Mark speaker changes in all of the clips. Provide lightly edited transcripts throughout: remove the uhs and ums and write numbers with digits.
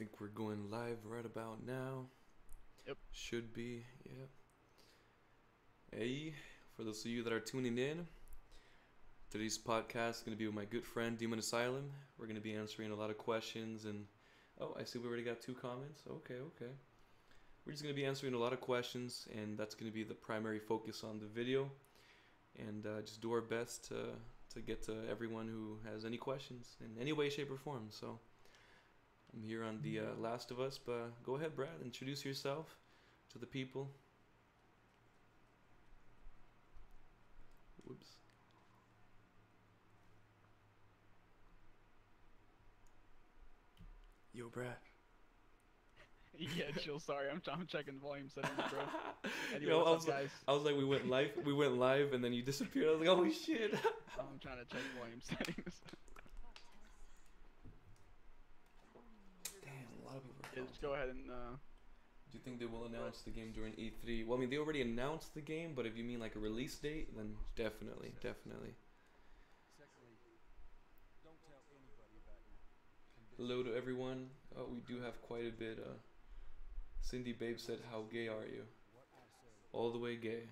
Speaker 1: think we're going live right about now.
Speaker 2: Yep.
Speaker 1: Should be, yeah. Hey, for those of you that are tuning in, today's podcast is going to be with my good friend Demon Asylum. We're going to be answering a lot of questions and, oh, I see we already got 2 comments. Okay. We're just going to be answering a lot of questions, and that's going to be the primary focus on the video. And just do our best to get to everyone who has any questions in any way, shape, or form. So I'm here on the Last of Us, but go ahead, Brad, introduce yourself to the people. Whoops. Yo, Brad.
Speaker 2: Yeah, chill. Sorry, I'm checking volume settings, bro. Anyway,
Speaker 1: Yo,
Speaker 2: what's up, guys?
Speaker 1: I was like, we went live, and then you disappeared. I was like, oh shit.
Speaker 2: I'm trying to check volume settings.
Speaker 1: Damn, a lot of people.
Speaker 2: Yeah, just go ahead and.
Speaker 1: Do you think they will announce the game during E3? Well, I mean, they already announced the game, but if you mean like a release date, then definitely. Hello to everyone. Oh, we do have quite a bit. Cindy Babe said, "How gay are you?" All the way gay.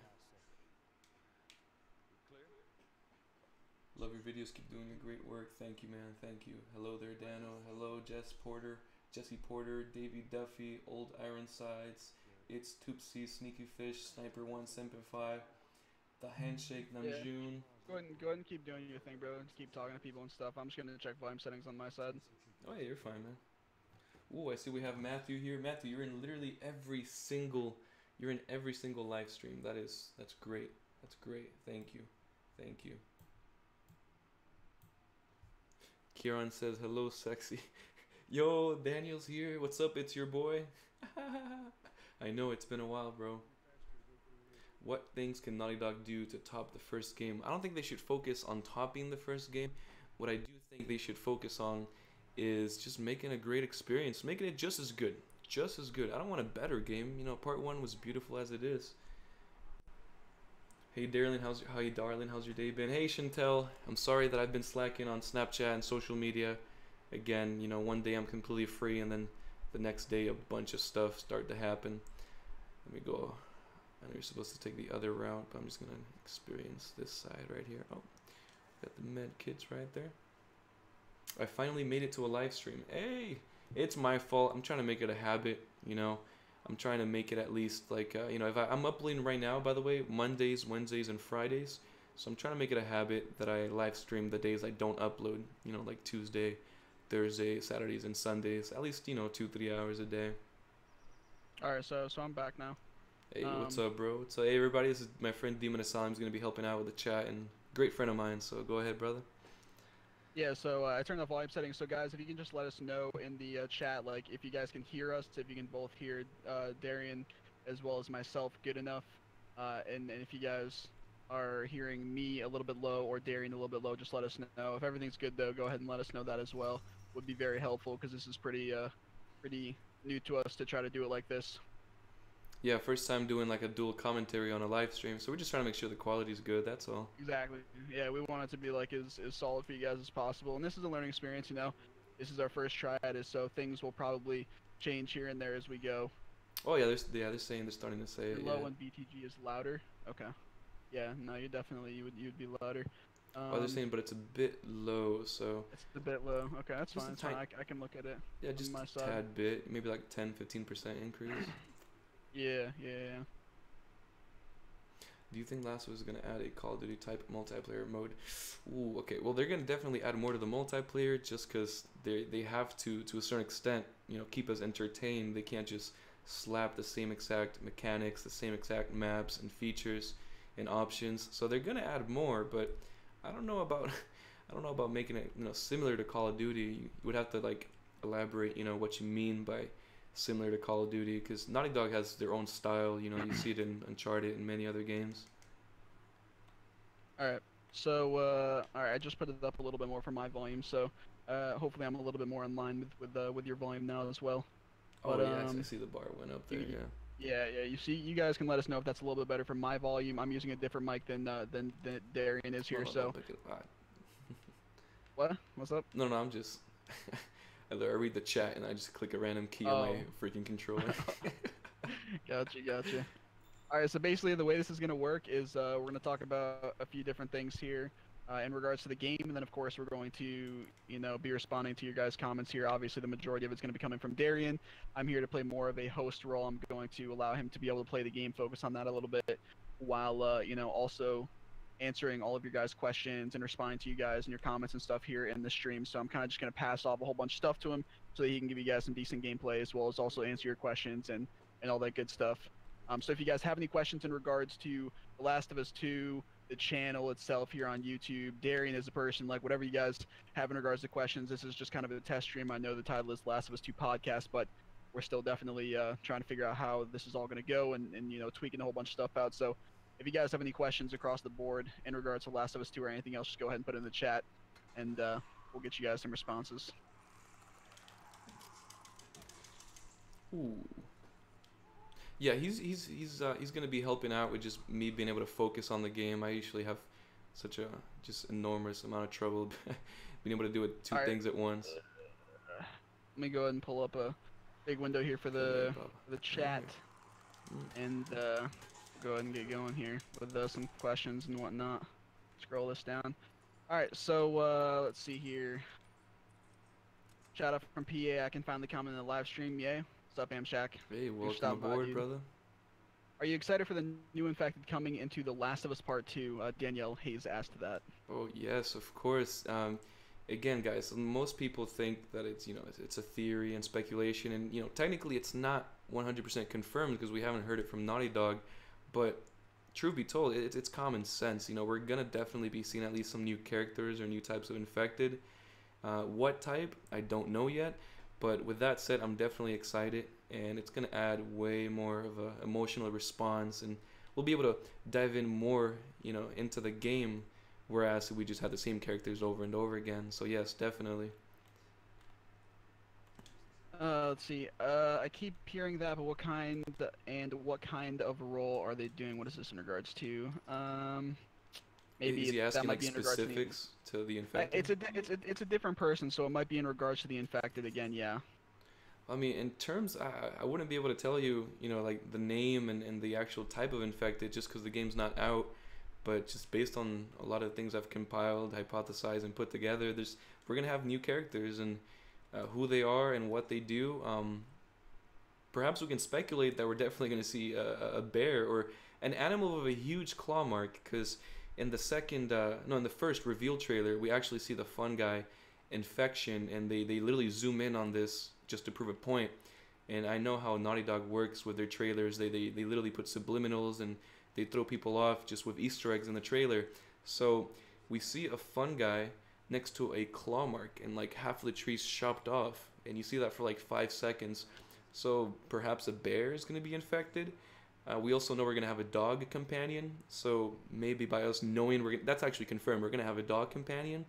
Speaker 1: Love your videos. Keep doing your great work. Thank you, man. Thank you. Hello there, Dano. Hello, Jesse Porter, Davey Duffy, Old Ironsides. It's Toopsy, Sneaky Fish, Sniper One, Semper5, The Handshake, Namjoon.
Speaker 2: Go ahead and keep doing your thing, bro. Just keep talking to people and stuff. I'm just gonna check volume settings on my side.
Speaker 1: Oh yeah, you're fine, man. Ooh, I see we have Matthew here. Matthew, you're in literally every single live stream. That's great. That's great. Thank you. Kieran says hello, sexy. Yo, Daniel's here. What's up? It's your boy. I know it's been a while, bro. What things can Naughty Dog do to top the first game? I don't think they should focus on topping the first game. What I do think they should focus on is just making a great experience, making it just as good. I don't want a better game. You know, part 1 was beautiful as it is. Hey darling, how's your day been? Hey Chantel, I'm sorry that I've been slacking on Snapchat and social media. Again, you know, one day I'm completely free, and then the next day a bunch of stuff start to happen. Let me go. I know you're supposed to take the other route, but I'm just gonna experience this side right here. Oh, got the med kits right there. I finally made it to a live stream. Hey, it's my fault. I'm trying to make it a habit, you know. I'm trying to make it at least like, you know, if I'm uploading right now, by the way, Mondays, Wednesdays, and Fridays. So I'm trying to make it a habit that I live stream the days I don't upload, you know, like Tuesday, Thursday, Saturdays, and Sundays. At least, you know, 2-3 hours a day.
Speaker 2: Alright, so I'm back now.
Speaker 1: Hey, what's up, bro? So, hey, everybody, this is my friend Demon Asylum. He's going to be helping out with the chat, and great friend of mine, so go ahead, brother.
Speaker 2: Yeah, so I turned off volume settings. So guys, if you can just let us know in the chat, like if you guys can hear us, if you can both hear Darian as well as myself good enough, and if you guys are hearing me a little bit low or Darian a little bit low, just let us know. If everything's good though, go ahead and let us know that as well. Would be very helpful because this is pretty new to us to try to do it like this.
Speaker 1: Yeah, first time doing like a dual commentary on a live stream, so we're just trying to make sure the quality's good, that's all.
Speaker 2: Exactly. Yeah, we want it to be like as solid for you guys as possible, and this is a learning experience, you know. This is our first try at it, so things will probably change here and there as we go.
Speaker 1: Oh yeah, they're starting to say it.
Speaker 2: Low
Speaker 1: Yeah.
Speaker 2: and BTG is louder. Okay. Yeah, no, you would be louder.
Speaker 1: Oh, they're saying, but it's a bit low, so.
Speaker 2: It's a bit low. Okay, that's
Speaker 1: Just
Speaker 2: fine. It's fine. I can look at it.
Speaker 1: Yeah, just
Speaker 2: my
Speaker 1: a
Speaker 2: side.
Speaker 1: tad bit, maybe like 10-15% increase.
Speaker 2: Yeah.
Speaker 1: Do you think Last of Us is gonna add a Call of Duty type multiplayer mode? Ooh, okay. Well, they're gonna definitely add more to the multiplayer, just because they have to a certain extent, you know, keep us entertained. They can't just slap the same exact mechanics, the same exact maps and features and options. So they're gonna add more, but I don't know about making it, you know, similar to Call of Duty. You would have to like elaborate, you know, what you mean by similar to Call of Duty, because Naughty Dog has their own style, you know. You see it in Uncharted and many other games.
Speaker 2: Alright, so alright, I just put it up a little bit more for my volume, so hopefully I'm a little bit more in line with your volume now as well.
Speaker 1: Oh
Speaker 2: But,
Speaker 1: yeah, I see the bar went up there.
Speaker 2: Yeah, you see, you guys can let us know if that's a little bit better for my volume. I'm using a different mic than Darian is here, so.
Speaker 1: No,
Speaker 2: What? What's up?
Speaker 1: no, I'm just I read the chat and I just click a random key on my
Speaker 2: Oh,
Speaker 1: freaking controller.
Speaker 2: gotcha, gotcha. All right, so basically the way this is going to work is we're going to talk about a few different things here in regards to the game, and then of course we're going to, be responding to your guys' comments here. Obviously, the majority of it's going to be coming from Darian. I'm here to play more of a host role. I'm going to allow him to be able to play the game, focus on that a little bit, while also answering all of your guys' questions and responding to you guys and your comments and stuff here in the stream. So I'm kind of just going to pass off a whole bunch of stuff to him so that he can give you guys some decent gameplay as well as also answer your questions and all that good stuff. So if you guys have any questions in regards to The Last of Us 2, the channel itself here on YouTube, Darian as a person, like whatever you guys have in regards to questions, this is just kind of a test stream. I know the title is Last of Us 2 podcast, but we're still definitely trying to figure out how this is all going to go and tweaking a whole bunch of stuff out. So if you guys have any questions across the board in regards to Last of Us 2 or anything else, just go ahead and put it in the chat, and we'll get you guys some responses.
Speaker 1: Ooh. Yeah, he's gonna be helping out with just me being able to focus on the game. I usually have such a just enormous amount of trouble being able to do it two
Speaker 2: All right,
Speaker 1: things at once.
Speaker 2: let me go ahead and pull up a big window here for
Speaker 1: Hey,
Speaker 2: the
Speaker 1: Bob.
Speaker 2: for the chat. And go ahead and get going here with some questions and whatnot. Scroll this down. All right, so let's see here. Shout out from PA. I can finally comment in the live stream. Yay. What's up, Amshak?
Speaker 1: Hey,
Speaker 2: You
Speaker 1: welcome
Speaker 2: stopped by,
Speaker 1: aboard,
Speaker 2: dude.
Speaker 1: brother.
Speaker 2: Are you excited for the new infected coming into The Last of Us Part 2? Danielle Hayes asked that.
Speaker 1: Oh yes, of course. Again, guys, most people think that it's a theory and speculation, and technically it's not 100% confirmed because we haven't heard it from Naughty Dog. But truth be told, it's common sense. We're gonna definitely be seeing at least some new characters or new types of infected. What type? I don't know yet. But with that said, I'm definitely excited, and it's gonna add way more of a emotional response, and we'll be able to dive in more, into the game, whereas we just had the same characters over and over again. So yes, definitely.
Speaker 2: Let's see. I keep hearing that, but what kind of role are they doing? What is this in regards to?
Speaker 1: Is
Speaker 2: Maybe
Speaker 1: he
Speaker 2: that
Speaker 1: asking
Speaker 2: might
Speaker 1: like
Speaker 2: be in regards to the.
Speaker 1: specifics to the
Speaker 2: It's
Speaker 1: infected?
Speaker 2: it's a different person, so it might be in regards to the infected again. Yeah.
Speaker 1: I mean, in terms, I wouldn't be able to tell you, like the name and the actual type of infected just because the game's not out. But just based on a lot of things I've compiled, hypothesized, and put together, we're gonna have new characters and who they are and what they do. Perhaps we can speculate that we're definitely gonna see a bear or an animal with a huge claw mark because in the second, no, in the first reveal trailer, we actually see the fun guy infection, and they literally zoom in on this just to prove a point. And I know how Naughty Dog works with their trailers. They literally put subliminals and they throw people off just with Easter eggs in the trailer. So we see a fun guy next to a claw mark, and like half of the tree's chopped off, and you see that for like 5 seconds. So perhaps a bear is going to be infected. We also know we're going to have a dog companion. So maybe by us knowing that's actually confirmed, we're going to have a dog companion.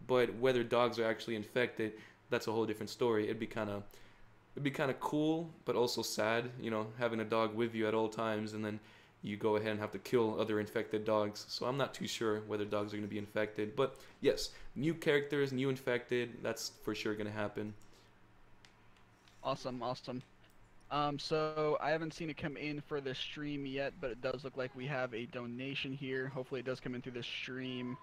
Speaker 1: But whether dogs are actually infected, that's a whole different story. It'd be kind of cool, but also sad, having a dog with you at all times, and then you go ahead and have to kill other infected dogs. So I'm not too sure whether dogs are going to be infected. But yes, new characters, new infected, that's for sure going to happen.
Speaker 2: Awesome, awesome. So I haven't seen it come in for the stream yet, but it does look like we have a donation here. Hopefully it does come in through the stream.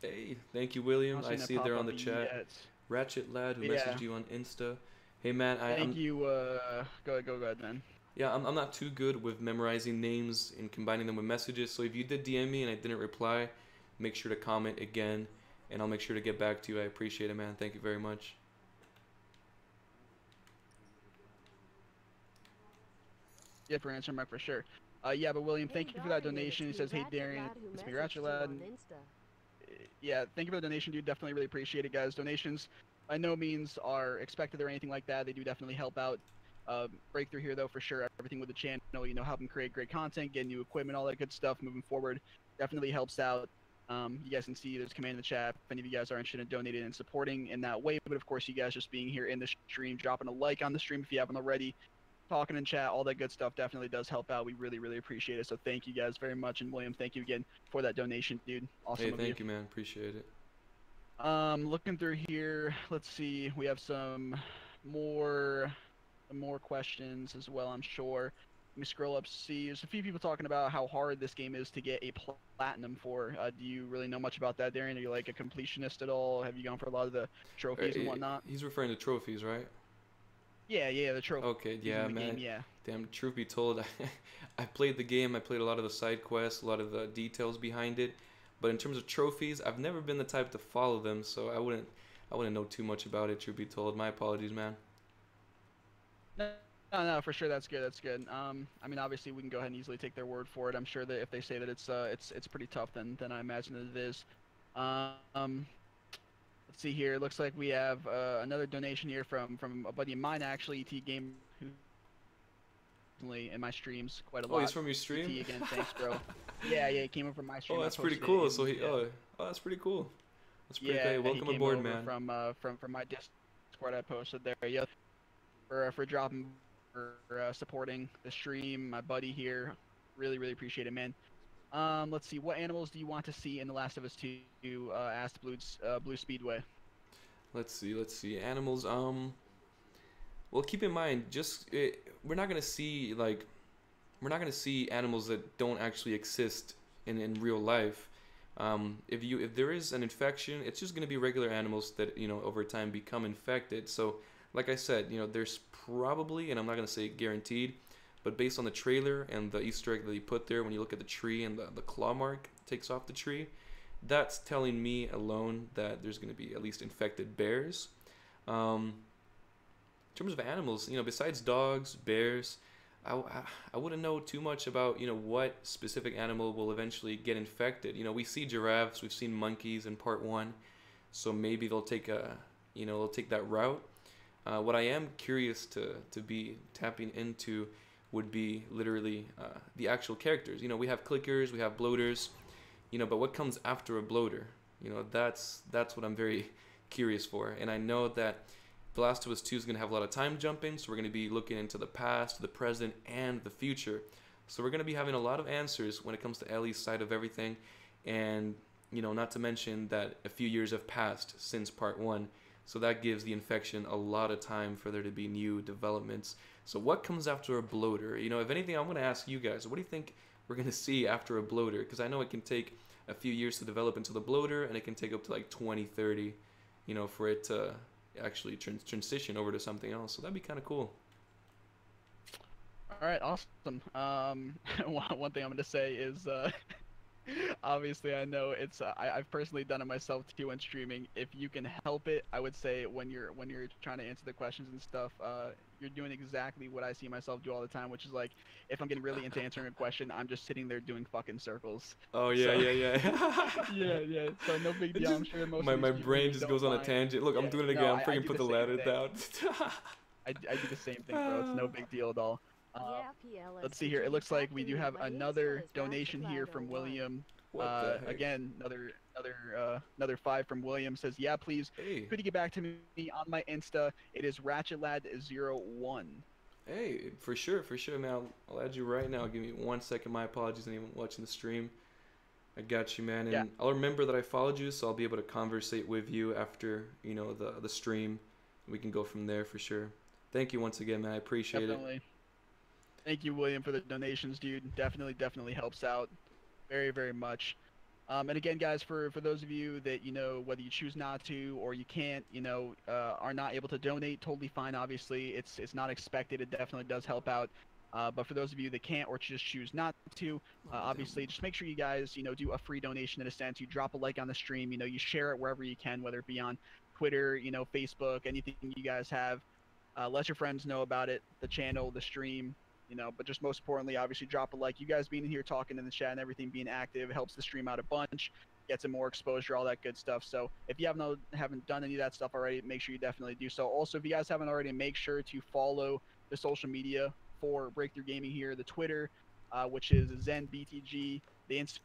Speaker 1: Hey, thank you, William.
Speaker 2: Not
Speaker 1: I
Speaker 2: seeing it
Speaker 1: see it
Speaker 2: pop
Speaker 1: there on
Speaker 2: up
Speaker 1: the chat.
Speaker 2: yet.
Speaker 1: Ratchet Lad, who
Speaker 2: Yeah.
Speaker 1: messaged you on Insta. Hey, man,
Speaker 2: Thank you. Go ahead, man.
Speaker 1: yeah, I'm not too good with memorizing names and combining them with messages. So if you did DM me and I didn't reply, make sure to comment again, and I'll make sure to get back to you. I appreciate it, man. Thank you very much.
Speaker 2: Yeah, for answering Mark for sure. Yeah, but William, thank you for that donation. He says, "Hey Darian, it's me, Ratchet Lad." Yeah, thank you for the donation, dude. Definitely really appreciate it, guys. Donations by no means are expected or anything like that. They do definitely help out. Breakthrough here, though, for sure. Everything with the channel, helping create great content, get new equipment, all that good stuff moving forward. Definitely helps out. You guys can see there's a command in the chat if any of you guys are interested in donating and supporting in that way. But of course, you guys just being here in the stream, dropping a like on the stream if you haven't already, talking in chat, all that good stuff definitely does help out. We really, really appreciate it. So thank you guys very much. And William, thank you again for that donation, dude. Awesome
Speaker 1: Hey,
Speaker 2: of you.
Speaker 1: thank you, man. Appreciate it.
Speaker 2: Looking through here, let's see. We have more some more questions as well, I'm sure. Let me scroll up, see. There's a few people talking about how hard this game is to get a platinum for. Do you really know much about that, Darian? Are you like a completionist at all? Have you gone for a lot of the trophies and whatnot?
Speaker 1: He's referring to trophies, right?
Speaker 2: Yeah, yeah, the trophies
Speaker 1: Okay,
Speaker 2: in
Speaker 1: yeah,
Speaker 2: the game,
Speaker 1: man.
Speaker 2: yeah.
Speaker 1: Damn, truth be told, I played the game. I played a lot of the side quests, a lot of the details behind it. But in terms of trophies, I've never been the type to follow them, so I wouldn't know too much about it. Truth be told, my apologies, man.
Speaker 2: No, no, for sure, that's good, that's good. I mean, obviously, we can go ahead and easily take their word for it. I'm sure that if they say that it's pretty tough, then I imagine that it is. Um, let's see here. It looks like we have another donation here from a buddy of mine, actually, ET Game, who's recently in my streams quite a
Speaker 1: Oh, he's
Speaker 2: lot.
Speaker 1: from your stream?
Speaker 2: ET again, thanks, bro. Yeah, yeah, he came over my
Speaker 1: Oh,
Speaker 2: stream. I
Speaker 1: that's pretty
Speaker 2: posted it
Speaker 1: cool.
Speaker 2: in
Speaker 1: So he,
Speaker 2: the
Speaker 1: oh, that's pretty cool. That's pretty
Speaker 2: yeah,
Speaker 1: cool.
Speaker 2: he
Speaker 1: Welcome
Speaker 2: came
Speaker 1: aboard,
Speaker 2: over
Speaker 1: man.
Speaker 2: from my Discord I posted there. Yeah, for dropping for supporting the stream, my buddy here. Really, really appreciate it, man. Let's see. What animals do you want to see in The Last of Us 2? Asked Blue Speedway.
Speaker 1: Let's see, let's see. Animals. Well, keep in mind, we're not gonna see we're not gonna see animals that don't actually exist in real life. If there is an infection, it's just gonna be regular animals that over time become infected. So, like I said, there's probably, and I'm not gonna say guaranteed, but based on the trailer and the Easter egg that they put there, when you look at the tree and the claw mark takes off the tree, that's telling me alone that there's gonna be at least infected bears. Um, in terms of animals, besides dogs, bears, I wouldn't know too much about, what specific animal will eventually get infected. We see giraffes, we've seen monkeys in part one, so maybe they'll take that route. What I am curious to be tapping into would be literally the actual characters. We have clickers, we have bloaters, but what comes after a bloater? That's what I'm very curious for, and I know that the Last of Us 2 is going to have a lot of time jumping, so we're going to be looking into the past, the present, and the future. So we're going to be having a lot of answers when it comes to Ellie's side of everything, and not to mention that a few years have passed since part 1, so that gives the infection a lot of time for there to be new developments. So what comes after a bloater? If anything, I'm going to ask you guys, what do you think we're going to see after a bloater? Because I know it can take a few years to develop into the bloater, and it can take up to like 20, 30, for it to actually transition over to something else. So that'd be kind of cool.
Speaker 2: All right, awesome. One thing I'm gonna say is, obviously, I know I've personally done it myself too when streaming. If you can help it, I would say when you're trying to answer the questions and stuff, you're doing exactly what I see myself do all the time, which is like if I'm getting really into answering a question, I'm just sitting there doing fucking circles.
Speaker 1: Oh yeah,
Speaker 2: So
Speaker 1: yeah, yeah.
Speaker 2: yeah, yeah. So no big
Speaker 1: It
Speaker 2: deal.
Speaker 1: just
Speaker 2: I'm sure most
Speaker 1: my
Speaker 2: of these
Speaker 1: my brain
Speaker 2: viewers
Speaker 1: just goes
Speaker 2: don't
Speaker 1: on a
Speaker 2: mind.
Speaker 1: tangent. Look, I'm
Speaker 2: Yeah,
Speaker 1: doing it
Speaker 2: no,
Speaker 1: again. I'm
Speaker 2: I
Speaker 1: freaking
Speaker 2: do
Speaker 1: put
Speaker 2: the
Speaker 1: the
Speaker 2: same
Speaker 1: ladder
Speaker 2: thing.
Speaker 1: down.
Speaker 2: I do the same thing, bro. It's no big deal at all. Um,
Speaker 3: Yeah, PLS,
Speaker 2: let's see
Speaker 3: could
Speaker 2: here.
Speaker 3: you
Speaker 2: It
Speaker 3: be
Speaker 2: looks like we
Speaker 3: tracking
Speaker 2: do
Speaker 3: me?
Speaker 2: have
Speaker 3: My Insta
Speaker 2: another
Speaker 3: is
Speaker 2: donation here from
Speaker 3: RatchetLad01.
Speaker 2: William.
Speaker 1: What the heck?
Speaker 2: Again, another five from William says, "Yeah, please,
Speaker 1: Hey,
Speaker 2: could you get back to me on my Insta? It is RatchetLad01."
Speaker 1: hey, for sure, man. I'll add you right now. Give me 1 second. My apologies, anyone watching the stream. I got you, man,
Speaker 2: Yeah,
Speaker 1: and I'll remember that I followed you, so I'll be able to conversate with you after the stream. We can go from there for sure. Thank you once again, man. I appreciate it.
Speaker 2: definitely. Thank you, William, for the donations, dude. Definitely helps out very, very much. And again, guys, for those of you that whether you choose not to or you can't, are not able to donate, totally fine. Obviously, it's not expected. It definitely does help out. But for those of you that can't or just choose not to,
Speaker 1: Oh,
Speaker 2: obviously, just make sure you guys do a free donation in a sense. You drop a like on the stream. You share it wherever you can, whether it be on Twitter, Facebook, anything you guys have. Let your friends know about it, the channel, the stream, but just most importantly, obviously drop a like. You guys being here talking in the chat and everything, being active helps the stream out a bunch, gets it more exposure, all that good stuff. So if you haven't done any of that stuff already, make sure you definitely do so. Also, if you guys haven't already, make sure to follow the social media for Breakthrough Gaming here, the Twitter, which is ZenBTG, the Instagram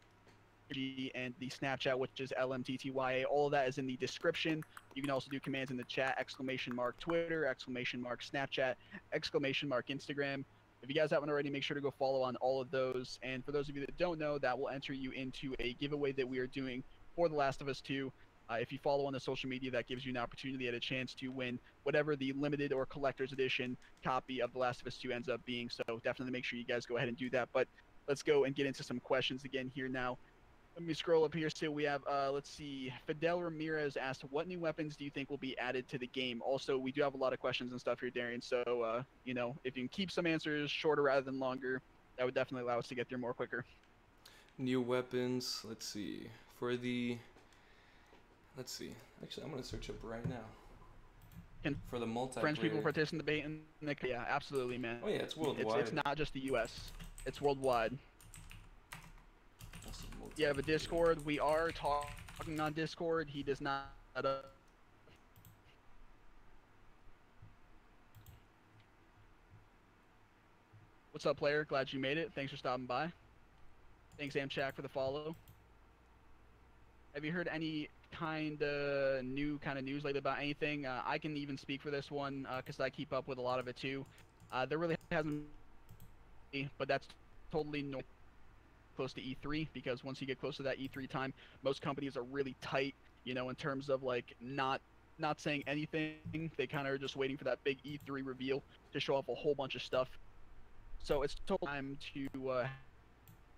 Speaker 2: and the Snapchat, which is LMTTYA. All of that is in the description. You can also do commands in the chat, ! Twitter, ! Snapchat, ! Instagram. If you guys haven't already, make sure to go follow on all of those. And for those of you that don't know, that will enter you into a giveaway that we are doing for The Last of Us 2. If you follow on the social media, that gives you an opportunity at a chance to win whatever the limited or collector's edition copy of The Last of Us 2 ends up being. So definitely make sure you guys go ahead and do that. But let's go and get into some questions again here now. Let me scroll up here. So we have, let's see, Fidel Ramirez asked, what new weapons do you think will be added to the game? Also, we do have a lot of questions and stuff here, Darian. So, you know, if you can keep some answers shorter rather than longer, that would definitely allow us to get through more quicker.
Speaker 1: New weapons. Let's see. For the. Let's see. Actually, I'm going to search up right now.
Speaker 2: Can
Speaker 1: For the multiplayer.
Speaker 2: French people participate in the? Yeah, absolutely, man.
Speaker 1: Oh, yeah, it's worldwide.
Speaker 2: It's not just the U.S., it's worldwide. You have a Discord. We are talking on Discord. He does not. What's up, player? Glad you made it. Thanks for stopping by. Thanks, Amchak, for the follow. Have you heard any kind of new news lately about anything? I can even speak for this one because I keep up with a lot of it too. There really hasn't, but that's totally normal. Close to E3, because once you get close to that E3 time, most companies are really tight, you know, in terms of like not saying anything. They kind of are just waiting for that big E3 reveal to show off a whole bunch of stuff. So it's total time to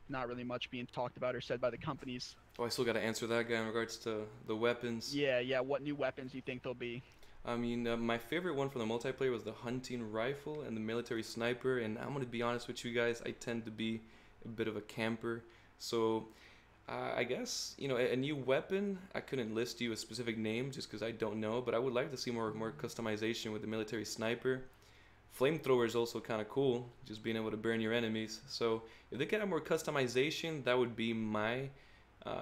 Speaker 2: not really much being talked about or said by the companies.
Speaker 1: Oh, I still got to answer that guy in regards to the weapons.
Speaker 2: Yeah. What new weapons do you think there'll be?
Speaker 1: I mean, my favorite one from the multiplayer was the hunting rifle and the military sniper. And I'm gonna be honest with you guys, I tend to be a bit of a camper, so I guess, you know, a new weapon. I couldn't list you a specific name just because I don't know, but I would like to see more customization with the military sniper. Flamethrower is also kind of cool, just being able to burn your enemies. So if they could have more customization, that would be my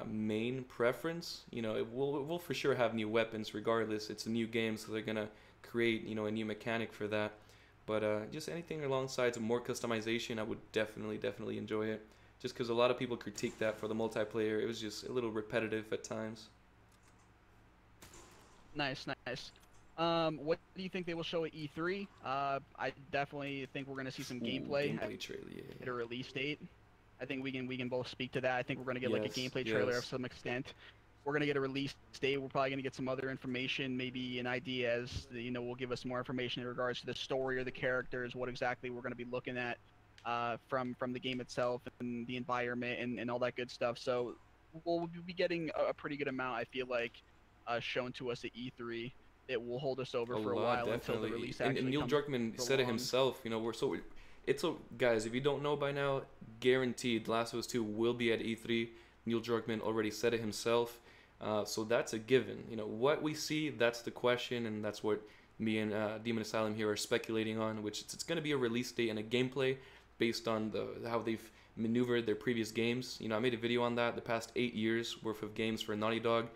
Speaker 1: main preference. You know, we'll for sure have new weapons regardless. It's a new game, so they're gonna create, you know, a new mechanic for that. But just anything alongside some more customization, I would definitely enjoy it. Just because a lot of people critique that for the multiplayer. It was just a little repetitive at times.
Speaker 2: Nice. What do you think they will show at E3? I definitely think we're going to see some gameplay.
Speaker 1: Gameplay trailer, yeah.
Speaker 2: At a release date. I think we can both speak to that. I think we're going to get like a gameplay trailer of some extent. We're going to get a release date. We're probably going to get some other information, maybe an idea as, you know, will give us more information in regards to the story or the characters, what exactly we're going to be looking at from the game itself and the environment and all that good stuff. So we'll be getting a pretty good amount, I feel like, shown to us at E3. It will hold us over for a while until the release actually
Speaker 1: and Neil
Speaker 2: comes
Speaker 1: Druckmann said it himself. You know, guys, if you don't know by now, guaranteed, Last of Us 2 will be at E3. Neil Druckmann already said it himself. So that's a given. You know, what we see, that's the question, and that's what me and Demon Asylum here are speculating on, which it's going to be a release date and a gameplay based on how they've maneuvered their previous games. You know, I made a video on that. The past 8 years worth of games for Naughty Dog,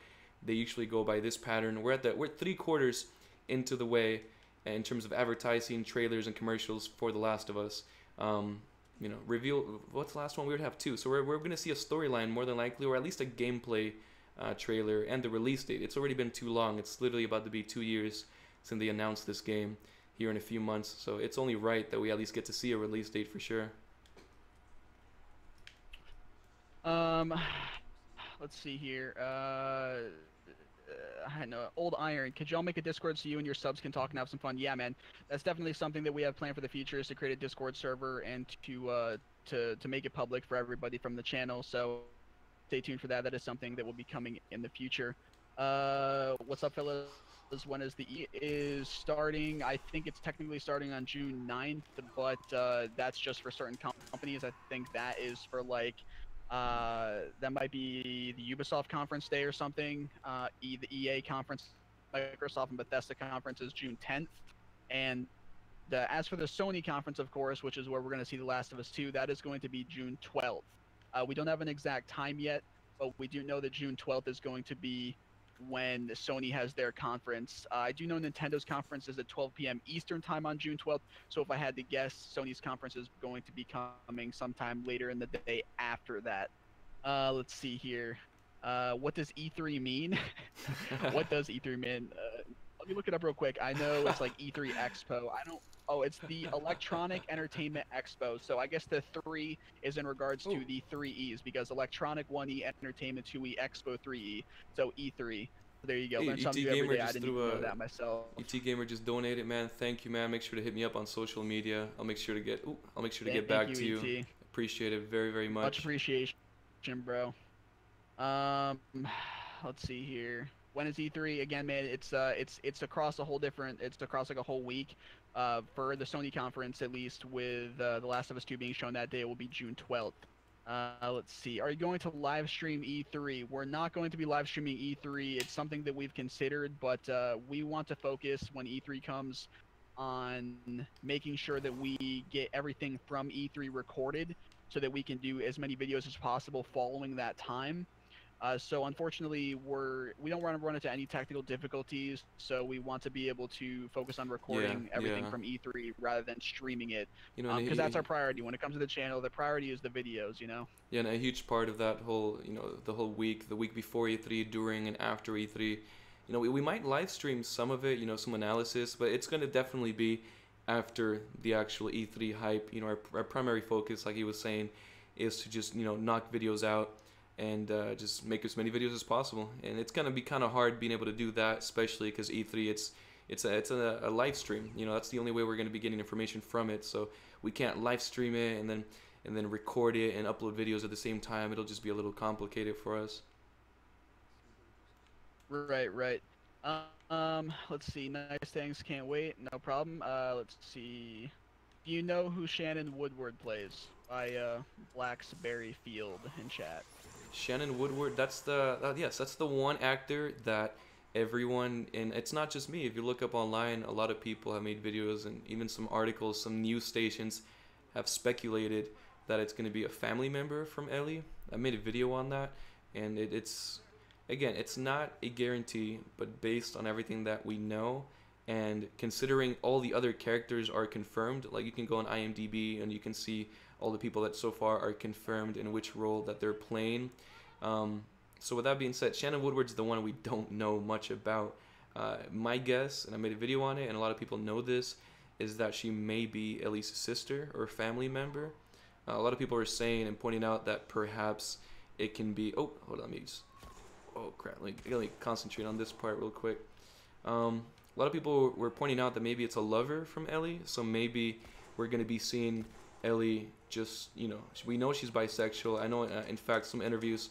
Speaker 1: they usually go by this pattern. We're 3/4 into the way in terms of advertising, trailers, and commercials for The Last of Us. You know, reveal what's the last one? We would have 2. So we're going to see a storyline more than likely, or at least a gameplay trailer and the release date. It's already been too long. It's literally about to be 2 years since they announced this game here in a few months. So it's only right that we at least get to see a release date for sure.
Speaker 2: Let's see here. I know, Old Iron. Could y'all make a Discord so you and your subs can talk and have some fun? Yeah, man. That's definitely something that we have planned for the future, is to create a Discord server and to make it public for everybody from the channel. So stay tuned for that. That is something that will be coming in the future. What's up, fellas? When is the E is starting? I think it's technically starting on June 9th, but that's just for certain companies. I think that is for like that might be the Ubisoft conference day or something. The EA conference, Microsoft and Bethesda conference is June 10th, and as for the Sony conference, of course, which is where we're going to see The Last of Us 2, that is going to be June 12th. We don't have an exact time yet, but we do know that June 12th is going to be when Sony has their conference. I do know Nintendo's conference is at 12 p.m. Eastern time on June 12th, so if I had to guess, Sony's conference is going to be coming sometime later in the day after that. Let's see here. What does E3 mean? What does E3 mean? Let me look it up real quick. I know it's like E3 Expo. Oh, it's the Electronic Entertainment Expo. So I guess the 3 is in regards to the 3 E's, because Electronic 1E, Entertainment 2E, Expo 3E. So E3. there you go.
Speaker 1: Hey,
Speaker 2: Learn something
Speaker 1: ET
Speaker 2: new every
Speaker 1: Gamer
Speaker 2: day. I
Speaker 1: just
Speaker 2: didn't even
Speaker 1: threw
Speaker 2: know
Speaker 1: a
Speaker 2: that myself.
Speaker 1: ET Gamer just donated, man. Thank you, man. Make sure to hit me up on social media. I'll make sure to get. Ooh, I'll make sure to get
Speaker 2: Thank
Speaker 1: back
Speaker 2: you,
Speaker 1: to you.
Speaker 2: ET.
Speaker 1: Appreciate it very, very
Speaker 2: Much
Speaker 1: much.
Speaker 2: appreciation, bro. Um, let's see here. When is E3 again, man? It's across a whole different. It's across like a whole week. For the Sony conference, at least with The Last of Us 2 being shown that day, it will be June 12th. Let's see. Are you going to live stream E3? We're not going to be live streaming E3. It's something that we've considered, but we want to focus when E3 comes on making sure that we get everything from E3 recorded so that we can do as many videos as possible following that time. So unfortunately, we don't want to run into any technical difficulties, so we want to be able to focus on
Speaker 1: Yeah,
Speaker 2: recording everything
Speaker 1: yeah.
Speaker 2: from E3 rather than streaming it,
Speaker 1: You know, and
Speaker 2: because that's our priority. When it comes to the channel, the priority is the videos, you know?
Speaker 1: yeah, and a huge part of that whole, the whole week, the week before E3, during and after E3, we might live stream some of it, some analysis, but it's going to definitely be after the actual E3 hype. Our primary focus, like he was saying, is to just, knock videos out and just make as many videos as possible. And it's going to be kind of hard being able to do that, especially because E3, it's a live stream. That's the only way we're going to be getting information from it. So we can't live stream it and then record it and upload videos at the same time. It'll just be a little complicated for us.
Speaker 2: Right, right. Let's see. Nice things. Can't wait. No problem. Let's see. Do you know who Shannon Woodward plays? By Blacksberry Field in chat.
Speaker 1: Shannon Woodward, yes, that's the one actor that everyone, and it's not just me. If you look up online, a lot of people have made videos and even some articles, some news stations have speculated that it's going to be a family member from Ellie. I made a video on that, and it's again, it's not a guarantee, but based on everything that we know, and considering all the other characters are confirmed, like you can go on IMDb and you can see all the people that so far are confirmed in which role that they're playing. So with that being said, Shannon Woodward's the one we don't know much about. My guess, and I made a video on it, and a lot of people know this, is that she may be Ellie's sister or family member. A lot of people are saying and pointing out that perhaps it can be. Oh, hold on, let me just. Oh crap! Let me concentrate on this part real quick. A lot of people were pointing out that maybe it's a lover from Ellie, so maybe we're gonna be seeing Ellie just, we know she's bisexual. I know, in fact, some interviews,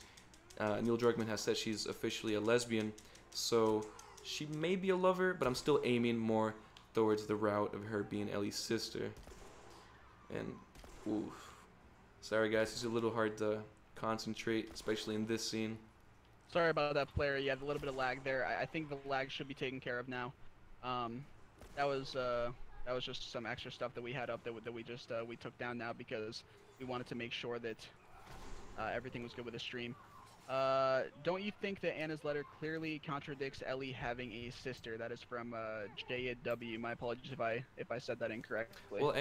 Speaker 1: Neil Druckmann has said she's officially a lesbian, so she may be a lover, but I'm still aiming more towards the route of her being Ellie's sister. And, oof. Sorry guys, it's a little hard to concentrate, especially in this scene.
Speaker 2: Sorry about that, player. You had a little bit of lag there. I think the lag should be taken care of now. Um, that was just some extra stuff that we had up that we just we took down now because we wanted to make sure that everything was good with the stream. Don't you think that Anna's letter clearly contradicts Ellie having a sister? That is from JW. My apologies if I said that incorrectly.
Speaker 1: Well,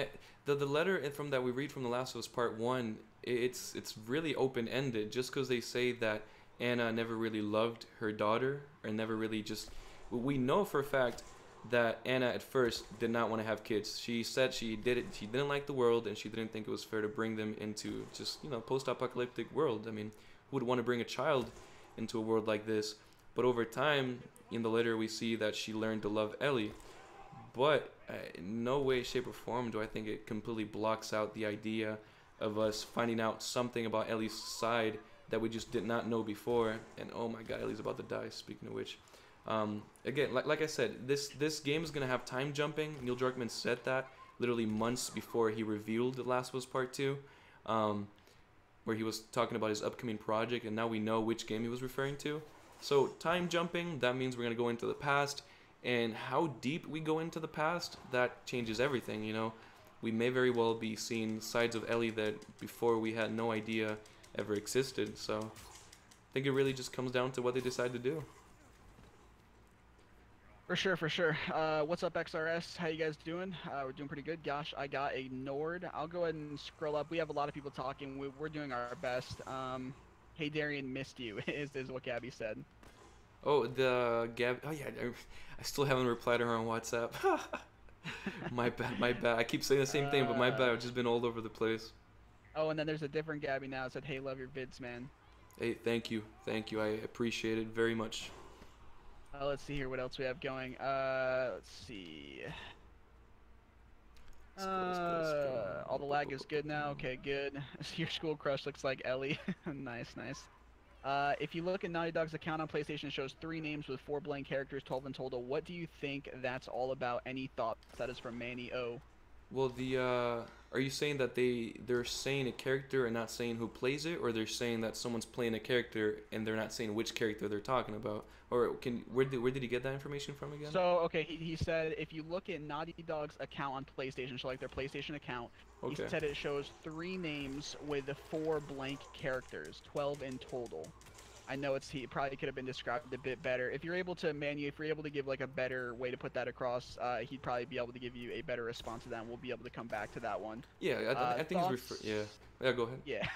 Speaker 1: the letter from that we read from The Last of Us Part 1, it's really open-ended, just because they say that Anna never really loved her daughter, or never really just... We know for a fact that Anna at first did not want to have kids. She said she didn't like the world, and she didn't think it was fair to bring them into just, post-apocalyptic world. I mean, who would want to bring a child into a world like this? But over time, in the letter, we see that she learned to love Ellie. But in no way, shape, or form do I think it completely blocks out the idea of us finding out something about Ellie's side that we just did not know before. And oh my god, Ellie's about to die, speaking of which. Again, like I said, this game is going to have time jumping. Neil Druckmann said that literally months before he revealed The Last of Us Part 2, where he was talking about his upcoming project, and now we know which game he was referring to. So time jumping, that means we're going to go into the past, and how deep we go into the past, that changes everything, We may very well be seeing sides of Ellie that before we had no idea ever existed, so I think it really just comes down to what they decide to do.
Speaker 2: For sure, for sure. What's up, XRS? How you guys doing? We're doing pretty good. Gosh, I got ignored. I'll go ahead and scroll up. We have a lot of people talking. We're doing our best. Hey, Darian, missed you, is what Gabby said.
Speaker 1: Oh, Gab. Oh yeah, I still haven't replied to her on WhatsApp. My bad, my bad. I keep saying the same thing, but my bad. I've just been all over the place.
Speaker 2: Oh, and then there's a different Gabby now. It said, "Hey, love your vids, man."
Speaker 1: Hey, thank you. I appreciate it very much.
Speaker 2: Let's see here what else we have going. Let's see.
Speaker 1: Let's go. Let's go. Let's go.
Speaker 2: All the lag is good now. Okay, good. Your school crush looks like Ellie. Nice, nice. If you look at Naughty Dog's account on PlayStation, it shows 3 names with 4 blank characters, 12 in total. What do you think that's all about? Any thoughts? That is from Manny O.
Speaker 1: Well, are you saying that they're saying a character and not saying who plays it, or they're saying that someone's playing a character and they're not saying which character they're talking about? Or where did he get that information from again?
Speaker 2: So, okay, he said if you look at Naughty Dog's account on PlayStation, so like their PlayStation account, he
Speaker 1: Okay.
Speaker 2: said it shows 3 names with 4 blank characters, 12 in total. I know he probably could have been described a bit better. If you're able to if you're able to give like a better way to put that across, he'd probably be able to give you a better response to that. And we'll be able to come back to that one.
Speaker 1: Yeah, I think he's Yeah. Yeah, go ahead.
Speaker 2: Yeah.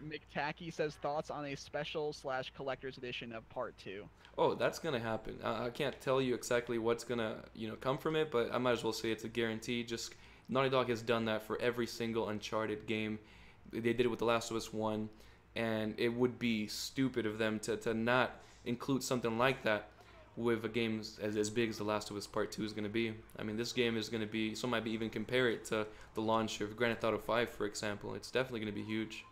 Speaker 2: McTacky says thoughts on a special / collector's edition of Part 2.
Speaker 1: Oh, that's gonna happen. I can't tell you exactly what's gonna come from it, but I might as well say it's a guarantee. Just Naughty Dog has done that for every single Uncharted game. They did it with The Last of Us 1, and it would be stupid of them to not include something like that with a game as big as The Last of Us Part 2 is going to be. I mean, this game is going to be, some might be even compare it to the launch of Grand Theft Auto 5, for example. It's definitely going to be huge.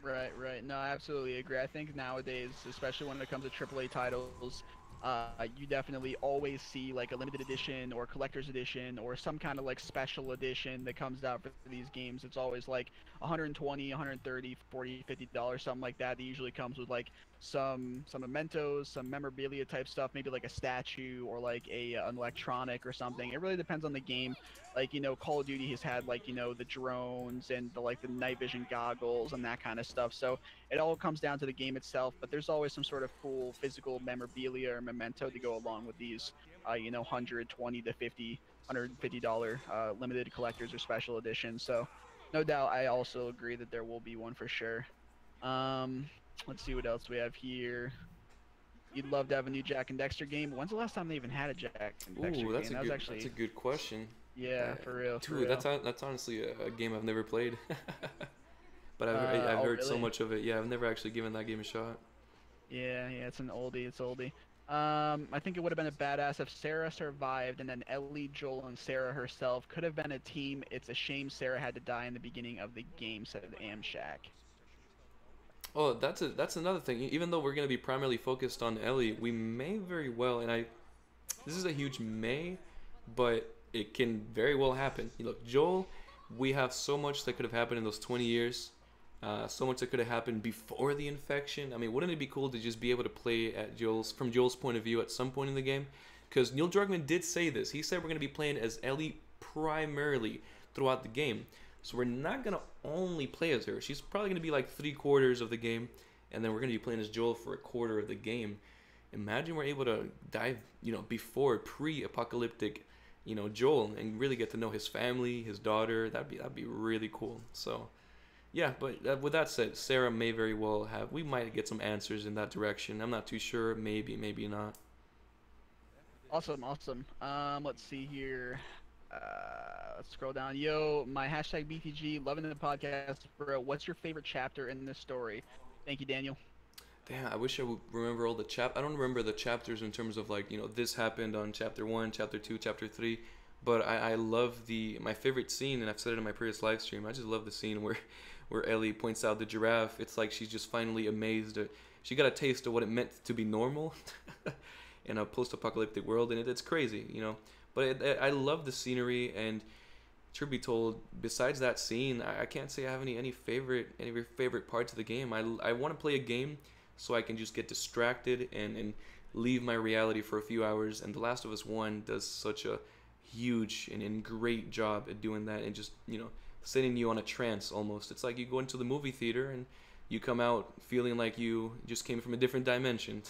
Speaker 2: Right, right. No, I absolutely agree. I think nowadays, especially when it comes to AAA titles, you definitely always see like a limited edition or collector's edition or some kind of like special edition that comes out for these games. It's always like 120, 130, 40, $50, something like that. That usually comes with like some mementos, some memorabilia type stuff, maybe like a statue or like an electronic or something. It really depends on the game. Like, Call of Duty has had like, the drones and the night vision goggles and that kind of stuff. So it all comes down to the game itself, but there's always some sort of cool physical memorabilia or memento to go along with these, 120 to 50, $150 limited collectors or special editions. So no doubt, I also agree that there will be one for sure. Let's see what else we have here. You'd love to have a new Jack and Dexter game. When's the last time they even had a Jack and Dexter
Speaker 1: Ooh,
Speaker 2: game? That was actually
Speaker 1: that's a good question.
Speaker 2: yeah, for real. For
Speaker 1: Dude,
Speaker 2: real.
Speaker 1: that's honestly a game I've never played. But I've
Speaker 2: Oh,
Speaker 1: heard so
Speaker 2: really?
Speaker 1: much of it. Yeah, I've never actually given that game a shot.
Speaker 2: Yeah, yeah, it's an oldie. It's oldie. I think it would have been a badass if Sarah survived and then Ellie, Joel, and Sarah herself could have been a team. It's a shame Sarah had to die in the beginning of the game, said Amshak.
Speaker 1: Oh, that's another thing. Even though we're gonna be primarily focused on Ellie, we may very well, and this is a huge may, but it can very well happen. Look, Joel, we have so much that could have happened in those 20 years. So much that could have happened before the infection. I mean, wouldn't it be cool to just be able to play from Joel's point of view at some point in the game? Because Neil Druckmann did say this. He said we're going to be playing as Ellie primarily throughout the game. So we're not going to only play as her. She's probably going to be like 3/4 of the game, and then we're going to be playing as Joel for 1/4 of the game. Imagine we're able to dive, before pre-apocalyptic, Joel, and really get to know his family, his daughter. That'd be really cool. So. Yeah, but with that said, Sarah may very well have. We might get some answers in that direction. I'm not too sure. Maybe, maybe not.
Speaker 2: Awesome, awesome. Let's see here. Let's scroll down. Yo, my hashtag BTG, loving the podcast, bro. What's your favorite chapter in this story? Thank you, Daniel.
Speaker 1: Damn, I wish I would remember all the I don't remember the chapters in terms of like this happened on chapter 1, chapter 2, chapter 3. But I love my favorite scene, and I've said it in my previous live stream. I just love the scene where Ellie points out the giraffe. It's like she's just finally amazed. She got a taste of what it meant to be normal in a post-apocalyptic world, and it's crazy. But I love the scenery, and truth be told, besides that scene, I can't say I have any favorite parts of the game. I want to play a game so I can just get distracted and leave my reality for a few hours. And The Last of Us 1 does such a huge and great job at doing that, and just setting you on a trance almost. It's like you go into the movie theater and you come out feeling like you just came from a different dimension.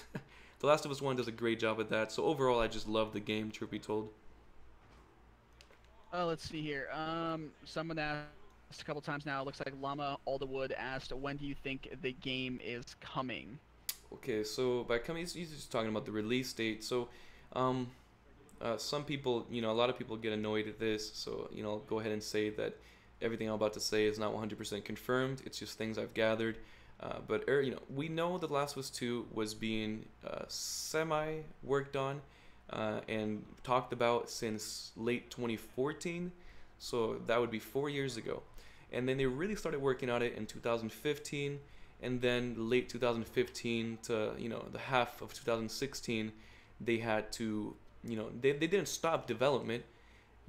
Speaker 1: The Last of Us 1 does a great job at that. So overall, I just love the game, truth be told.
Speaker 2: Let's see here. Someone asked a couple times now. Looks like Llama Alderwood asked, "When do you think the game is coming?"
Speaker 1: Okay, so by coming, he's just talking about the release date. So, some people, a lot of people get annoyed at this. So, I'll go ahead and say that everything I'm about to say is not 100% confirmed. It's just things I've gathered. We know that Last of Us 2 was being semi worked on and talked about since late 2014, so that would be 4 years ago. And then they really started working on it in 2015, and then late 2015 to the half of 2016, they had to they didn't stop development.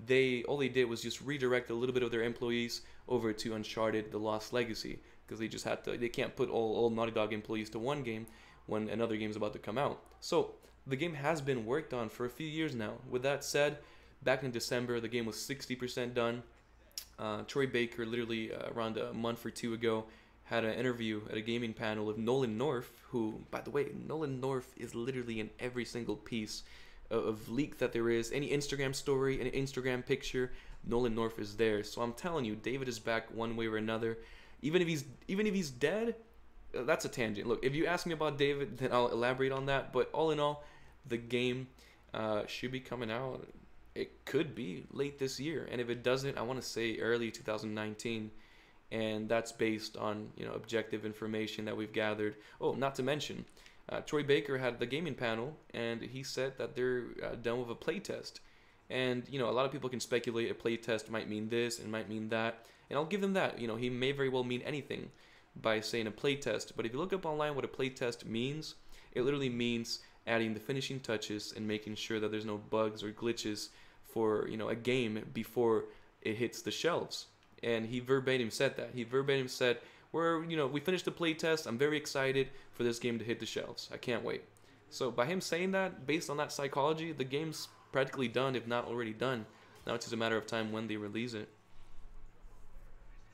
Speaker 1: They did was just redirect a little bit of their employees over to Uncharted: The Lost Legacy, because they can't put all Naughty Dog employees to one game when another game's about to come out. So the game has been worked on for a few years now. With that said, back in December the game was 60% done. Troy Baker literally around a month or two ago had an interview at a gaming panel with Nolan North, who, by the way, Nolan North is literally in every single piece of leak that there is. Any Instagram story, any Instagram picture, Nolan North is there. So I'm telling you, David is back one way or another. Even if he's dead, that's a tangent. Look, if you ask me about David, then I'll elaborate on that. But all in all, the game should be coming out. It could be late this year, and if it doesn't, I want to say early 2019. And that's based on objective information that we've gathered. Oh, not to mention, Troy Baker had the gaming panel, and he said that they're done with a playtest. And a lot of people can speculate a playtest might mean this and might mean that, and I'll give them that. He may very well mean anything by saying a playtest. But if you look up online what a playtest means, it literally means adding the finishing touches and making sure that there's no bugs or glitches for a game before it hits the shelves. And he verbatim said that. He verbatim said, we finished the playtest. I'm very excited for this game to hit the shelves. I can't wait. So by him saying that, based on that psychology, the game's practically done, if not already done. Now it's just a matter of time when they release it.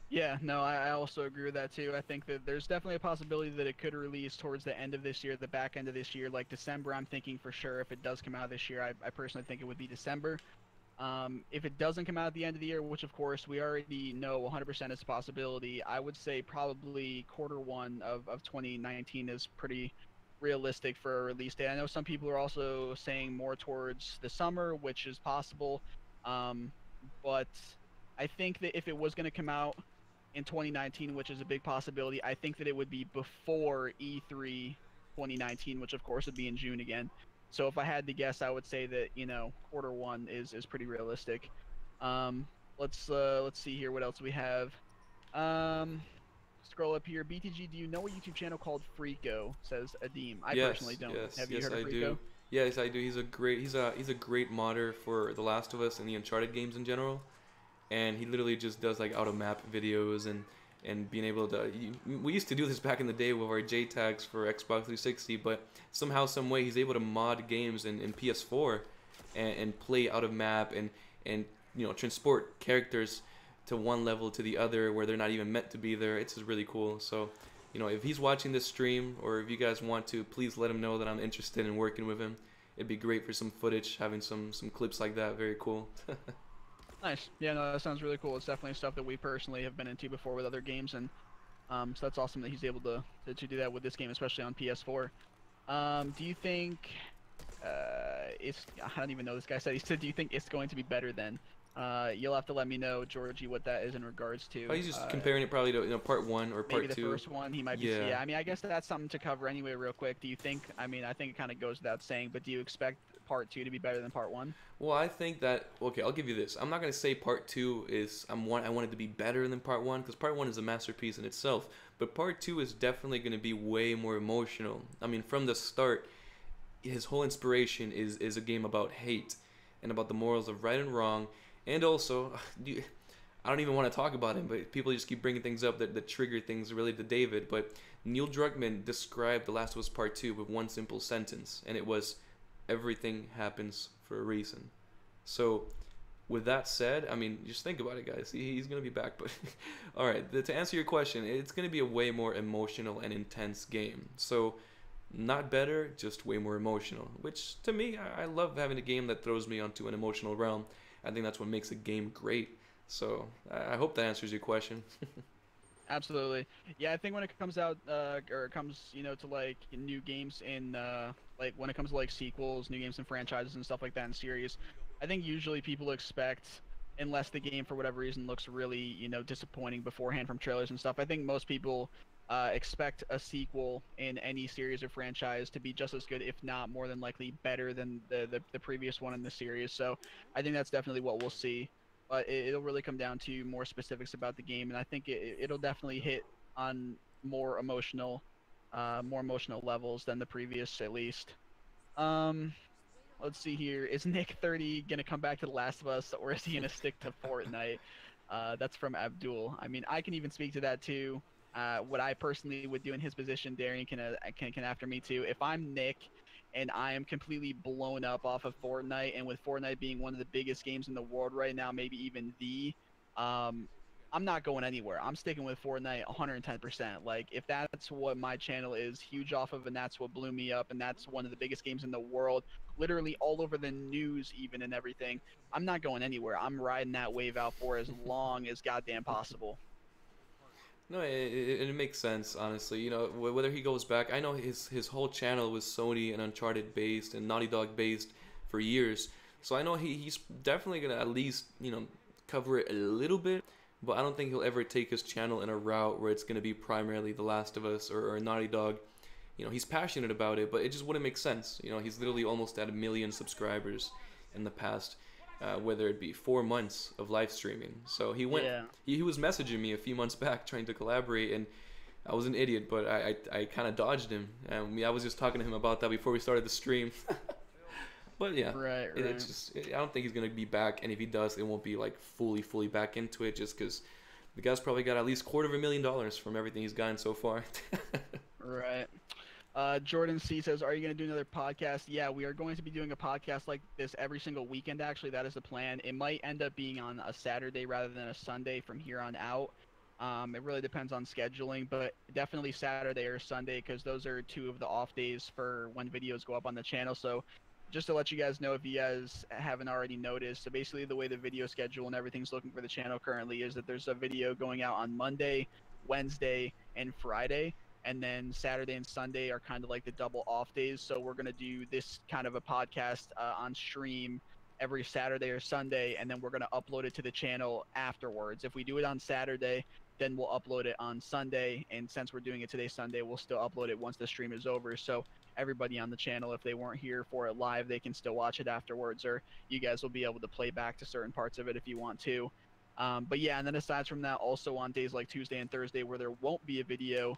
Speaker 2: Yeah, no, I also agree with that too. I think that there's definitely a possibility that it could release towards the end of this year, the back end of this year, like December. I'm thinking for sure if it does come out this year, I personally think it would be December. If it doesn't come out at the end of the year, which of course we already know 100% is a possibility, I would say probably quarter one of 2019 is pretty realistic for a release date. I know some people are also saying more towards the summer, which is possible. Um, but I think that if it was going to come out in 2019, which is a big possibility, I think that it would be before E3 2019, which of course would be in June again. So if I had to guess, I would say that quarter one is pretty realistic. Um, let's see here what else we have. Um, Scroll up here. BTG, do you know a YouTube channel called Freako? Says Adim. I personally
Speaker 1: Yes,
Speaker 2: don't.
Speaker 1: yes,
Speaker 2: Have you
Speaker 1: yes,
Speaker 2: heard of
Speaker 1: I
Speaker 2: Freako?
Speaker 1: do. Yes, I do. He's a great modder for The Last of Us and the Uncharted games in general. And he literally just does like out of map videos and being able to. We used to do this back in the day with our J tags for Xbox 360, but somehow, some way, he's able to mod games in PS4 and play out of map and transport characters to one level to the other where they're not even meant to be there. It's just really cool. So, if he's watching this stream, or if you guys want to, please let him know that I'm interested in working with him. It'd be great for some footage, having some clips like that. Very cool.
Speaker 2: Nice. Yeah, no, that sounds really cool. It's definitely stuff that we personally have been into before with other games, and so that's awesome that he's able to do that with this game, especially on PS4. Do you think it's? I don't even know. This guy said, he said, do you think it's going to be better then? You'll have to let me know, Georgie, what that is in regards to.
Speaker 1: Oh, he's just comparing it probably to part one or
Speaker 2: Maybe
Speaker 1: part
Speaker 2: the
Speaker 1: two.
Speaker 2: first one. He might be.
Speaker 1: Yeah.
Speaker 2: Yeah, I mean, I guess that's something to cover anyway, real quick. Do you think? I mean, I think it kind of goes without saying, but do you expect part two to be better than part one?
Speaker 1: Well, I think that okay. I'll give you this. I'm not gonna say part two is I want it to be better than part one, because part one is a masterpiece in itself. But part two is definitely gonna be way more emotional. I mean, from the start, his whole inspiration is a game about hate and about the morals of right and wrong, and also, I don't even want to talk about him, but people just keep bringing things up that trigger things related to David. But Neil Druckmann described The Last of Us Part 2 with one simple sentence, and it was, everything happens for a reason. So, with that said, I mean, just think about it, guys. He's going to be back. But, alright, to answer your question, it's going to be a way more emotional and intense game. So, not better, just way more emotional. Which, to me, I love having a game that throws me onto an emotional realm. I think that's what makes a game great. So I hope that answers your question.
Speaker 2: Absolutely. Yeah, I think when it comes out, or it comes, to like new games in, like when it comes to like sequels, new games and franchises and stuff like that in series, I think usually people expect, unless the game for whatever reason looks really, disappointing beforehand from trailers and stuff, I think most people expect a sequel in any series or franchise to be just as good, if not more than likely better than the previous one in the series. So I think that's definitely what we'll see. But it'll really come down to more specifics about the game, and I think it'll definitely hit on more emotional, more emotional levels than the previous, at least. Um, let's see here. Is Nick 30 gonna come back to The Last of Us, or is he gonna stick to Fortnite? That's from Abdul. I mean, I can even speak to that too. What I personally would do in his position, Darian can after me too. If I'm Nick and I am completely blown up off of Fortnite, and with Fortnite being one of the biggest games in the world right now, maybe even um, I'm not going anywhere. I'm sticking with Fortnite 110%. Like, if that's what my channel is huge off of, and that's what blew me up, and that's one of the biggest games in the world, literally all over the news, even, and everything, I'm not going anywhere. I'm riding that wave out for as long as goddamn possible.
Speaker 1: No, it makes sense, honestly. You know, whether he goes back, I know his whole channel was Sony and Uncharted based and Naughty Dog based for years. So I know he's definitely gonna at least, you know, cover it a little bit, but I don't think he'll ever take his channel in a route where it's gonna be primarily The Last of Us or Naughty Dog. You know, he's passionate about it, but it just wouldn't make sense. You know, he's literally almost at 1 million subscribers in the past, whether it be 4 months of live streaming. So
Speaker 2: Yeah.
Speaker 1: he was messaging me a few months back trying to collaborate, and I was an idiot, but I kind of dodged him. I was just talking to him about that before we started the stream. But yeah,
Speaker 2: Right,
Speaker 1: it's
Speaker 2: right.
Speaker 1: just, I don't think he's gonna be back, and if he does, it won't be like fully back into it, just because the guy's probably got at least $250,000 from everything he's gotten so far.
Speaker 2: Right. Jordan C says, "Are you going to do another podcast?" Yeah, we are going to be doing a podcast like this every single weekend. Actually, that is the plan. It might end up being on a Saturday rather than a Sunday from here on out. It really depends on scheduling, but definitely Saturday or Sunday, because those are two of the off days for when videos go up on the channel. So just to let you guys know, if you guys haven't already noticed, so basically the way the video schedule and everything's looking for the channel currently is that there's a video going out on Monday, Wednesday, and Friday, and then Saturday and Sunday are kind of like the double off days. So we're gonna do this kind of a podcast on stream every Saturday or Sunday, and then we're gonna upload it to the channel afterwards. If we do it on Saturday, then we'll upload it on Sunday, and since we're doing it today Sunday, we'll still upload it once the stream is over. So everybody on the channel, if they weren't here for it live, they can still watch it afterwards, or you guys will be able to play back to certain parts of it if you want to. But yeah, and then aside from that, also on days like Tuesday and Thursday where there won't be a video,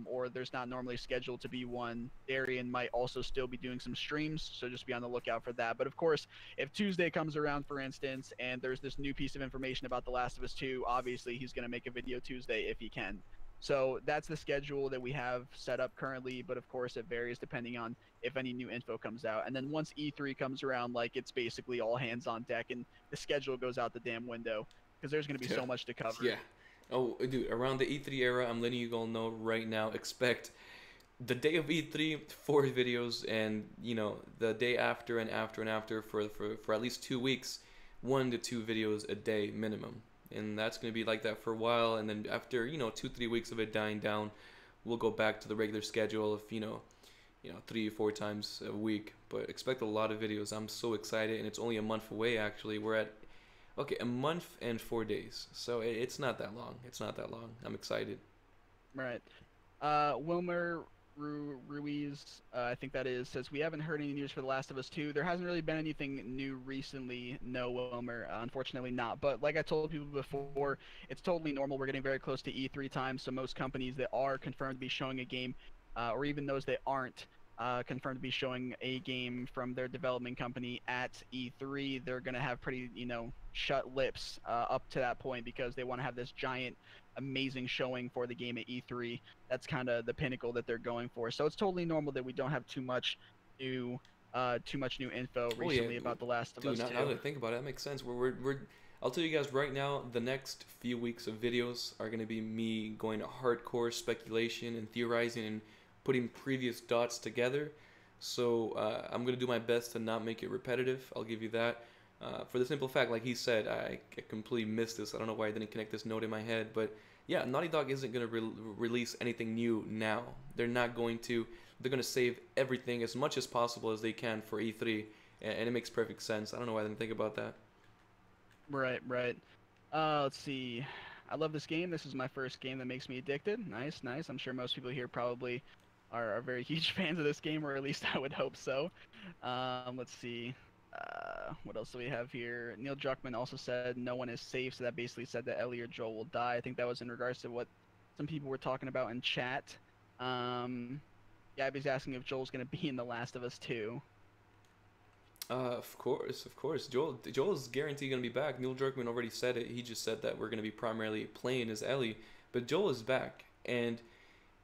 Speaker 2: or there's not normally scheduled to be one, Darian might also still be doing some streams, so just be on the lookout for that. But of course, if Tuesday comes around, for instance, and there's this new piece of information about The Last of Us 2, obviously he's going to make a video Tuesday if he can. So that's the schedule that we have set up currently, but of course it varies depending on if any new info comes out. And then once E3 comes around, like, it's basically all hands on deck, and the schedule goes out the damn window because there's going to be
Speaker 1: Yeah,
Speaker 2: so much to cover.
Speaker 1: yeah. Oh, dude, around the E3 era, I'm letting you all know right now. Expect the day of E3 4 videos, and you know the day after and after and after for at least 2 weeks, 1 to 2 videos a day minimum, and that's gonna be like that for a while. And then after 2-3 weeks of it dying down, we'll go back to the regular schedule of 3 or 4 times a week. But expect a lot of videos. I'm so excited, and it's only a month away. Actually, we're at okay, a month and 4 days, so it's not that long. It's not that long. I'm excited.
Speaker 2: Right. Wilmer Ruiz, I think that is, says, "We haven't heard any news for The Last of Us 2. There hasn't really been anything new recently." No, Wilmer, unfortunately not. But like I told people before, it's totally normal. We're getting very close to E3 time, so most companies that are confirmed to be showing a game, or even those that aren't confirmed to be showing a game from their development company at E3, they're going to have pretty, shut lips up to that point, because they want to have this giant amazing showing for the game at E3. That's kind of the pinnacle that they're going for. So it's totally normal that we don't have new, too much new info
Speaker 1: Oh yeah,
Speaker 2: recently about The Last of
Speaker 1: dude.
Speaker 2: Us
Speaker 1: Now
Speaker 2: 2.
Speaker 1: that I think about it, that makes sense. We're I'll tell you guys right now, the next few weeks of videos are gonna be me going to hardcore speculation and theorizing and putting previous dots together. So I'm gonna do my best to not make it repetitive. I'll give you that. For the simple fact, like he said, I completely missed this. I don't know why I didn't connect this note in my head, but yeah, Naughty Dog isn't gonna release anything new now. They're not going to. They're gonna save everything as much as possible as they can for E3, and it makes perfect sense. I don't know why I didn't think about that.
Speaker 2: Right, right. Let's see. I love this game. This is my first game that makes me addicted. Nice, nice. I'm sure most people here probably are very huge fans of this game, or at least I would hope so. Let's see. What else do we have here? Neil Druckmann also said no one is safe, so that basically said that Ellie or Joel will die. I think that was in regards to what some people were talking about in chat. Gabby's asking if Joel's gonna be in The Last of Us 2.
Speaker 1: Of course, of course. Joel's guaranteed gonna be back. Neil Druckmann already said it. He just said that we're gonna be primarily playing as Ellie, but Joel is back. And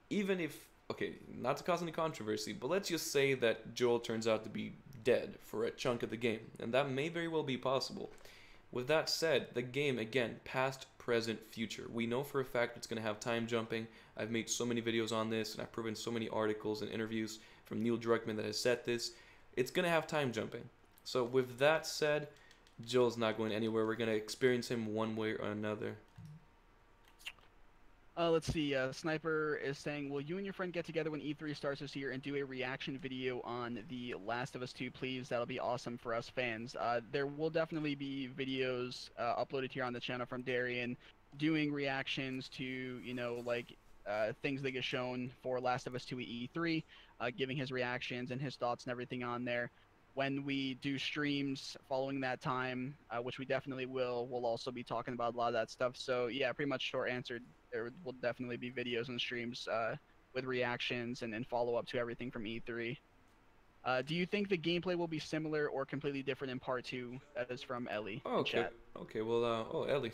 Speaker 1: even if, okay, not to cause any controversy, but let's just say that Joel turns out to be dead for a chunk of the game, and that may very well be possible. With that said, the game, again, past, present, future. We know for a fact it's going to have time jumping. I've made so many videos on this, and I've proven so many articles and interviews from Neil Druckmann that has said this. It's going to have time jumping. So with that said, Joel's not going anywhere. We're going to experience him one way or another.
Speaker 2: Let's see. Sniper is saying, will you and your friend get together when E3 starts this year and do a reaction video on The Last of Us 2, please? That'll be awesome for us fans. There will definitely be videos uploaded here on the channel from Darian doing reactions to, like things that get shown for Last of Us 2 at E3, giving his reactions and his thoughts and everything on there. When we do streams following that time, which we definitely will, we'll also be talking about a lot of that stuff. So yeah, pretty much short answer, there will definitely be videos and streams with reactions and follow-up to everything from E3. Do you think the gameplay will be similar or completely different in part 2? That is from Ellie
Speaker 1: Oh,
Speaker 2: in
Speaker 1: okay.
Speaker 2: chat.
Speaker 1: Okay, well, Ellie.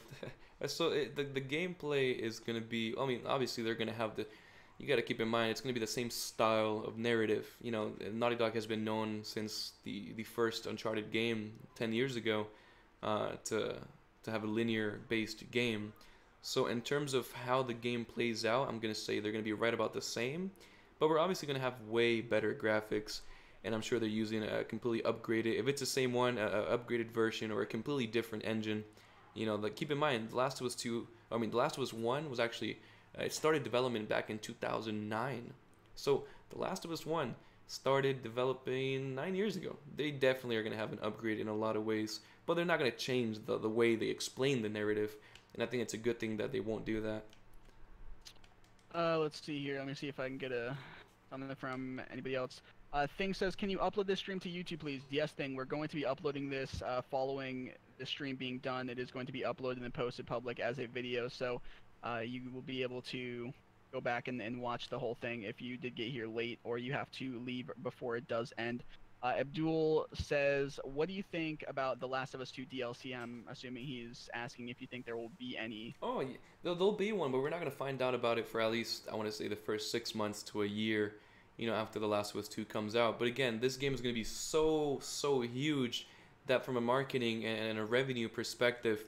Speaker 1: So the gameplay is going to be, I mean, obviously they're going to have the, you got to keep in mind it's going to be the same style of narrative. You know, Naughty Dog has been known since the first Uncharted game 10 years ago to have a linear based game. So in terms of how the game plays out, I'm going to say they're going to be right about the same, but we're obviously going to have way better graphics, and I'm sure they're using a completely upgraded, if it's the same one, a upgraded version or a completely different engine. You know, like keep in mind, The Last of Us 2, I mean, The Last of Us 1 was actually it started development back in 2009. So The Last of Us 1 started developing 9 years ago. They definitely are going to have an upgrade in a lot of ways, but they're not going to change the way they explain the narrative. And I think it's a good thing that they won't do that.
Speaker 2: Let's see here. Let me see if I can get something from anybody else. Thing says, can you upload this stream to YouTube, please? Yes, Thing. We're going to be uploading this following the stream being done. It is going to be uploaded and posted public as a video, so you will be able to go back and watch the whole thing if you did get here late or you have to leave before it does end. Abdul says, what do you think about The Last of Us 2 DLC? I'm assuming he's asking if you think there will be any.
Speaker 1: Oh, yeah, there'll be one, but we're not going to find out about it for at least, I want to say, the first 6 months to a year, you know, after The Last of Us 2 comes out. But again, this game is going to be so huge that from a marketing and a revenue perspective,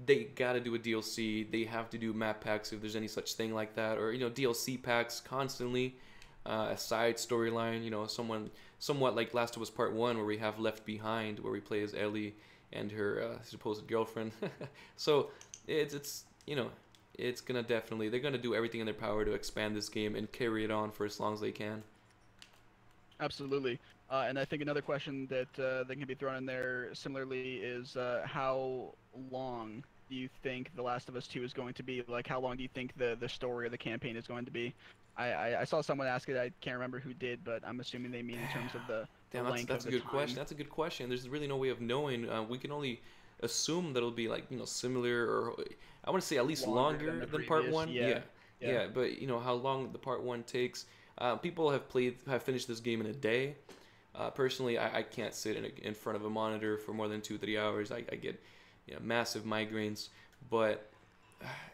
Speaker 1: they got to do a DLC. They have to do map packs if there's any such thing like that, or, you know, DLC packs constantly, a side storyline, you know, somewhat like Last of Us Part 1, where we have Left Behind, where we play as Ellie and her supposed girlfriend. So it's you know, it's gonna definitely, they're gonna do everything in their power to expand this game and carry it on for as long as they can.
Speaker 2: Absolutely. And I think another question that can be thrown in there similarly is how long do you think The Last of Us 2 is going to be? Like, how long do you think the story or the campaign is going to be? I saw someone ask it. I can't remember who did, but I'm assuming they mean in terms of the
Speaker 1: Damn,
Speaker 2: length
Speaker 1: that's
Speaker 2: of
Speaker 1: a
Speaker 2: the
Speaker 1: good
Speaker 2: time.
Speaker 1: question. That's a good question. There's really no way of knowing. We can only assume that it'll be like, you know, similar, or I want to say at least longer than part
Speaker 2: previous.
Speaker 1: one.
Speaker 2: Yeah.
Speaker 1: Yeah. But you know how long the part one takes. People have finished this game in a day. Personally, I can't sit in front of a monitor for more than 2-3 hours. I get, you know, massive migraines. But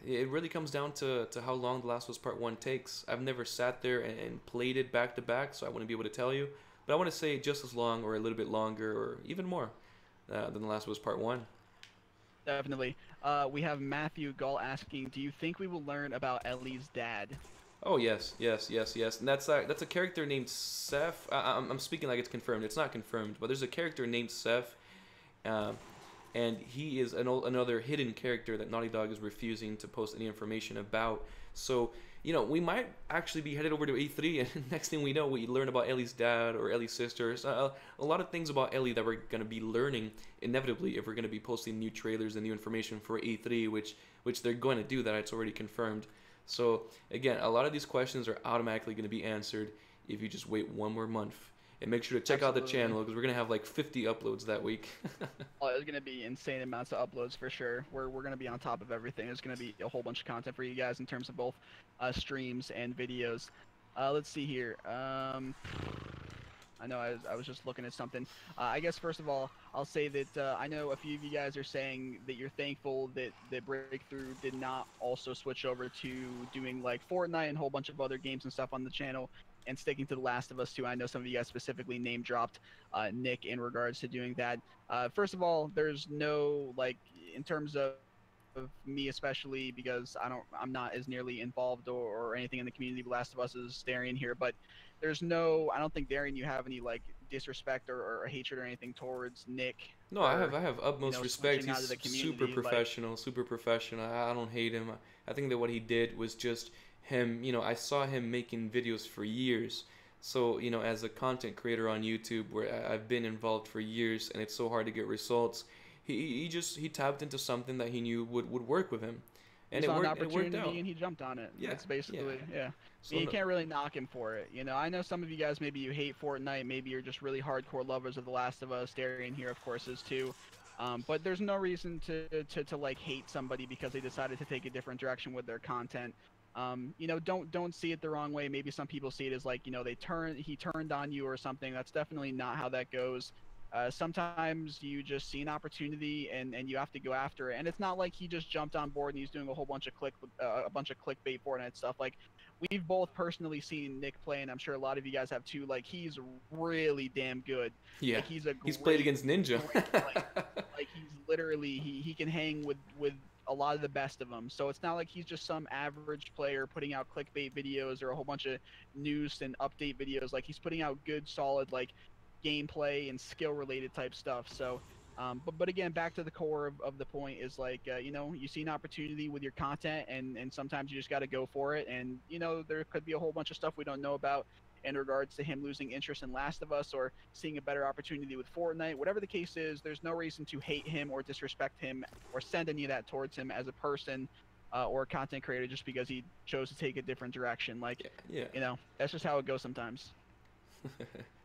Speaker 1: it really comes down to how long The Last of Us Part 1 takes. I've never sat there and played it back to back, so I wouldn't be able to tell you. But I want to say just as long or a little bit longer or even more than The Last of Us Part 1.
Speaker 2: Definitely. We have Matthew Gall asking, do you think we will learn about Ellie's dad?
Speaker 1: Oh, yes. And that's a character named Seth. I'm speaking like it's confirmed. It's not confirmed, but there's a character named Seth. And he is another hidden character that Naughty Dog is refusing to post any information about. So, you know, we might actually be headed over to E3, and next thing we know, we learn about Ellie's dad or Ellie's sisters. A lot of things about Ellie that we're going to be learning inevitably if we're going to be posting new trailers and new information for E3, which which they're going to do that. It's already confirmed. So again, a lot of these questions are automatically going to be answered if you just wait one more month. And make sure to check out the
Speaker 2: Absolutely.
Speaker 1: channel because we're gonna have like 50 uploads that week.
Speaker 2: Oh, there's gonna be insane amounts of uploads for sure. We're gonna be on top of everything. There's gonna be a whole bunch of content for you guys in terms of both streams and videos. Let's see here. I know I was just looking at something. I guess first of all, I'll say that I know a few of you guys are saying that you're thankful that Breakthrough did not also switch over to doing like Fortnite and a whole bunch of other games and stuff on the channel and sticking to The Last of Us 2. I know some of you guys specifically name dropped Nick in regards to doing that. First of all, there's no like in terms of me especially because I'm not as nearly involved or anything in the community of Last of Us as Darian here, but there's no I don't think Darian you have any like disrespect or hatred or anything towards Nick
Speaker 1: No,
Speaker 2: for
Speaker 1: I have utmost respect.
Speaker 2: switching out of
Speaker 1: He's
Speaker 2: the community
Speaker 1: super professional. I don't hate him. I think that what he did was just him. I saw him making videos for years. So as a content creator on YouTube, where I've been involved for years, and it's so hard to get results, he tapped into something that he knew would work with him,
Speaker 2: he
Speaker 1: and
Speaker 2: saw an
Speaker 1: it worked out.
Speaker 2: opportunity and he jumped on it.
Speaker 1: Yeah,
Speaker 2: That's
Speaker 1: yeah.
Speaker 2: basically yeah.
Speaker 1: So
Speaker 2: You
Speaker 1: no,
Speaker 2: can't really knock him for it. I know some of you guys maybe you hate Fortnite, maybe you're just really hardcore lovers of The Last of Us. Darian here, of course, is too. But there's no reason to like hate somebody because they decided to take a different direction with their content. Don't see it the wrong way. Maybe some people see it as like he turned on you or something. That's definitely not how that goes. Sometimes you just see an opportunity and you have to go after it. And it's not like he just jumped on board and he's doing a whole bunch of a bunch of clickbait Fortnite stuff. Like we've both personally seen Nick play, and I'm sure a lot of you guys have too. Like he's really damn good.
Speaker 1: yeah,
Speaker 2: Like he's a
Speaker 1: he's played
Speaker 2: great,
Speaker 1: against Ninja.
Speaker 2: great player. Like he's literally he can hang with a lot of the best of them. So it's not like he's just some average player putting out clickbait videos or a whole bunch of news and update videos. Like he's putting out good, solid like gameplay and skill related type stuff. So, but again, back to the core of the point is like you see an opportunity with your content, and sometimes you just got to go for it. And there could be a whole bunch of stuff we don't know about in regards to him losing interest in Last of Us or seeing a better opportunity with Fortnite. Whatever the case is, there's no reason to hate him or disrespect him or send any of that towards him as a person. Or a content creator just because he chose to take a different direction. Like,
Speaker 1: Yeah.
Speaker 2: that's just how it goes sometimes.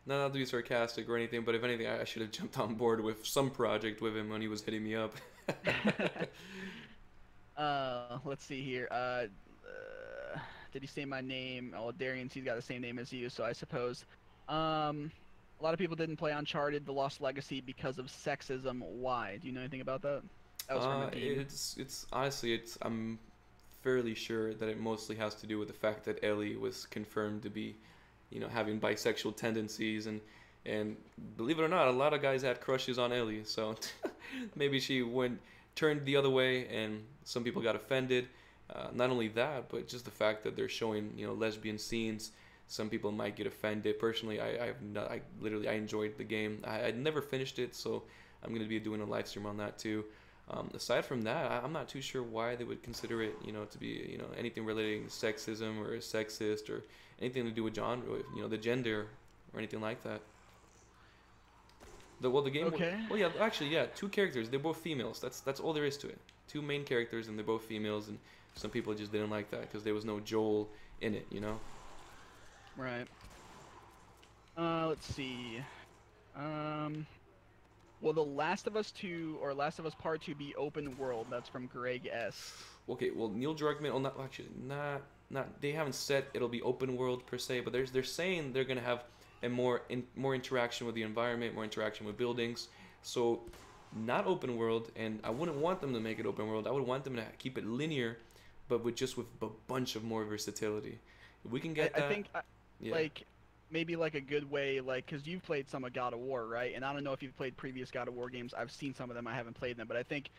Speaker 1: Not to be sarcastic or anything, but if anything, I should have jumped on board with some project with him when he was hitting me up.
Speaker 2: Let's see here. Did he say my name? Oh, Darian, he's got the same name as you, so I suppose. A lot of people didn't play Uncharted: The Lost Legacy because of sexism. Why? Do you know anything about that? That was from a team.
Speaker 1: It's honestly, I'm fairly sure that it mostly has to do with the fact that Ellie was confirmed to be, having bisexual tendencies, and believe it or not, a lot of guys had crushes on Ellie. So maybe she turned the other way, and some people got offended. Not only that, but just the fact that they're showing lesbian scenes. Some people might get offended. Personally, I enjoyed the game. I'd never finished it, so I'm gonna be doing a live stream on that too. Aside from that, I'm not too sure why they would consider it, to be, anything relating to sexism or sexist or anything to do with genre, the gender or anything like that. The game.
Speaker 2: Okay.
Speaker 1: Well, yeah, actually, yeah, two characters. They're both females. That's all there is to it. Two main characters, and they're both females. And some people just didn't like that because there was no Joel in it,
Speaker 2: Right. Let's see. Will The Last of Us 2 or Last of Us Part 2 be open world? That's from Greg S.
Speaker 1: Okay, well, Neil Druckmann. Oh, not actually, not. They haven't said it'll be open world per se, but they're saying they're gonna have a more interaction with the environment, more interaction with buildings. So, not open world, and I wouldn't want them to make it open world. I would want them to keep it linear, but with a bunch of more versatility. If we can get that,
Speaker 2: I think
Speaker 1: yeah.
Speaker 2: like maybe like a good way like because you've played some of God of War, right? And I don't know if you've played previous God of War games. I've seen some of them. I haven't played them, but I think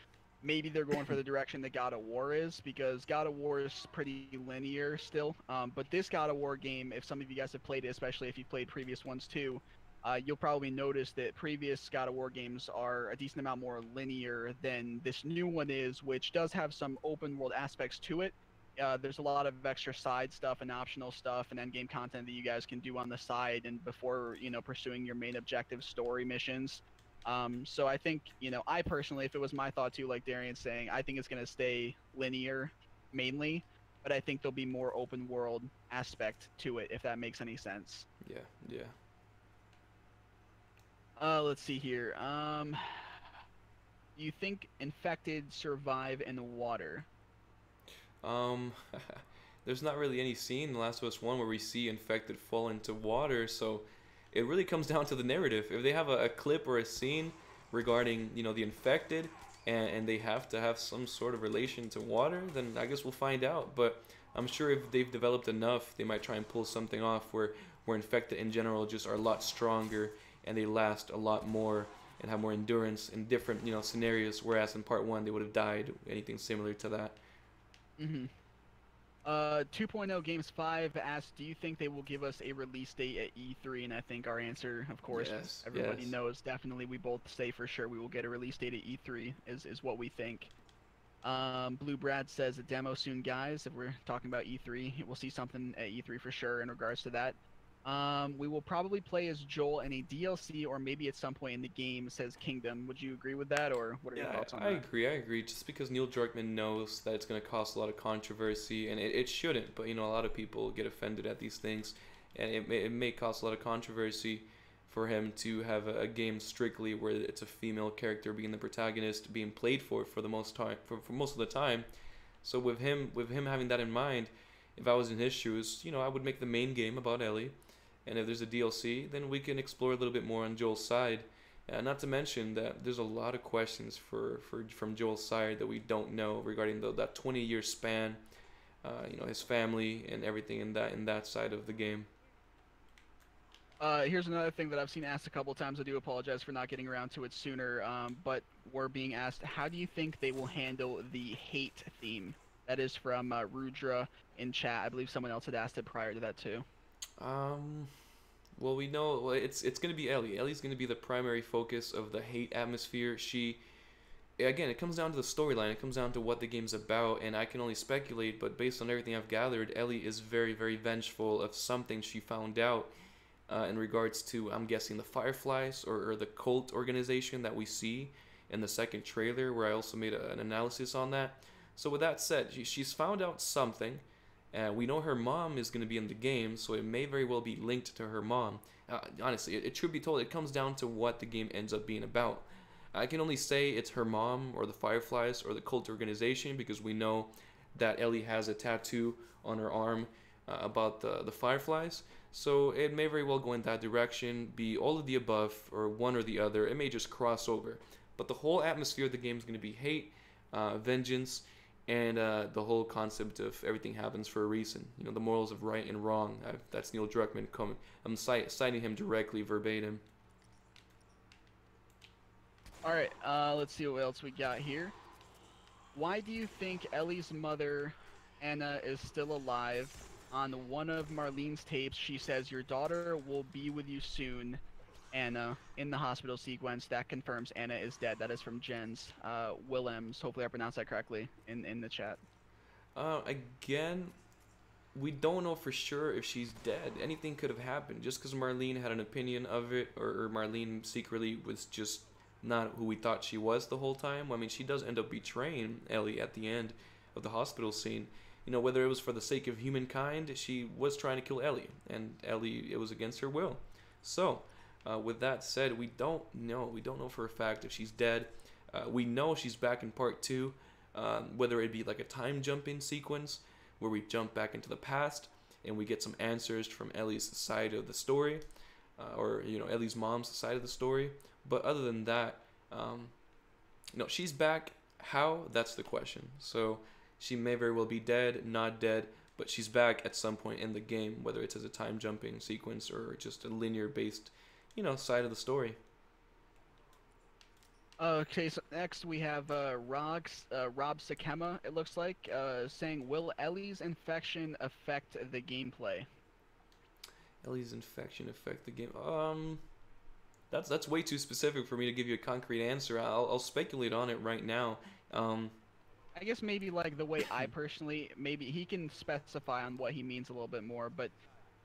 Speaker 2: maybe they're going for the direction that God of War is because God of War is pretty linear still. But this God of War game, if some of you guys have played it, especially if you've played previous ones too, you'll probably notice that previous God of War games are a decent amount more linear than this new one is, which does have some open world aspects to it. There's a lot of extra side stuff and optional stuff and end game content that you guys can do on the side and before pursuing your main objective story missions. So I think, I personally, if it was my thought too, like Darian's saying, I think it's going to stay linear mainly, but I think there'll be more open world aspect to it, if that makes any sense.
Speaker 1: Yeah, yeah.
Speaker 2: Let's see here. You think infected survive in the water?
Speaker 1: Um, there's not really any scene in The Last of Us 1 where we see infected fall into water, so it really comes down to the narrative. If they have a clip or a scene regarding, the infected, and they have to have some sort of relation to water, then I guess we'll find out. But I'm sure if they've developed enough, they might try and pull something off where infected in general just are a lot stronger and they last a lot more and have more endurance in different, scenarios, whereas in part 1 they would have died, anything similar to that.
Speaker 2: Mm-hmm. 2.0 Games 5 asked, do you think they will give us a release date at E3? And I think our answer, of course,
Speaker 1: Yes,
Speaker 2: everybody
Speaker 1: yes.
Speaker 2: knows definitely. We both say for sure we will get a release date at E3 is what we think. Blue Brad says a demo soon, guys. If we're talking about E3, we'll see something at E3 for sure in regards to that. We will probably play as Joel in a DLC or maybe at some point in the game, says Kingdom. Would you agree with that, or what are your
Speaker 1: Yeah,
Speaker 2: thoughts on
Speaker 1: I
Speaker 2: that?
Speaker 1: agree. I agree. Just because Neil Druckmann knows that it's going to cause a lot of controversy, and it shouldn't, but a lot of people get offended at these things, and it may cause a lot of controversy for him to have a game strictly where it's a female character being the protagonist, being played for the most time for most of the time. So with him having that in mind, if I was in his shoes, I would make the main game about Ellie, and if there's a DLC, then we can explore a little bit more on Joel's side. Not to mention that there's a lot of questions from Joel's side that we don't know regarding that 20-year span, his family and everything in that side of the game.
Speaker 2: Here's another thing that I've seen asked a couple times. I do apologize for not getting around to it sooner. But we're being asked, how do you think they will handle the hate theme? That is from Rudra in chat. I believe someone else had asked it prior to that too.
Speaker 1: Um, well, we know, well, it's gonna be Ellie. Ellie's gonna be the primary focus of the hate atmosphere. She Again, it comes down to the storyline. It comes down to what the game's about, and I can only speculate. But based on everything I've gathered, Ellie is very, very vengeful of something she found out in regards to, I'm guessing, the Fireflies or the cult organization that we see in the second trailer, where I also made an analysis on that. So with that said, she's found out something. We know her mom is going to be in the game, so it may very well be linked to her mom. Honestly, it should be told. It comes down to what the game ends up being about. I can only say it's her mom or the Fireflies or the cult organization because we know that Ellie has a tattoo on her arm about the Fireflies. So it may very well go in that direction, be all of the above, or one or the other. It may just cross over. But the whole atmosphere of the game is going to be hate, vengeance, and the whole concept of everything happens for a reason. The morals of right and wrong. That's Neil Druckmann coming. I'm citing him directly, verbatim.
Speaker 2: All right. Let's see what else we got here. Why do you think Ellie's mother, Anna, is still alive? On one of Marlene's tapes, she says, your daughter will be with you soon, Anna, in the hospital sequence. That confirms Anna is dead. That is from Jens Willems. Hopefully I pronounced that correctly in the chat.
Speaker 1: Again, we don't know for sure if she's dead. Anything could have happened. Just because Marlene had an opinion of it, or Marlene secretly was just not who we thought she was the whole time. I mean, she does end up betraying Ellie at the end of the hospital scene. Whether it was for the sake of humankind, she was trying to kill Ellie, and Ellie, it was against her will. So, with that said, we don't know. We don't know for a fact if she's dead. We know she's back in part two, whether it be like a time jumping sequence where we jump back into the past and we get some answers from Ellie's side of the story, or Ellie's mom's side of the story. But other than that, she's back. How? That's the question. So she may very well be dead, not dead, but she's back at some point in the game, whether it's as a time jumping sequence or just a linear based, side of the story.
Speaker 2: Okay, so next we have Rob Sakema, it looks like, saying, will Ellie's infection affect the gameplay?
Speaker 1: Ellie's infection affect the game. That's way too specific for me to give you a concrete answer. I'll speculate on it right now. Um,
Speaker 2: I guess maybe like the way I personally, maybe he can specify on what he means a little bit more, but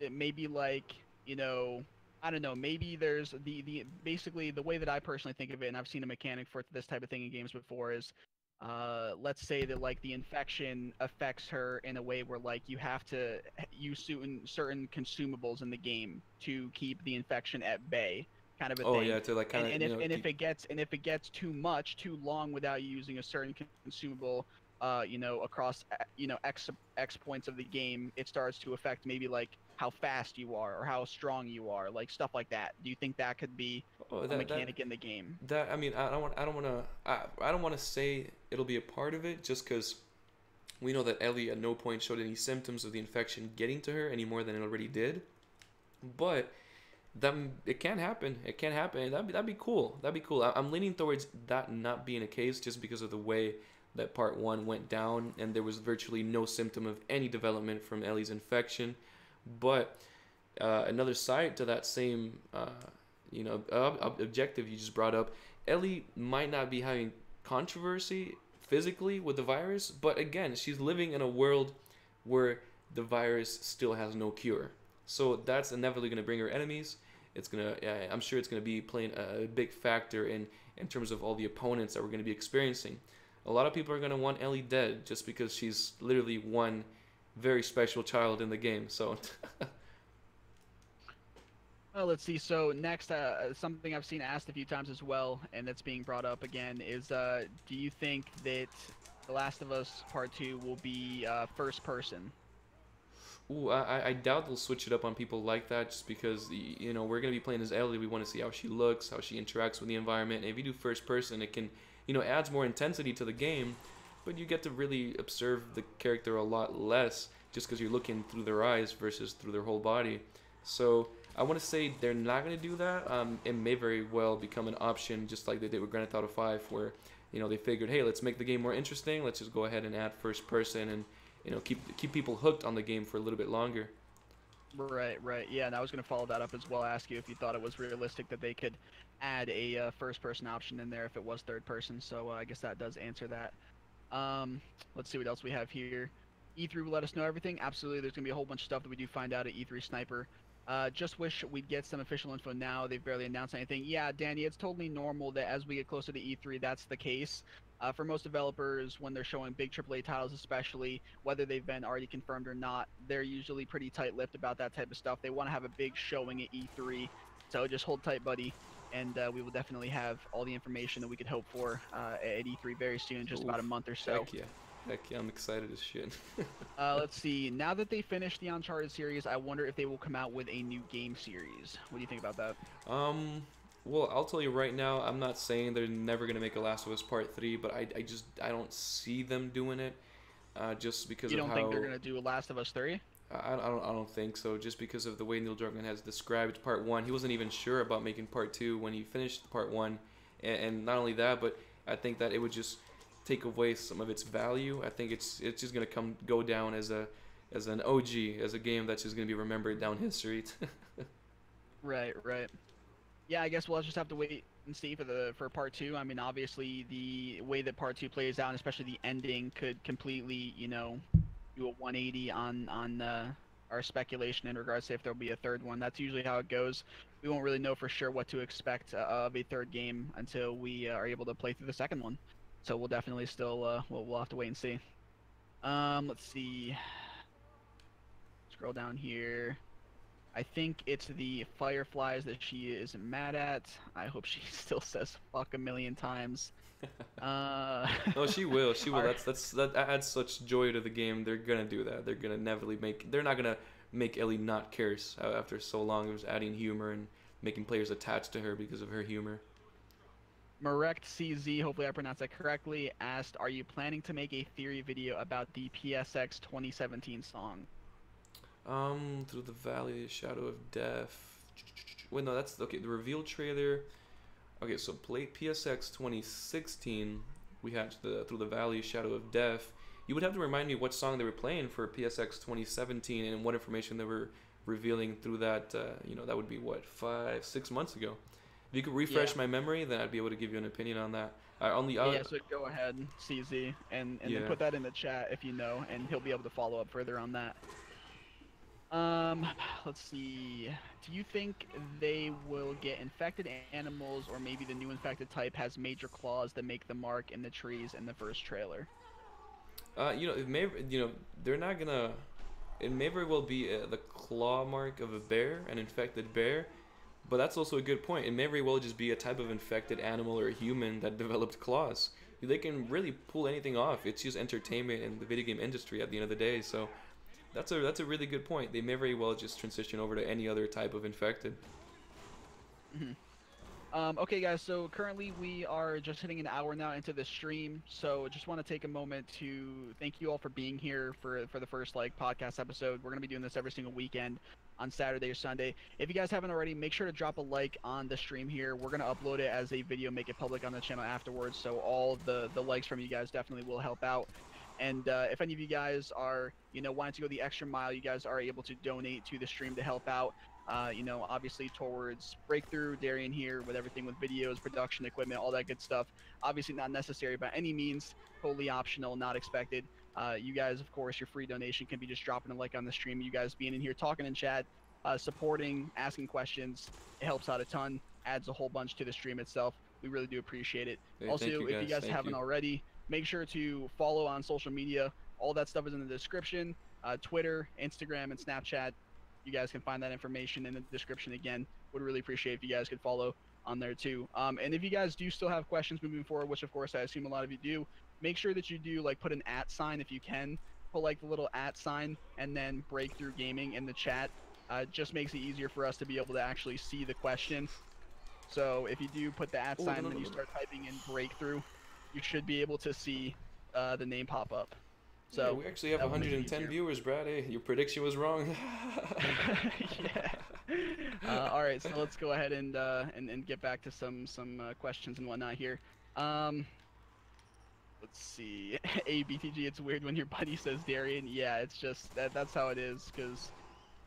Speaker 2: it may be like, you know, I don't know. Maybe there's the basically the way that I personally think of it, and I've seen a mechanic for this type of thing in games before is, let's say that like the infection affects her in a way where like you have to use certain consumables in the game to keep the infection at bay, kind of a
Speaker 1: Oh
Speaker 2: thing.
Speaker 1: yeah, to like kind of
Speaker 2: And if it gets too much without you using a certain consumable, across X points of the game, it starts to affect maybe like how fast you are or how strong you are, like stuff like that. Do you think that could be
Speaker 1: oh
Speaker 2: a
Speaker 1: that
Speaker 2: mechanic in the game?
Speaker 1: I mean I don't want to I don't want to say it'll be a part of it just because we know that Ellie at no point showed any symptoms of the infection getting to her any more than it already did. But that it can happen. It can happen. That'd be cool. That'd be cool. I'm leaning towards that not being a case just because of the way that part one went down, and there was virtually no symptom of any development from Ellie's infection. But another side to that same, objective you just brought up, Ellie might not be having controversy physically with the virus, but again, she's living in a world where the virus still has no cure. So that's inevitably going to bring her enemies. It's gonna, I'm sure it's gonna be playing a big factor in terms of all the opponents that we're gonna be experiencing. A lot of people are gonna want Ellie dead just because she's literally one very special child in the game. So
Speaker 2: Well, let's see. So next, something I've seen asked a few times as well, and that's being brought up again, is do you think that The Last of Us Part Two will be first person?
Speaker 1: ooh, I doubt they'll switch it up on people like that just because we're gonna be playing as Ellie. We want to see how she looks, how she interacts with the environment. And if you do first person, it can adds more intensity to the game, but you get to really observe the character a lot less just because you're looking through their eyes versus through their whole body. So I want to say they're not gonna do that. It may very well become an option, just like they did with Grand Theft Auto 5, where they figured, hey, let's make the game more interesting. Let's just go ahead and add first person and keep people hooked on the game for a little bit longer.
Speaker 2: Right, right. Yeah, and I was going to follow that up as well. Ask you if you thought it was realistic that they could add a first-person option in there if it was third person. So I guess that does answer that. Let's see what else we have here. E3 will let us know everything. Absolutely, there's going to be a whole bunch of stuff that we do find out at E3 Sniper. Just wish we'd get some official info now. They've barely announced anything. Yeah, Danny, it's totally normal that as we get closer to E3, that's the case. For most developers, when they're showing big AAA titles, especially whether they've been already confirmed or not, they're usually pretty tight-lipped about that type of stuff. They want to have a big showing at E3, so just hold tight, buddy, and we will definitely have all the information that we could hope for at E3 very soon, just about a
Speaker 1: Oof,
Speaker 2: month or so.
Speaker 1: heck yeah, heck yeah, I'm excited as shit.
Speaker 2: Let's see. Now that they finished the Uncharted series, I wonder if they will come out with a new game series. What do you think about that?
Speaker 1: um, well, I'll tell you right now, I'm not saying they're never gonna make a Last of Us Part 3, but I don't see them doing it, just because
Speaker 2: You
Speaker 1: of
Speaker 2: don't think they're
Speaker 1: how
Speaker 2: gonna do a Last of Us 3?
Speaker 1: I don't think so. Just because of the way Neil Druckmann has described Part One, he wasn't even sure about making Part Two when he finished Part One, and not only that, but I think that it would just take away some of its value. I think it's just gonna go down as an OG, as a game that's just gonna be remembered down history.
Speaker 2: Right, right. Yeah, I guess we'll just have to wait and see for part two. I mean, obviously the way that part two plays out, and especially the ending, could completely, do a 180 on our speculation in regards to if there'll be a third one. That's usually how it goes. We won't really know for sure what to expect of a third game until we are able to play through the second one. So we'll definitely still we'll have to wait and see. Let's see. Scroll down here. I think it's the Fireflies that she is mad at. I hope she still says fuck a million times. Uh,
Speaker 1: No, she will. She will.
Speaker 2: our,
Speaker 1: That adds such joy to the game. They're gonna do that. They're gonna never make. They're not gonna make Ellie not curse after so long of adding humor and making players attached to her because of her humor.
Speaker 2: Marect CZ, hopefully I pronounced that correctly, asked, "Are you planning to make a theory video about the PSX 2017 song?"
Speaker 1: Through the Valley, Shadow of Death. Wait, no, that's okay. The reveal trailer. Okay, so play PSX 2016. We had the Through the Valley, Shadow of Death. You would have to remind me what song they were playing for PSX 2017 and what information they were revealing through that. That would be what 5, 6 months ago. If you could
Speaker 2: Yeah.
Speaker 1: refresh my memory, then I'd be able to give you an opinion on that. On the
Speaker 2: Yeah, so go ahead, CZ, and then
Speaker 1: yeah.
Speaker 2: put that in the chat if you know, and he'll be able to follow up further on that. let's see. Do you think they will get infected animals, or maybe the new infected type has major claws that make the mark in the trees in the first trailer?
Speaker 1: It may, they're not gonna. It may very well be the claw mark of a bear, an infected bear, but that's also a good point. It may very well just be a type of infected animal or a human that developed claws. They can really pull anything off. It's just entertainment in the video game industry at the end of the day. So that's a really good point. They may very well just transition over to any other type of infected.
Speaker 2: Mhm. Okay, guys, so currently we are just hitting an hour now into the stream, so just want to take a moment to thank you all for being here for the first like podcast episode. We're gonna be doing this every single weekend on Saturday or Sunday. If you guys haven't already, make sure to drop a like on the stream here. We're gonna upload it as a video, make it public on the channel afterwards, so all of the likes from you guys definitely will help out. And if any of you guys are, wanting to go the extra mile, you guys are able to donate to the stream to help out. Obviously towards Breakthrough, Darian here with everything with videos, production equipment, all that good stuff. Obviously not necessary by any means, totally optional, not expected. You guys, of course, your free donation can be just dropping a like on the stream. You guys being in here talking in chat, supporting, asking questions. It helps out a ton, adds a whole bunch to the stream itself. We really do appreciate it.
Speaker 1: Hey, thank
Speaker 2: Also,
Speaker 1: you
Speaker 2: if you
Speaker 1: guys.
Speaker 2: guys
Speaker 1: Thank
Speaker 2: haven't
Speaker 1: you.
Speaker 2: already, make sure to follow on social media. All that stuff is in the description. Twitter, Instagram, and Snapchat. You guys can find that information in the description again. Would really appreciate if you guys could follow on there too. And if you guys do still have questions moving forward, which of course I assume a lot of you do, make sure that you do like put an @ sign if you can. Put like the little @ sign and then Breakthrough Gaming in the chat. Just makes it easier for us to be able to actually see the question. So if you do put the @
Speaker 1: Oh,
Speaker 2: sign
Speaker 1: no,
Speaker 2: and
Speaker 1: no,
Speaker 2: then
Speaker 1: no,
Speaker 2: you
Speaker 1: no.
Speaker 2: start typing in Breakthrough, you should be able to see the name pop up.
Speaker 1: Yeah,
Speaker 2: So
Speaker 1: we actually have
Speaker 2: that will make it
Speaker 1: 110
Speaker 2: easier.
Speaker 1: viewers, Brad. Hey, your prediction was wrong.
Speaker 2: Yeah. All right, so let's go ahead and get back to some questions and whatnot here. Um, let's see. ABTG, it's weird when your buddy says Darian. Yeah, it's just that's how it is because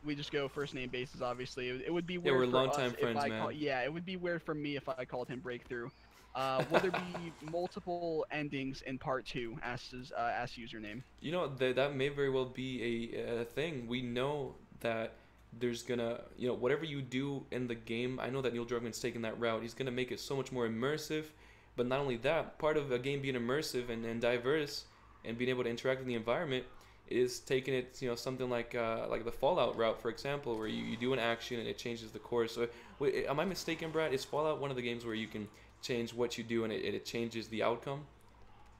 Speaker 2: we just go first name basis. Obviously, it would be
Speaker 1: Yeah, we're
Speaker 2: weird for us
Speaker 1: longtime
Speaker 2: if
Speaker 1: friends,
Speaker 2: I call.
Speaker 1: man.
Speaker 2: Yeah, it would be weird for me if I called him Breakthrough. Will there be multiple endings in part two? Asks username.
Speaker 1: That may very well be a thing. We know that there's gonna, whatever you do in the game, I know that Neil Druckmann's taking that route. He's gonna make it so much more immersive. But not only that, part of a game being immersive and diverse and being able to interact with the environment is taking it, something like the Fallout route, for example, where you do an action and it changes the course. So, wait, am I mistaken, Brad? Is Fallout one of the games where you can change what you do and it changes the outcome?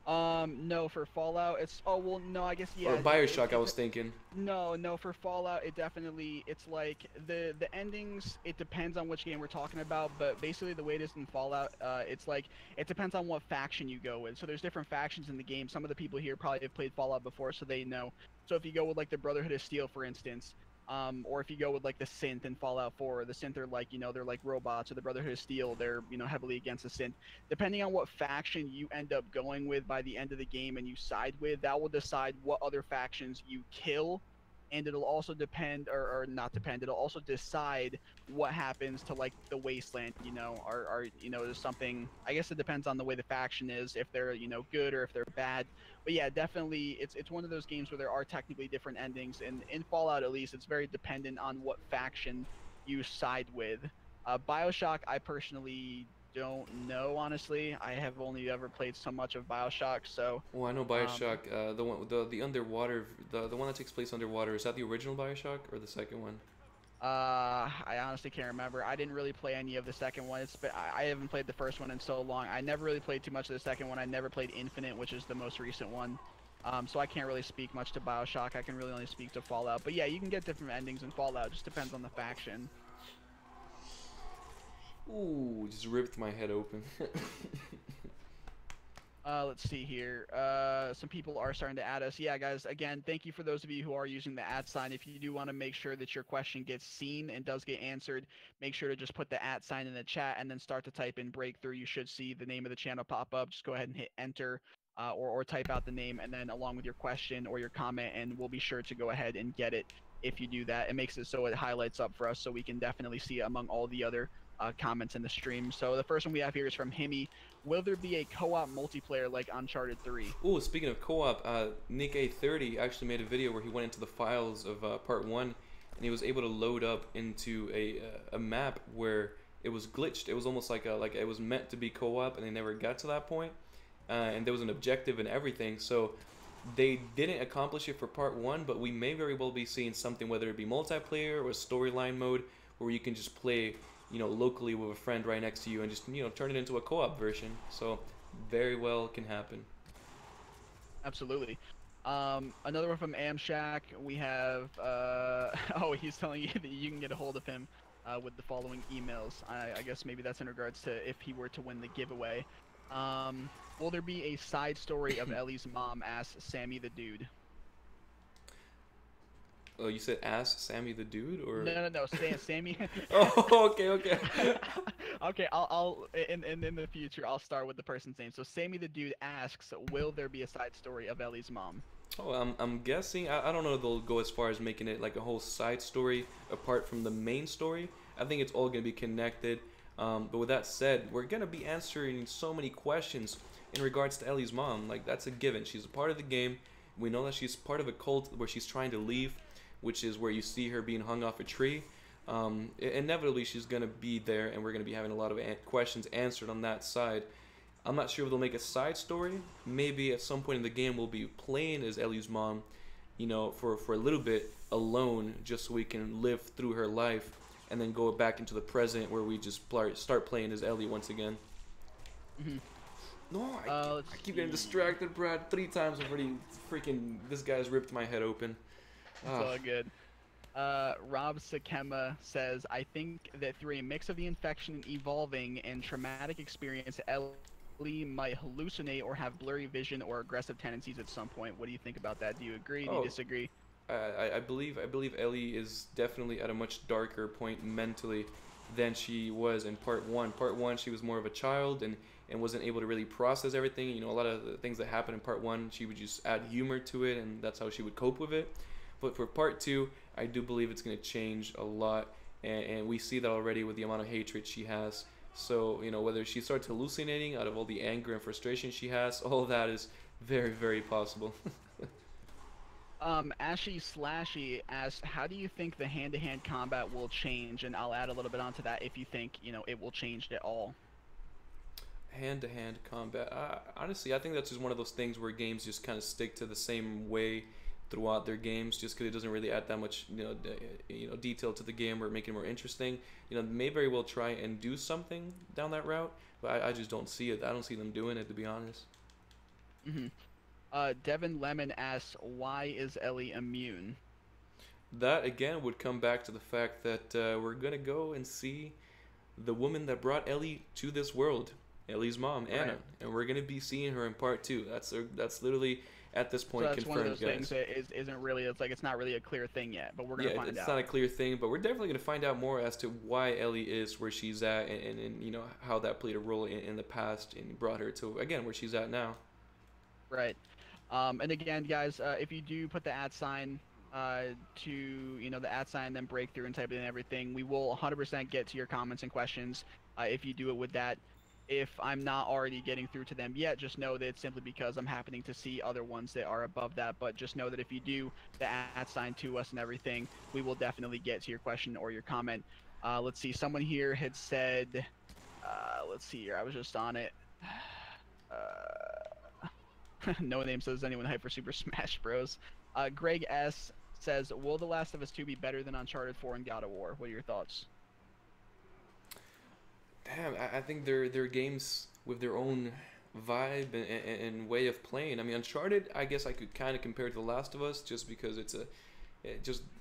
Speaker 2: No, for Fallout, it's well, no, I guess
Speaker 1: Or
Speaker 2: yeah,
Speaker 1: Bioshock, I was thinking.
Speaker 2: no, for Fallout, it definitely it's like the endings. It depends on which game we're talking about, but basically the way it is in Fallout, it's like it depends on what faction you go with. So there's different factions in the game. Some of the people here probably have played Fallout before, so they know. So if you go with like the Brotherhood of Steel, for instance, or if you go with like the Synth in Fallout 4, the Synth are like they're like robots, or the Brotherhood of Steel, they're heavily against the Synth. Depending on what faction you end up going with by the end of the game and you side with, that will decide what other factions you kill, and it'll also depend or not depend, it'll also decide what happens to like the wasteland. Are there's something, I guess it depends on the way the faction is, if they're good or if they're bad. But yeah, definitely it's one of those games where there are technically different endings, and in Fallout at least it's very dependent on what faction you side with. Bioshock, I personally don't know, honestly. I have only ever played so much of Bioshock, so
Speaker 1: Well, I know
Speaker 2: um,
Speaker 1: Bioshock, the underwater, the one that takes place underwater. Is that the original Bioshock or the second one?
Speaker 2: I honestly can't remember. I didn't really play any of the second one. I haven't played the first one in so long. I never really played too much of the second one. I never played Infinite, which is the most recent one. So I can't really speak much to Bioshock. I can really only speak to Fallout. But yeah, you can get different endings in Fallout. It just depends on the faction.
Speaker 1: Ooh, just ripped my head open.
Speaker 2: Let's see here. Some people are starting to add us. Yeah, guys, again, thank you for those of you who are using the @ sign. If you do want to make sure that your question gets seen and does get answered, make sure to just put the @ sign in the chat and then start to type in Breakthrough. You should see the name of the channel pop up. Just go ahead and hit enter, or type out the name and then along with your question or your comment, and we'll be sure to go ahead and get it if you do that. It makes it so it highlights up for us so we can definitely see it among all the other comments in the stream. So the first one we have here is from Himmy. Will there be a co-op multiplayer like Uncharted 3?
Speaker 1: Ooh, speaking of co-op, Nick A30 actually made a video where he went into the files of part one, and he was able to load up into a map where it was glitched. It was almost like it was meant to be co-op, and they never got to that point. And there was an objective and everything. So they didn't accomplish it for part one, but we may very well be seeing something, whether it be multiplayer or storyline mode, where you can just play, locally with a friend right next to you and just, turn it into a co-op version. So very well can happen.
Speaker 2: Absolutely. Another one from Amshak. We have oh, he's telling you that you can get a hold of him with the following emails. I guess maybe that's in regards to if he were to win the giveaway. Will there be a side story of Ellie's mom? Asks Sammy the Dude.
Speaker 1: Oh, you said ask Sammy the Dude, or?
Speaker 2: No, Sammy.
Speaker 1: Oh, okay, okay.
Speaker 2: Okay, I'll in the future I'll start with the person's name. So Sammy the Dude asks, will there be a side story of Ellie's mom?
Speaker 1: Oh, I'm guessing. I don't know if they'll go as far as making it like a whole side story apart from the main story. I think it's all gonna be connected. But with that said, we're gonna be answering so many questions in regards to Ellie's mom. Like, that's a given. She's a part of the game. We know that she's part of a cult where she's trying to leave, which is where you see her being hung off a tree. Inevitably, she's gonna be there, and we're gonna be having a lot of questions answered on that side. I'm not sure if they'll make a side story. Maybe at some point in the game we'll be playing as Ellie's mom, for a little bit alone, just so we can live through her life, and then go back into the present where we just start playing as Ellie once again.
Speaker 2: Mm-hmm.
Speaker 1: No, I keep getting distracted, Brad. 3 times already. Freaking, this guy's ripped my head open.
Speaker 2: It's all good. Rob Sakema says, I think that through a mix of the infection evolving and traumatic experience, Ellie might hallucinate or have blurry vision or aggressive tendencies at some point. What do you think about that? Do you agree? Do you disagree?
Speaker 1: I believe Ellie is definitely at a much darker point mentally than she was in part one. Part one, she was more of a child and wasn't able to really process everything. A lot of the things that happened in part one, she would just add humor to it, and that's how she would cope with it. But for part two, I do believe it's going to change a lot, and we see that already with the amount of hatred she has. So, whether she starts hallucinating out of all the anger and frustration she has, all of that is very, very possible.
Speaker 2: Ashy Slashy asks, how do you think the hand-to-hand combat will change? And I'll add a little bit onto that if you think, it will change at all.
Speaker 1: Hand-to-hand combat. Honestly, I think that's just one of those things where games just kind of stick to the same way throughout their games, just because it doesn't really add that much, detail to the game or make it more interesting. They may very well try and do something down that route, but I just don't see it. I don't see them doing it, to be honest.
Speaker 2: Mm-hmm. Devin Lemon asks, why is Ellie immune?
Speaker 1: That, again, would come back to the fact that we're going to go and see the woman that brought Ellie to this world, Ellie's mom, Anna. Right. And we're going to be seeing her in part two. That's literally, at this point,
Speaker 2: so that's
Speaker 1: confirmed,
Speaker 2: one of those
Speaker 1: guys.
Speaker 2: things that isn't really, it's not really a clear thing yet, but we're going to find out.
Speaker 1: It's not a clear thing, but we're definitely going to find out more as to why Ellie is where she's at, and how that played a role in the past and brought her to, again, where she's at now.
Speaker 2: Right. And again, guys, if you do put the @ to the @ then breakthrough and type it in everything, we will 100% get to your comments and questions if you do it with that. If I'm not already getting through to them yet, just know that it's simply because I'm happening to see other ones that are above that. But just know that if you do the @ to us and everything, we will definitely get to your question or your comment. Let's see, someone here had said, let's see here, I was just on it. No name says anyone hype for Super Smash Bros. Greg S says, will The Last of Us 2 be better than Uncharted 4 and God of War? What are your thoughts?
Speaker 1: Damn, I think they're games with their own vibe and way of playing. I mean, Uncharted, I guess I could kind of compare to The Last of Us just because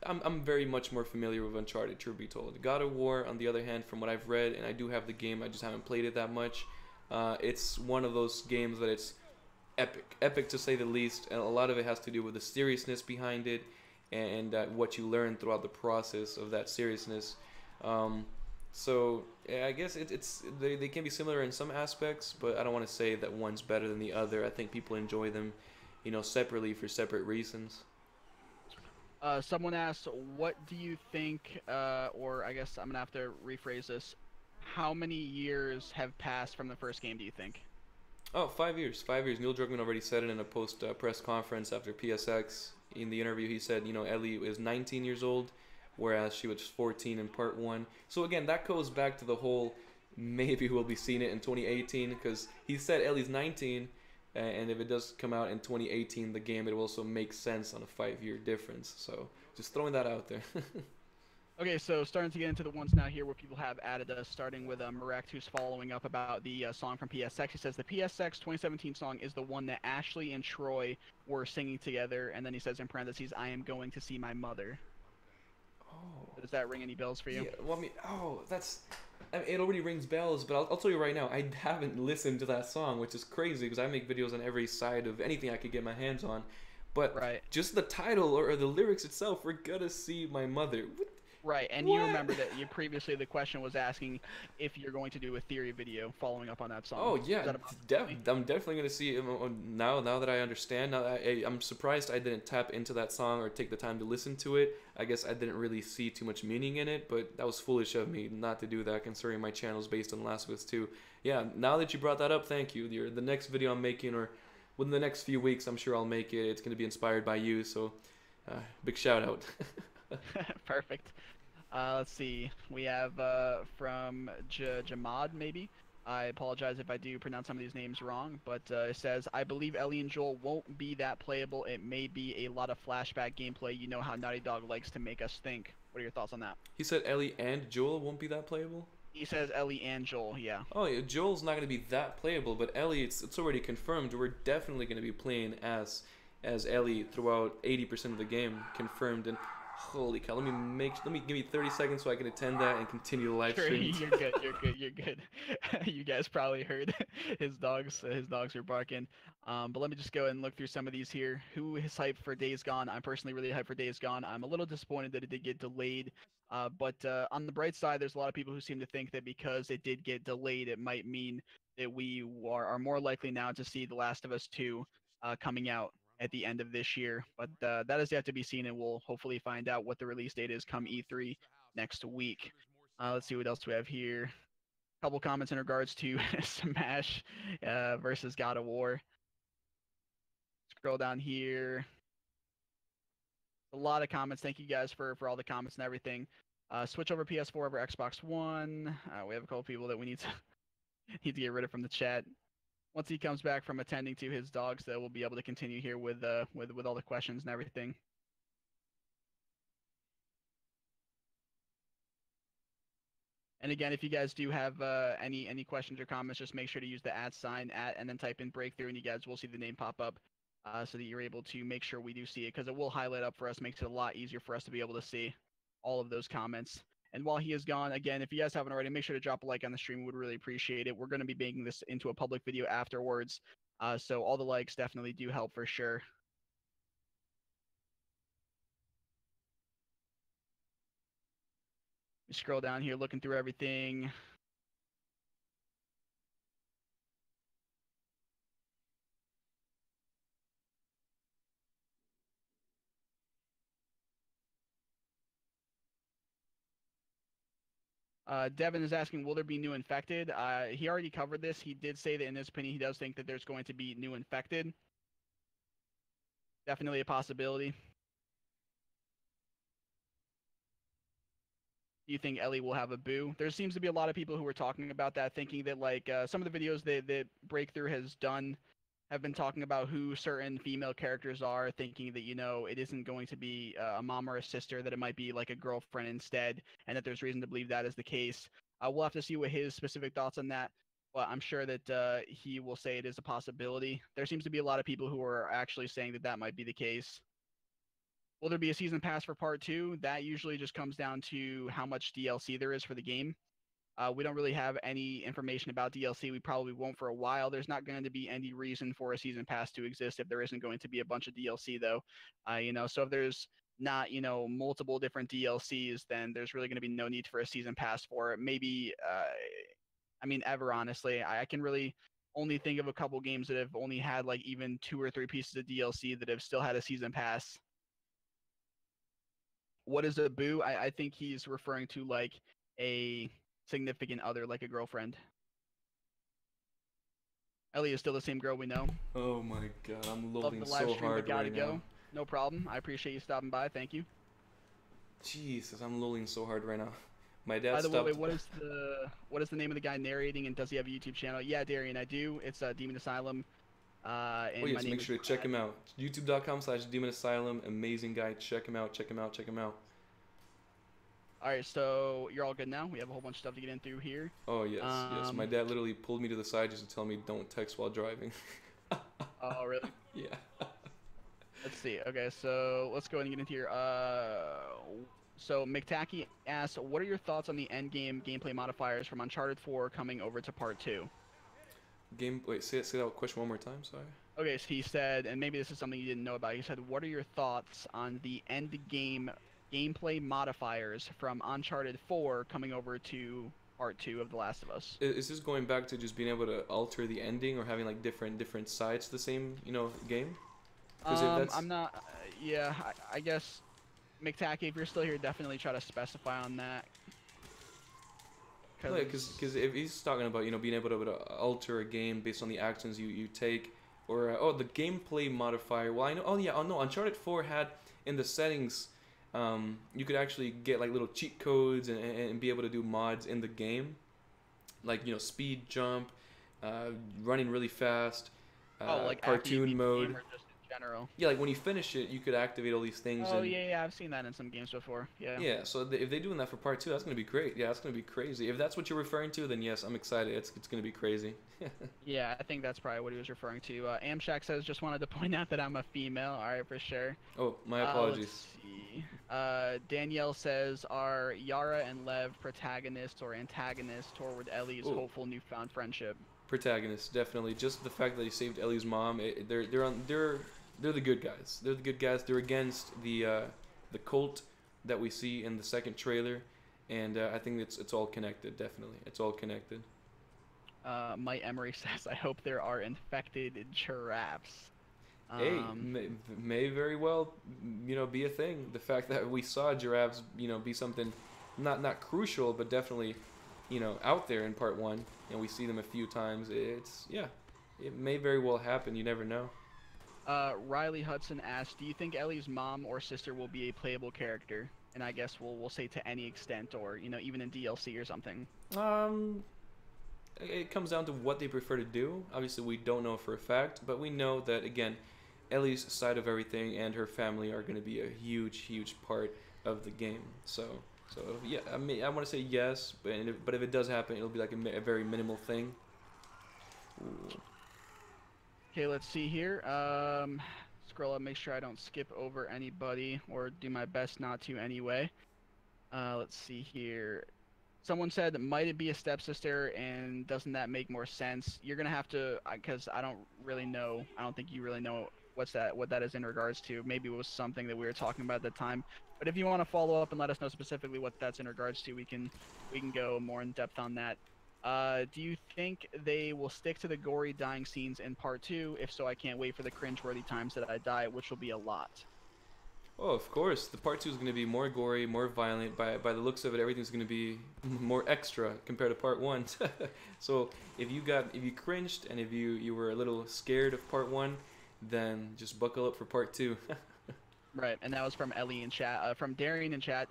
Speaker 1: I'm very much more familiar with Uncharted, truth be told. God of War, on the other hand, from what I've read, and I do have the game, I just haven't played it that much. It's one of those games that it's epic to say the least, and a lot of it has to do with the seriousness behind it and what you learn throughout the process of that seriousness. So yeah, I guess they can be similar in some aspects, but I don't want to say that one's better than the other. I think people enjoy them, separately for separate reasons.
Speaker 2: Someone asked, what do you think, or I guess I'm gonna have to rephrase this, how many years have passed from the first game, do you think?
Speaker 1: Oh, 5 years. 5 years. Neil Druckmann already said it in a post press conference after PSX. In the interview, he said, Ellie is 19 years old whereas she was 14 in part one. So again, that goes back to the whole maybe we'll be seeing it in 2018 because he said Ellie's 19, and if it does come out in 2018, the game it will also make sense on a 5 year difference. So just throwing that out there.
Speaker 2: Okay, so starting to get into the ones now here where people have added us, starting with Marek, who's following up about the song from PSX. He says the PSX 2017 song is the one that Ashley and Troy were singing together, and then he says in parentheses, "I am going to see my mother."
Speaker 1: Oh.
Speaker 2: Does that ring any bells for you?
Speaker 1: Yeah, well, I mean, that's. I mean, it already rings bells, but I'll tell you right now, I haven't listened to that song, which is crazy because I make videos on every side of anything I could get my hands on. But
Speaker 2: Right.
Speaker 1: just the title or the lyrics itself, we're gonna see my mother.
Speaker 2: Right, and you
Speaker 1: What?
Speaker 2: remember that you previously the question was asking if you're going to do a theory video following up on that song.
Speaker 1: Oh
Speaker 2: Is
Speaker 1: yeah,
Speaker 2: that a possibility?
Speaker 1: I'm definitely gonna see it now. Now that I understand, now I'm surprised I didn't tap into that song or take the time to listen to it. I guess I didn't really see too much meaning in it, but that was foolish of me not to do that, considering my channel is based on Last of Us 2. Yeah, now that you brought that up, thank you. The next video I'm making, or within the next few weeks, I'm sure I'll make it. It's gonna be inspired by you, so big shout out.
Speaker 2: Perfect. Let's see. We have from Jamad, maybe. I apologize if I do pronounce some of these names wrong, but it says, I believe Ellie and Joel won't be that playable. It may be a lot of flashback gameplay. You know how Naughty Dog likes to make us think. What are your thoughts on that?
Speaker 1: He said Ellie and Joel won't be that playable.
Speaker 2: He says Ellie and Joel, yeah.
Speaker 1: Oh yeah, Joel's not gonna be that playable, but Ellie, it's already confirmed. We're definitely gonna be playing as Ellie throughout 80% of the game, confirmed. And holy cow, let me give me 30 seconds so I can attend that and continue the live
Speaker 2: Sure,
Speaker 1: stream.
Speaker 2: you're good. You're good. You're good. You guys probably heard his dogs. His dogs are barking. But let me just go and look through some of these here. Who is hyped for Days Gone? I'm personally really hyped for Days Gone. I'm a little disappointed that it did get delayed. But on the bright side, there's a lot of people who seem to think that because it did get delayed, it might mean that we are more likely now to see The Last of Us 2 coming out at the end of this year. But that is yet to be seen, and we'll hopefully find out what the release date is come E3 next week. Let's see what else we have here. A couple comments in regards to Smash versus God of War. Scroll down here. A lot of comments. Thank you guys for all the comments and everything. Switch over PS4 over Xbox One. We have a couple people that we need to need to get rid of from the chat. Once he comes back from attending to his dogs, though, we'll be able to continue here with all the questions and everything. And again, if you guys do have any questions or comments, just make sure to use the @ and then type in breakthrough, and you guys will see the name pop up so that you're able to make sure we do see it, because it will highlight up for us, makes it a lot easier for us to be able to see all of those comments. And while he is gone, again, if you guys haven't already, make sure to drop a like on the stream. We would really appreciate it. We're going to be making this into a public video afterwards, so all the likes definitely do help for sure. Scroll down here, looking through everything. Devin is asking, will there be new infected? He already covered this. He did say that in his opinion, he does think that there's going to be new infected. Definitely a possibility. Do you think Ellie will have a boo? There seems to be a lot of people who are talking about that, thinking that like some of the videos that Breakthrough has done have been talking about who certain female characters are, thinking that, you know, it isn't going to be a mom or a sister, that it might be like a girlfriend instead, and that there's reason to believe that is the case. We'll have to see what his specific thoughts on that, but I'm sure that he will say it is a possibility. There seems to be a lot of people who are actually saying that that might be the case. Will there be a season pass for part 2? That usually just comes down to how much DLC there is for the game. We don't really have any information about DLC. We probably won't for a while. There's not going to be any reason for a season pass to exist if there isn't going to be a bunch of DLC, though. So if there's not, multiple different DLCs, then there's really going to be no need for a season pass for it. Maybe, ever, honestly. I can really only think of a couple games that have only had like even 2 or 3 pieces of DLC that have still had a season pass. What is a boo? I think he's referring to like a significant other, like a girlfriend. Ellie is still the same girl we know.
Speaker 1: Oh my god, I'm
Speaker 2: Love
Speaker 1: loading
Speaker 2: the live
Speaker 1: so
Speaker 2: stream, but
Speaker 1: hard
Speaker 2: gotta
Speaker 1: right now.
Speaker 2: go. No problem. I appreciate you stopping by. Thank you.
Speaker 1: Jesus, I'm lolling so hard right now. My
Speaker 2: By
Speaker 1: dad
Speaker 2: the way,
Speaker 1: stopped.
Speaker 2: what is the name of the guy narrating, and does he have a YouTube channel? Yeah, Darian, I do. It's Demon Asylum.
Speaker 1: Oh
Speaker 2: And my
Speaker 1: yes,
Speaker 2: name
Speaker 1: make
Speaker 2: is
Speaker 1: sure to check
Speaker 2: Brad.
Speaker 1: him out. YouTube.com/Demon Asylum. Amazing guy. Check him out. Check him out. Check him out.
Speaker 2: All right, so you're all good now. We have a whole bunch of stuff to get in through here.
Speaker 1: Oh yes, yes. My
Speaker 2: Um,
Speaker 1: dad literally pulled me to the side just to tell me don't text while driving.
Speaker 2: oh really?
Speaker 1: Yeah.
Speaker 2: Let's see. Okay, so let's go ahead and get into here. So McTacky asks, what are your thoughts on the end game gameplay modifiers from Uncharted 4 coming over to Part 2?
Speaker 1: Game. Wait. Say that question one more time. Sorry.
Speaker 2: Okay, so he said, and maybe this is something you didn't know about. He said, what are your thoughts on the end game gameplay modifiers from Uncharted 4 coming over to Part 2 of The Last of Us?
Speaker 1: Is this going back to just being able to alter the ending or having like different sides to the same game? Because if that's
Speaker 2: I'm not. Yeah, I guess McTacky, if you're still here, definitely try to specify on that.
Speaker 1: like,
Speaker 2: Cause
Speaker 1: because if he's talking about being able to alter a game based on the actions you take, or oh the gameplay modifier. Well, I know. Oh yeah. Oh no. Uncharted 4 had in the settings, you could actually get like little cheat codes and be able to do mods in the game, like speed jump, running really fast,
Speaker 2: oh, like after you
Speaker 1: cartoon
Speaker 2: beat the
Speaker 1: mode.
Speaker 2: game or just in general?
Speaker 1: Yeah, like when you finish it, you could activate all these things
Speaker 2: Oh
Speaker 1: and
Speaker 2: yeah, I've seen that in some games before. Yeah.
Speaker 1: yeah. So if they're doing that for part two, that's gonna be great. Yeah, that's gonna be crazy. If that's what you're referring to, then yes, I'm excited. It's gonna be crazy.
Speaker 2: Yeah, I think that's probably what he was referring to. Amshak says, just wanted to point out that I'm a female. All right, for sure.
Speaker 1: Oh, my
Speaker 2: Let's
Speaker 1: apologies.
Speaker 2: see. Danielle says, are Yara and Lev protagonists or antagonists toward Ellie's
Speaker 1: Oh,
Speaker 2: hopeful newfound friendship?
Speaker 1: protagonist definitely. Just the fact that he saved Ellie's mom. They're the good guys. They're the good guys. They're against the cult that we see in the second trailer, and I think it's all connected. Definitely, it's all connected.
Speaker 2: Mike Emery says, I hope there are infected giraffes.
Speaker 1: Hey,
Speaker 2: Um,
Speaker 1: may very well, be a thing. The fact that we saw giraffes, be something not crucial, but definitely, out there in part one, and we see them a few times. Yeah, it may very well happen. You never know.
Speaker 2: Riley Hudson asks, do you think Ellie's mom or sister will be a playable character? And I guess we'll say to any extent, or even in DLC or something.
Speaker 1: Um, it comes down to what they prefer to do. Obviously, we don't know for a fact, but we know that again, Ellie's side of everything and her family are going to be a huge part of the game. So yeah, I mean, I want to say yes, but if it does happen, it'll be like a very minimal thing. Ooh.
Speaker 2: Okay, let's see here. Scroll up, make sure I don't skip over anybody, or do my best not to anyway. Let's see here. Someone said, might it be a stepsister, and doesn't that make more sense? You're gonna have to, because I don't really know. I don't think you really know what that is in regards to. Maybe it was something that we were talking about at the time. But if you want to follow up and let us know specifically what that's in regards to, we can go more in depth on that. Do you think they will stick to the gory dying scenes in part 2? If so, I can't wait for the cringeworthy times that I die, which will be a lot.
Speaker 1: Oh, of course. The part two is going to be more gory, more violent. By the looks of it, everything's going to be more extra compared to part one. So if you cringed and if you were a little scared of part one, then just buckle up for part two.
Speaker 2: Right, and that was from Ellie in chat. From Darian in chat,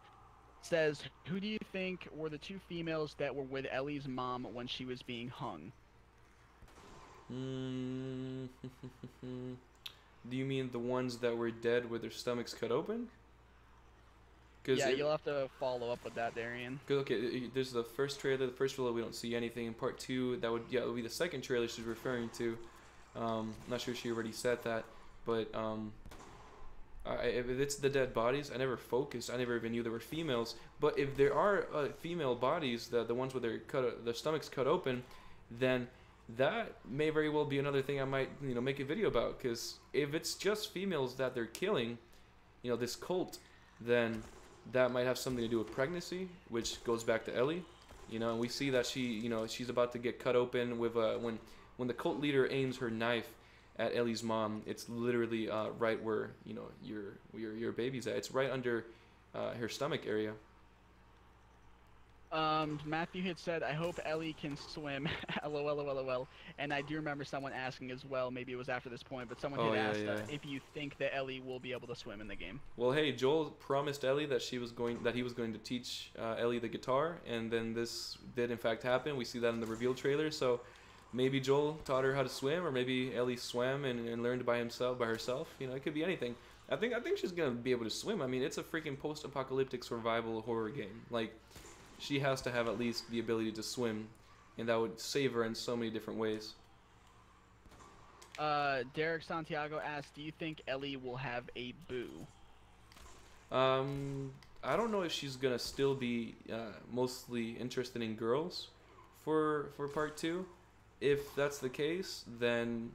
Speaker 2: says, who do you think were the two females that were with Ellie's mom when she was being hung?
Speaker 1: Mm, do you mean the ones that were dead with their stomachs cut open?
Speaker 2: Yeah, you'll have to follow up with that, Darian.
Speaker 1: Cause okay, there's the first trailer. The first trailer we don't see anything. In part two, it would be the second trailer she's referring to. Not sure if she already said that, but if it's the dead bodies, I never focused. I never even knew there were females. But if there are female bodies, the ones with their stomachs cut open, then that may very well be another thing I might make a video about. Because if it's just females that they're killing, this cult, then that might have something to do with pregnancy, which goes back to Ellie. And we see that she's about to get cut open with when the cult leader aims her knife at Ellie's mom, it's literally right where your baby's at. It's right under her stomach area.
Speaker 2: Matthew had said, "I hope Ellie can swim." LOL. And I do remember someone asking as well. Maybe it was after this point, but someone
Speaker 1: Oh
Speaker 2: had
Speaker 1: yeah,
Speaker 2: asked
Speaker 1: yeah.
Speaker 2: if you think that Ellie will be able to swim in the game.
Speaker 1: Well, hey, Joel promised Ellie that he was going to teach Ellie the guitar, and then this did in fact happen. We see that in the reveal trailer. So maybe Joel taught her how to swim, or maybe Ellie swam and learned by herself. You know, it could be anything. I think she's gonna be able to swim. I mean, it's a freaking post-apocalyptic survival horror game. Like, she has to have at least the ability to swim, and that would save her in so many different ways.
Speaker 2: Derek Santiago asked, "Do you think Ellie will have a boo?"
Speaker 1: Um, I don't know if she's gonna still be mostly interested in girls for part two. If that's the case, then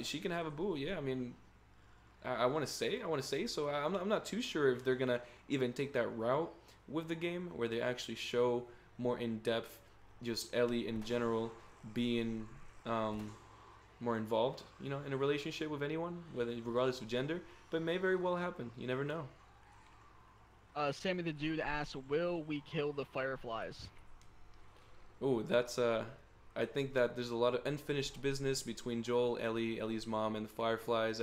Speaker 1: she can have a boo. Yeah, I mean, I want to say so. I'm not too sure if they're gonna even take that route with the game, where they actually show more in depth, just Ellie in general being more involved, you know, in a relationship with anyone, whether regardless of gender. But it may very well happen. You never know.
Speaker 2: Sammy the Dude asks, "Will we kill the Fireflies?"
Speaker 1: Oh, that's I think that there's a lot of unfinished business between Joel, Ellie, Ellie's mom, and the Fireflies.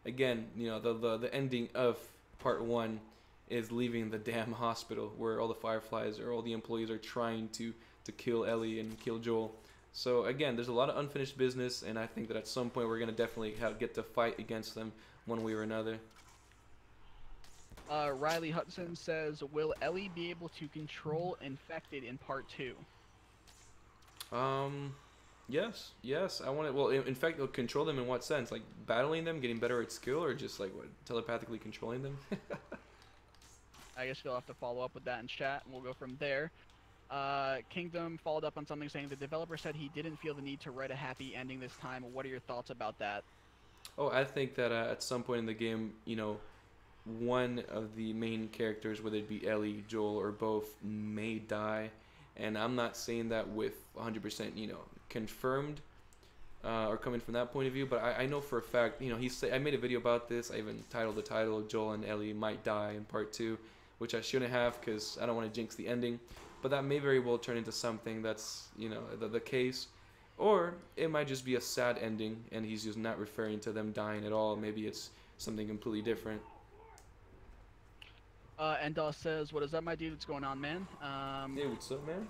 Speaker 1: Again, you know, the ending of part one is leaving the damn hospital where all the Fireflies or all the employees are trying to kill Ellie and kill Joel. So again, there's a lot of unfinished business, and I think that at some point we're gonna definitely get to fight against them one way or another.
Speaker 2: Riley Hudson says, "Will Ellie be able to control infected in part two?"
Speaker 1: Um, yes, yes. I want to. Well, in fact, it'll control them in what sense? Like battling them, getting better at skill, or just like what, telepathically controlling them?
Speaker 2: I guess you'll have to follow up with that in chat, and we'll go from there. Kingdom followed up on something saying the developer said he didn't feel the need to write a happy ending this time. What are your thoughts about that?
Speaker 1: Oh, I think that at some point in the game, you know, one of the main characters, whether it be Ellie, Joel, or both, may die, and I'm not saying that with 100%, you know, confirmed or coming from that point of view, but I know for a fact, you know, I made a video about this. I even titled the title Joel and Ellie might die in part two, which I shouldn't have because I don't want to jinx the ending, but that may very well turn into something that's, you know, the case. Or it might just be a sad ending and he's just not referring to them dying at all. Maybe it's something completely different.
Speaker 2: Endos says, "What is up, my dude? What's going on, man?"
Speaker 1: Hey, what's up, man?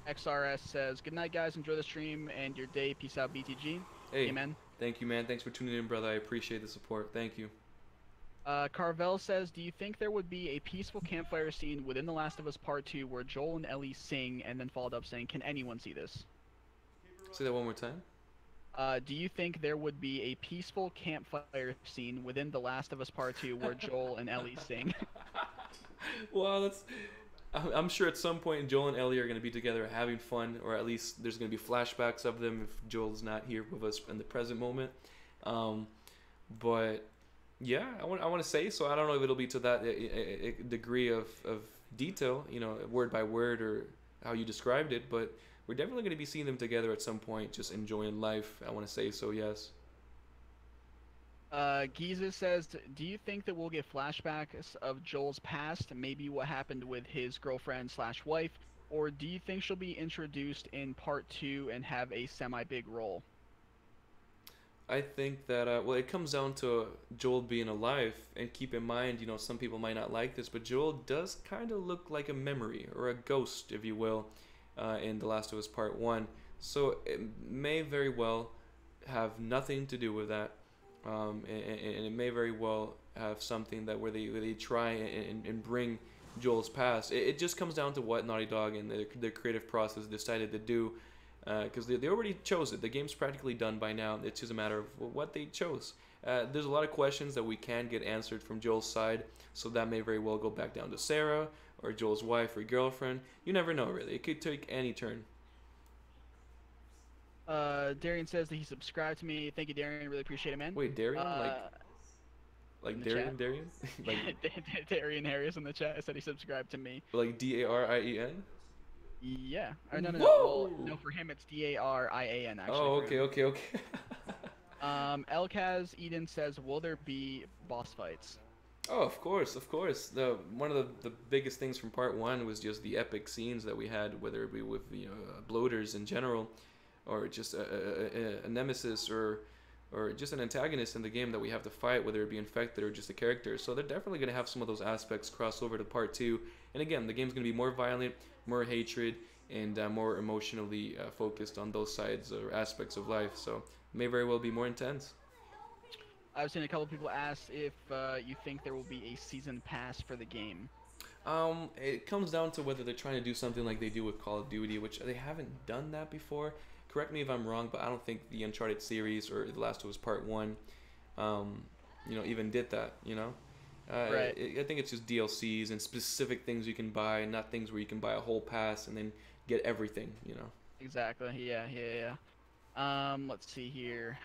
Speaker 2: XRS says, "Good night, guys. Enjoy the stream and your day. Peace out, BTG."
Speaker 1: Hey,
Speaker 2: Amen.
Speaker 1: thank you, man. Thanks for tuning in, brother. I appreciate the support. Thank you.
Speaker 2: Carvel says, "Do you think there would be a peaceful campfire scene within The Last of Us Part 2 where Joel and Ellie sing?" And then followed up saying, "Can anyone see this?"
Speaker 1: Say that one more time.
Speaker 2: Do you think there would be a peaceful campfire scene within The Last of Us Part 2 where Joel and Ellie sing?
Speaker 1: Well, I'm sure at some point Joel and Ellie are going to be together having fun, or at least there's going to be flashbacks of them if Joel's not here with us in the present moment. But yeah, I want to say so. I don't know if it'll be to that degree of detail, you know, word by word or how you described it, but we're definitely going to be seeing them together at some point, just enjoying life. I want to say so, yes.
Speaker 2: Giza says, "Do you think that we'll get flashbacks of Joel's past, maybe what happened with his girlfriend slash wife, or do you think she'll be introduced in part 2 and have a semi-big role?"
Speaker 1: I think that well, it comes down to Joel being alive, and keep in mind, you know, some people might not like this, but Joel does kind of look like a memory or a ghost, if you will, in The Last of Us Part One. So it may very well have nothing to do with that, and it may very well have something that where they try and bring Joel's past. It just comes down to what Naughty Dog and their creative process decided to do, because they already chose it. The game's practically done by now. It's just a matter of what they chose. There's a lot of questions that we can get answered from Joel's side, so that may very well go back down to Sarah or Joel's wife or girlfriend. You never know, really. It could take any turn.
Speaker 2: Darian says that he subscribed to me. Thank you, Darian. Really appreciate it, man.
Speaker 1: Wait, Darian? Like
Speaker 2: in the
Speaker 1: Darian?
Speaker 2: chat.
Speaker 1: Darian? Like
Speaker 2: Darian Harris in the chat said he subscribed to me.
Speaker 1: like Darien?
Speaker 2: Yeah. Or no.
Speaker 1: Whoa!
Speaker 2: Well, no, for him it's Darian actually.
Speaker 1: Oh,
Speaker 2: for him.
Speaker 1: okay.
Speaker 2: Elkaz Eden says, "Will there be boss fights?"
Speaker 1: Oh, of course, of course. The one of the biggest things from part one was just the epic scenes that we had, whether it be with bloaters in general, or just a nemesis or just an antagonist in the game that we have to fight, whether it be infected or just a character. So they're definitely gonna have some of those aspects cross over to part two. And again, the game's gonna be more violent, more hatred, and more emotionally focused on those sides or aspects of life. So it may very well be more intense.
Speaker 2: I've seen a couple people ask if you think there will be a season pass for the game.
Speaker 1: It comes down to whether they're trying to do something like they do with Call of Duty, which they haven't done that before. Correct me if I'm wrong, but I don't think the Uncharted series or The Last of Us Part One, um, even did that.
Speaker 2: Right.
Speaker 1: I think it's just DLCs and specific things you can buy, not things where you can buy a whole pass and then get everything.
Speaker 2: Exactly. Yeah. Yeah. Yeah. Let's see here.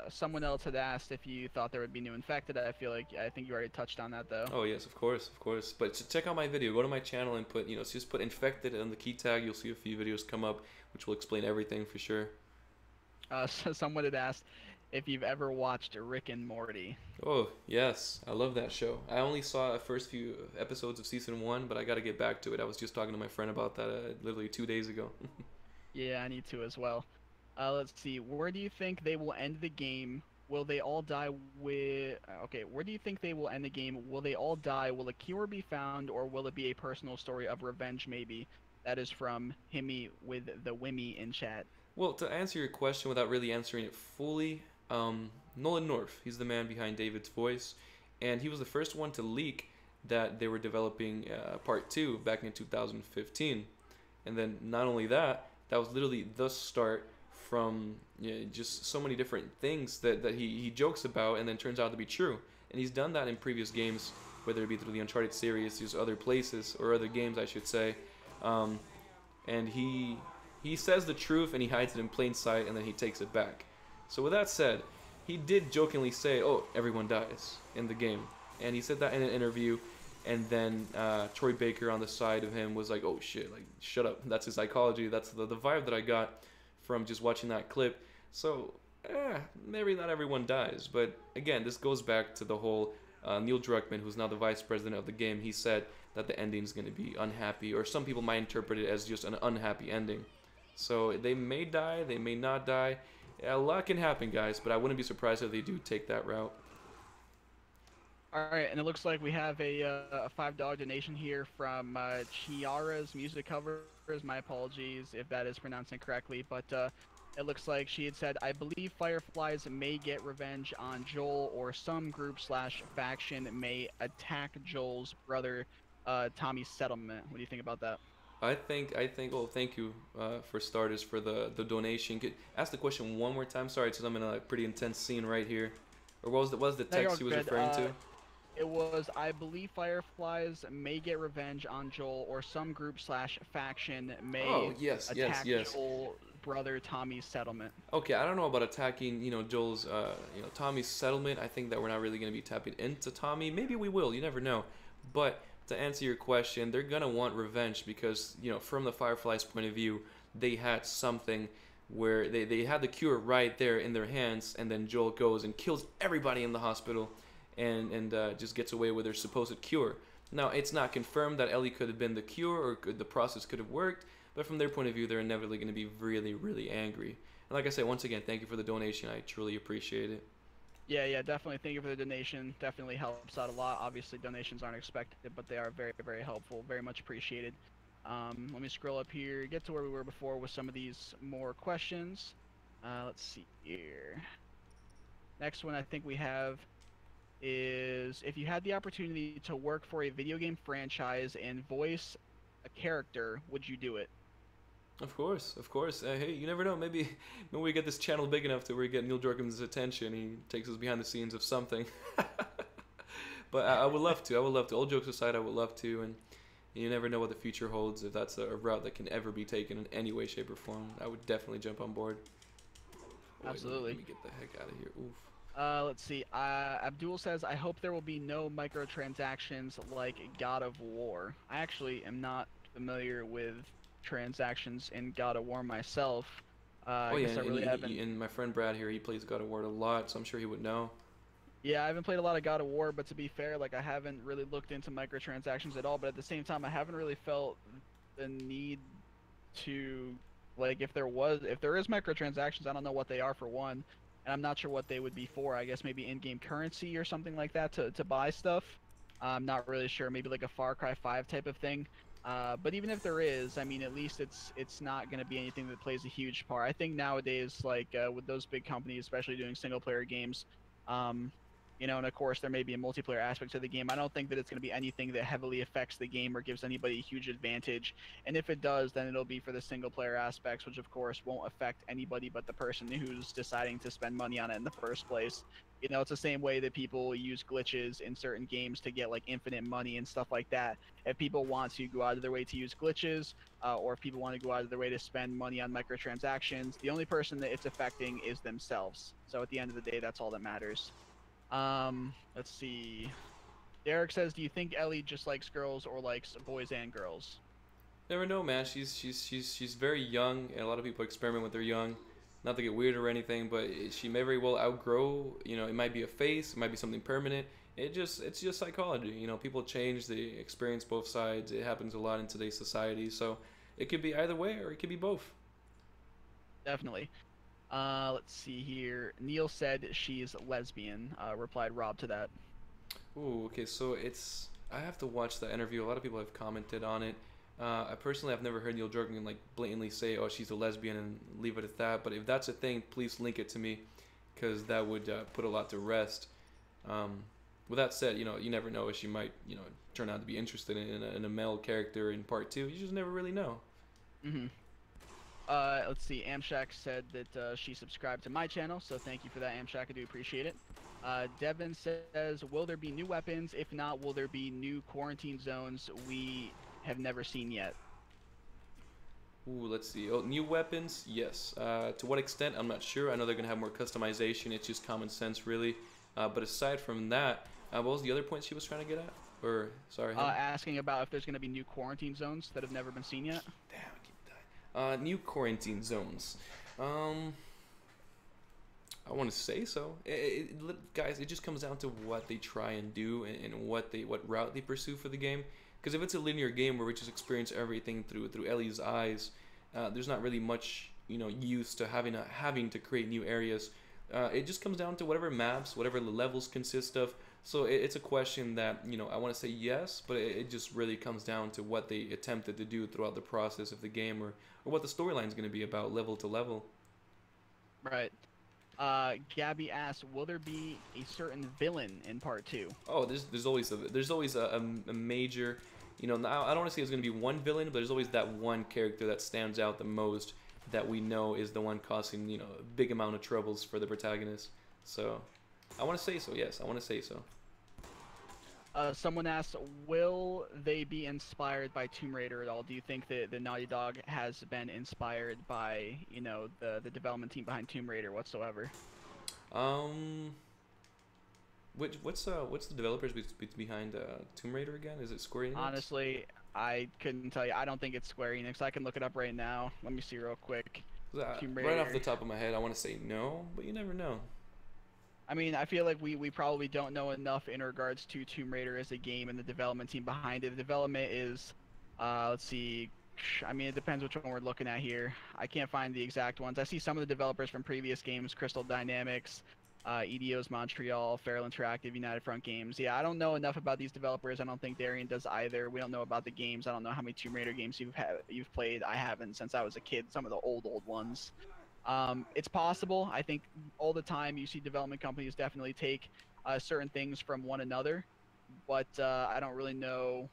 Speaker 2: Someone else had asked if you thought there would be new infected. I think you already touched on that though.
Speaker 1: Oh yes, of course, of course. But check out my video. Go to my channel and just put infected on the key tag. You'll see a few videos come up, which will explain everything for sure.
Speaker 2: So someone had asked if you've ever watched Rick and Morty.
Speaker 1: Oh yes, I love that show. I only saw the first few episodes of season one, but I got to get back to it. I was just talking to my friend about that literally 2 days ago.
Speaker 2: Yeah, I need to as well. Let's see. Where do you think they will end the game? Will they all die with? Okay. Where do you think they will end the game? Will they all die? Will a cure be found, or will it be a personal story of revenge? Maybe. That is from Himmy with the Wimmy in chat.
Speaker 1: Well, to answer your question without really answering it fully, Nolan North, he's the man behind David's voice, and he was the first one to leak that they were developing part two back in 2015. And then not only that, that was literally the start from just so many different things that he jokes about and then turns out to be true. And he's done that in previous games, whether it be through the Uncharted series, just other places or other games, I should say. Um, and he says the truth and he hides it in plain sight and then he takes it back. So with that said, he did jokingly say, "Oh, everyone dies in the game," and he said that in an interview. And then Troy Baker on the side of him was like, "Oh shit, like shut up." That's his psychology. That's the vibe that I got from just watching that clip. So maybe not everyone dies, but again, this goes back to the whole Neil Druckmann, who's now the vice president of the game. He said that the ending is going to be unhappy, or some people might interpret it as just an unhappy ending. So they may die, they may not die. A lot can happen, guys, but I wouldn't be surprised if they do take that route.
Speaker 2: All right, and it looks like we have a $5 donation here from Chiara's Music Covers. My apologies if that is pronounced incorrectly, but it looks like she had said, "I believe Fireflies may get revenge on Joel, or some group slash faction may attack Joel's brother, Tommy's settlement." What do you think about that?
Speaker 1: I think. Well, thank you for starters for the donation. Ask the question one more time. Sorry, because I'm in a pretty intense scene right here. Or what was the
Speaker 2: No, you're all
Speaker 1: text he was
Speaker 2: good.
Speaker 1: referring to?
Speaker 2: It was, "I believe Fireflies may get revenge on Joel, or some group slash faction
Speaker 1: Oh
Speaker 2: may
Speaker 1: yes, yes,
Speaker 2: attack
Speaker 1: yes.
Speaker 2: Joel's brother Tommy's settlement."
Speaker 1: Okay, I don't know about attacking, Joel's, Tommy's settlement. I think that we're not really going to be tapping into Tommy. Maybe we will. You never know. But to answer your question, they're gonna want revenge because, from the Fireflies' point of view, they had something where they had the cure right there in their hands, and then Joel goes and kills everybody in the hospital, and just gets away with their supposed cure. Now, it's not confirmed that Ellie could have been the cure or the process could have worked, but from their point of view, they're inevitably going to be really, really angry. And like I said, once again, thank you for the donation. I truly appreciate it.
Speaker 2: Yeah, yeah, definitely. Thank you for the donation. Definitely helps out a lot. Obviously, donations aren't expected, but they are very, very helpful. Very much appreciated. Let me scroll up here, get to where we were before with some of these more questions. Let's see here. Next one I think we have is, if you had the opportunity to work for a video game franchise and voice a character, would you do it?
Speaker 1: Of course, of course. Hey, you never know. Maybe we get this channel big enough to where we get Neil Druckmann's attention. He takes us behind the scenes of something. But I would love to. I would love to. All jokes aside, I would love to. And you never know what the future holds. If that's a route that can ever be taken in any way, shape, or form, I would definitely jump on board. Oh, wait,
Speaker 2: Absolutely.
Speaker 1: let me get the heck out of here. Oof.
Speaker 2: Let's see. Abdul says, "I hope there will be no microtransactions like God of War." I actually am not familiar with transactions in God of War myself.
Speaker 1: Oh
Speaker 2: I
Speaker 1: yeah,
Speaker 2: guess I really haven't.
Speaker 1: and my friend Brad here, he plays God of War a lot, so I'm sure he would know.
Speaker 2: Yeah, I haven't played a lot of God of War, but to be fair, like I haven't really looked into microtransactions at all. But at the same time, I haven't really felt the need to like if there is microtransactions, I don't know what they are for one, and I'm not sure what they would be for. I guess maybe in-game currency or something like that to buy stuff. I'm not really sure. Maybe like a Far Cry 5 type of thing. But even if there is, I mean, at least it's not going to be anything that plays a huge part. I think nowadays, like with those big companies, especially doing single player games, um, and of course there may be a multiplayer aspect to the game. I don't think that it's going to be anything that heavily affects the game or gives anybody a huge advantage. And if it does, then it'll be for the single player aspects, which of course won't affect anybody but the person who's deciding to spend money on it in the first place. It's the same way that people use glitches in certain games to get like infinite money and stuff like that. If people want to go out of their way to use glitches, or if people want to go out of their way to spend money on microtransactions, the only person that it's affecting is themselves. So at the end of the day, that's all that matters. Let's see. Derek says, "Do you think Ellie just likes girls or likes boys and girls?"
Speaker 1: Never know, man. She's very young, and a lot of people experiment with their young. Not to get weird or anything, but she may very well outgrow. It might be a phase, it might be something permanent. It's just psychology. People change, they experience both sides. It happens a lot in today's society, so it could be either way, or it could be both.
Speaker 2: Definitely. Let's see here. Neil said she's lesbian. Replied Rob to that.
Speaker 1: Ooh, okay. So I have to watch that interview. A lot of people have commented on it. I personally have never heard Neil Jorgen like blatantly say, "Oh, she's a lesbian," and leave it at that. But if that's a thing, please link it to me, because that would put a lot to rest. Um, with that said, you never know if she might, turn out to be interested in a male character in part two. You just never really know.
Speaker 2: Hmm. Let's see. Amshak said that she subscribed to my channel, so thank you for that, Amshak. I do appreciate it. Devin says, "Will there be new weapons? If not, will there be new quarantine zones we have never seen yet?"
Speaker 1: Ooh, let's see. Oh, new weapons? Yes. To what extent? I'm not sure. I know they're gonna have more customization. It's just common sense, really. But aside from that, what was the other point she was trying to get at? Or sorry, him.
Speaker 2: Asking about if there's going to be new quarantine zones that have never been seen yet.
Speaker 1: Damn, I keep dying. New quarantine zones. Um, I want to say so. Guys, it just comes down to what they try and do, and what route they pursue for the game. Because if it's a linear game where we just experience everything through Ellie's eyes, there's not really much use to having to create new areas. It just comes down to whatever maps, whatever the levels consist of. So it's a question that I want to say yes, but it just really comes down to what they attempted to do throughout the process of the game, or what the storyline is going to be about level to level.
Speaker 2: Right. Gabby asks, "Will there be a certain villain in part two?"
Speaker 1: Oh, there's always a major, I don't want to say it's going to be one villain, but there's always that one character that stands out the most, that we know is the one causing a big amount of troubles for the protagonist. So I want to say so. Yes, I want to say so.
Speaker 2: Someone asks, "Will they be inspired by Tomb Raider at all?" Do you think that the Naughty Dog has been inspired by, the development team behind Tomb Raider whatsoever?
Speaker 1: Um, what's the developers behind Tomb Raider again? Is it Square Enix?
Speaker 2: Honestly, I couldn't tell you. I don't think it's Square Enix. I can look it up right now. Let me see real quick.
Speaker 1: 'Cause
Speaker 2: Tomb
Speaker 1: right off the
Speaker 2: Raider.
Speaker 1: top of my head, I want to say no, but you never know.
Speaker 2: I mean, I feel like we probably don't know enough in regards to Tomb Raider as a game and the development team behind it. The development is, let's see, I mean, it depends which one we're looking at here. I can't find the exact ones. I see some of the developers from previous games, Crystal Dynamics, EDO's Montreal, Feral Interactive, United Front Games. Yeah, I don't know enough about these developers. I don't think Darian does either. We don't know about the games. I don't know how many Tomb Raider games you've played. I haven't since I was a kid. Some of the old ones. It's possible. I think all the time you see development companies definitely take certain things from one another, but I don't really know.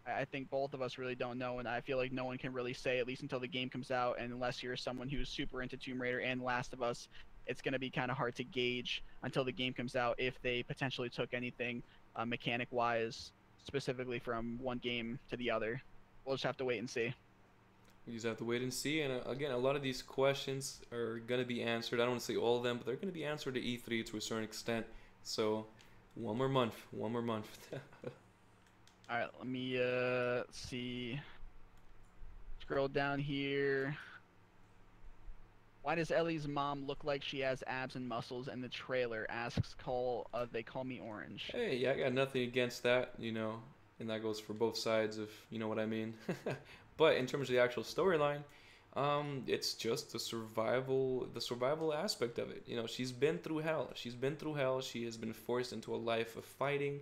Speaker 2: I think both of us really don't know, and I feel like no one can really say, at least until the game comes out, and unless you're someone who's super into Tomb Raider and Last of Us, it's going to be kind of hard to gauge until the game comes out if they potentially took anything mechanic-wise, specifically from one game to the other. We'll just have to wait and see.
Speaker 1: We just have to wait and see. And again, a lot of these questions are going to be answered. I don't want to say all of them, but they're going to be answered at E3 to a certain extent. So, one more month. One more month.
Speaker 2: All right, let me see. Scroll down here. Why does Ellie's mom look like she has abs and muscles in the trailer? Asks Cole. They call me Orange.
Speaker 1: Hey, yeah, I got nothing against that, and that goes for both sides, if you know what I mean. But in terms of the actual storyline, it's just the survival aspect of it. She's been through hell. She's been through hell. She has been forced into a life of fighting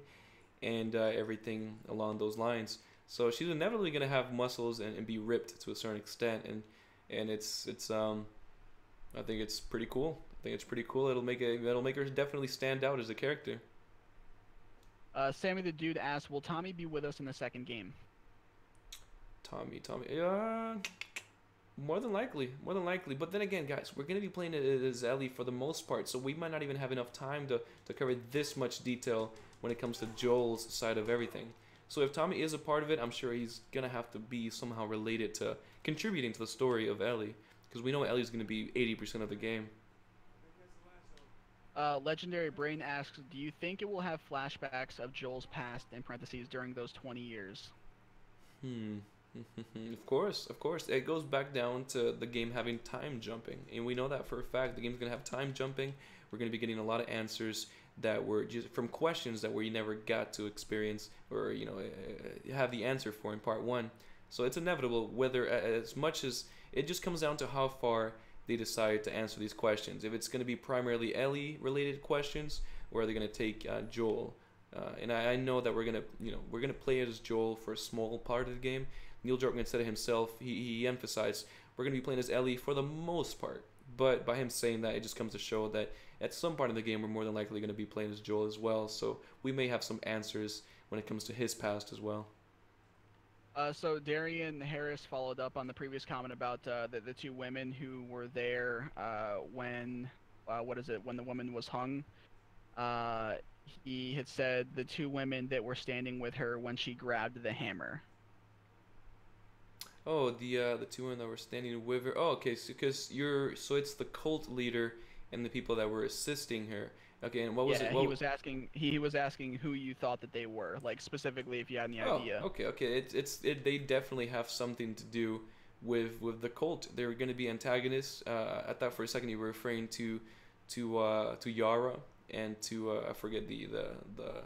Speaker 1: and everything along those lines. So she's inevitably gonna have muscles and be ripped to a certain extent, and it's I think it's pretty cool. I think it's pretty cool. It'll make her definitely stand out as a character.
Speaker 2: Sammy the Dude asks, will Tommy be with us in the second game?
Speaker 1: Tommy. More than likely. But then again, guys, we're gonna be playing it as Ellie for the most part, so we might not even have enough time to cover this much detail when it comes to Joel's side of everything. So if Tommy is a part of it, I'm sure he's gonna have to be somehow related to contributing to the story of Ellie, because we know Ellie's gonna be 80% of the game.
Speaker 2: Legendary Brain asks, do you think it will have flashbacks of Joel's past in parentheses during those 20 years?
Speaker 1: Hmm. Of course, of course. It goes back down to the game having time jumping. And we know that for a fact. The game's going to have time jumping. We're going to be getting a lot of answers that were just from questions that we never got to experience or, have the answer for in part one. So it's inevitable, whether as much as it just comes down to how far they decide to answer these questions. If it's going to be primarily Ellie related questions, or are they going to take Joel? And I know that we're gonna play as Joel for a small part of the game. Neil Druckmann said it himself. He emphasized we're gonna be playing as Ellie for the most part. But by him saying that, it just comes to show that at some part of the game we're more than likely gonna be playing as Joel as well. So we may have some answers when it comes to his past as well.
Speaker 2: So Darian Harris followed up on the previous comment about the two women who were there when when the woman was hung. Uh, he had said the two women that were standing with her when she grabbed the hammer.
Speaker 1: Oh, the two women that were standing with her. Oh, okay. So it's the cult leader and the people that were assisting her. Okay, and what was
Speaker 2: Yeah,
Speaker 1: it?
Speaker 2: he was asking who you thought that they were, like specifically if you had any
Speaker 1: Oh,
Speaker 2: idea.
Speaker 1: okay. They definitely have something to do with the cult. They're going to be antagonists. I thought for a second you were referring to Yara and to I forget the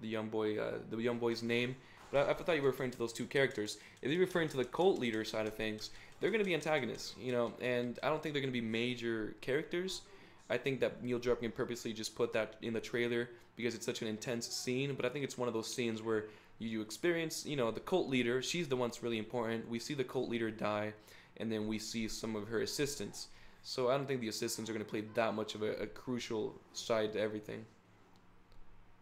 Speaker 1: young boy's name. But I thought you were referring to those two characters. If you're referring to the cult leader side of things, they're going to be antagonists, and I don't think they're going to be major characters. I think that Neil Druckmann purposely just put that in the trailer because it's such an intense scene. But I think it's one of those scenes where you experience, the cult leader. She's the one that's really important. We see the cult leader die, and then we see some of her assistants. So I don't think the assistants are going to play that much of a crucial side to everything.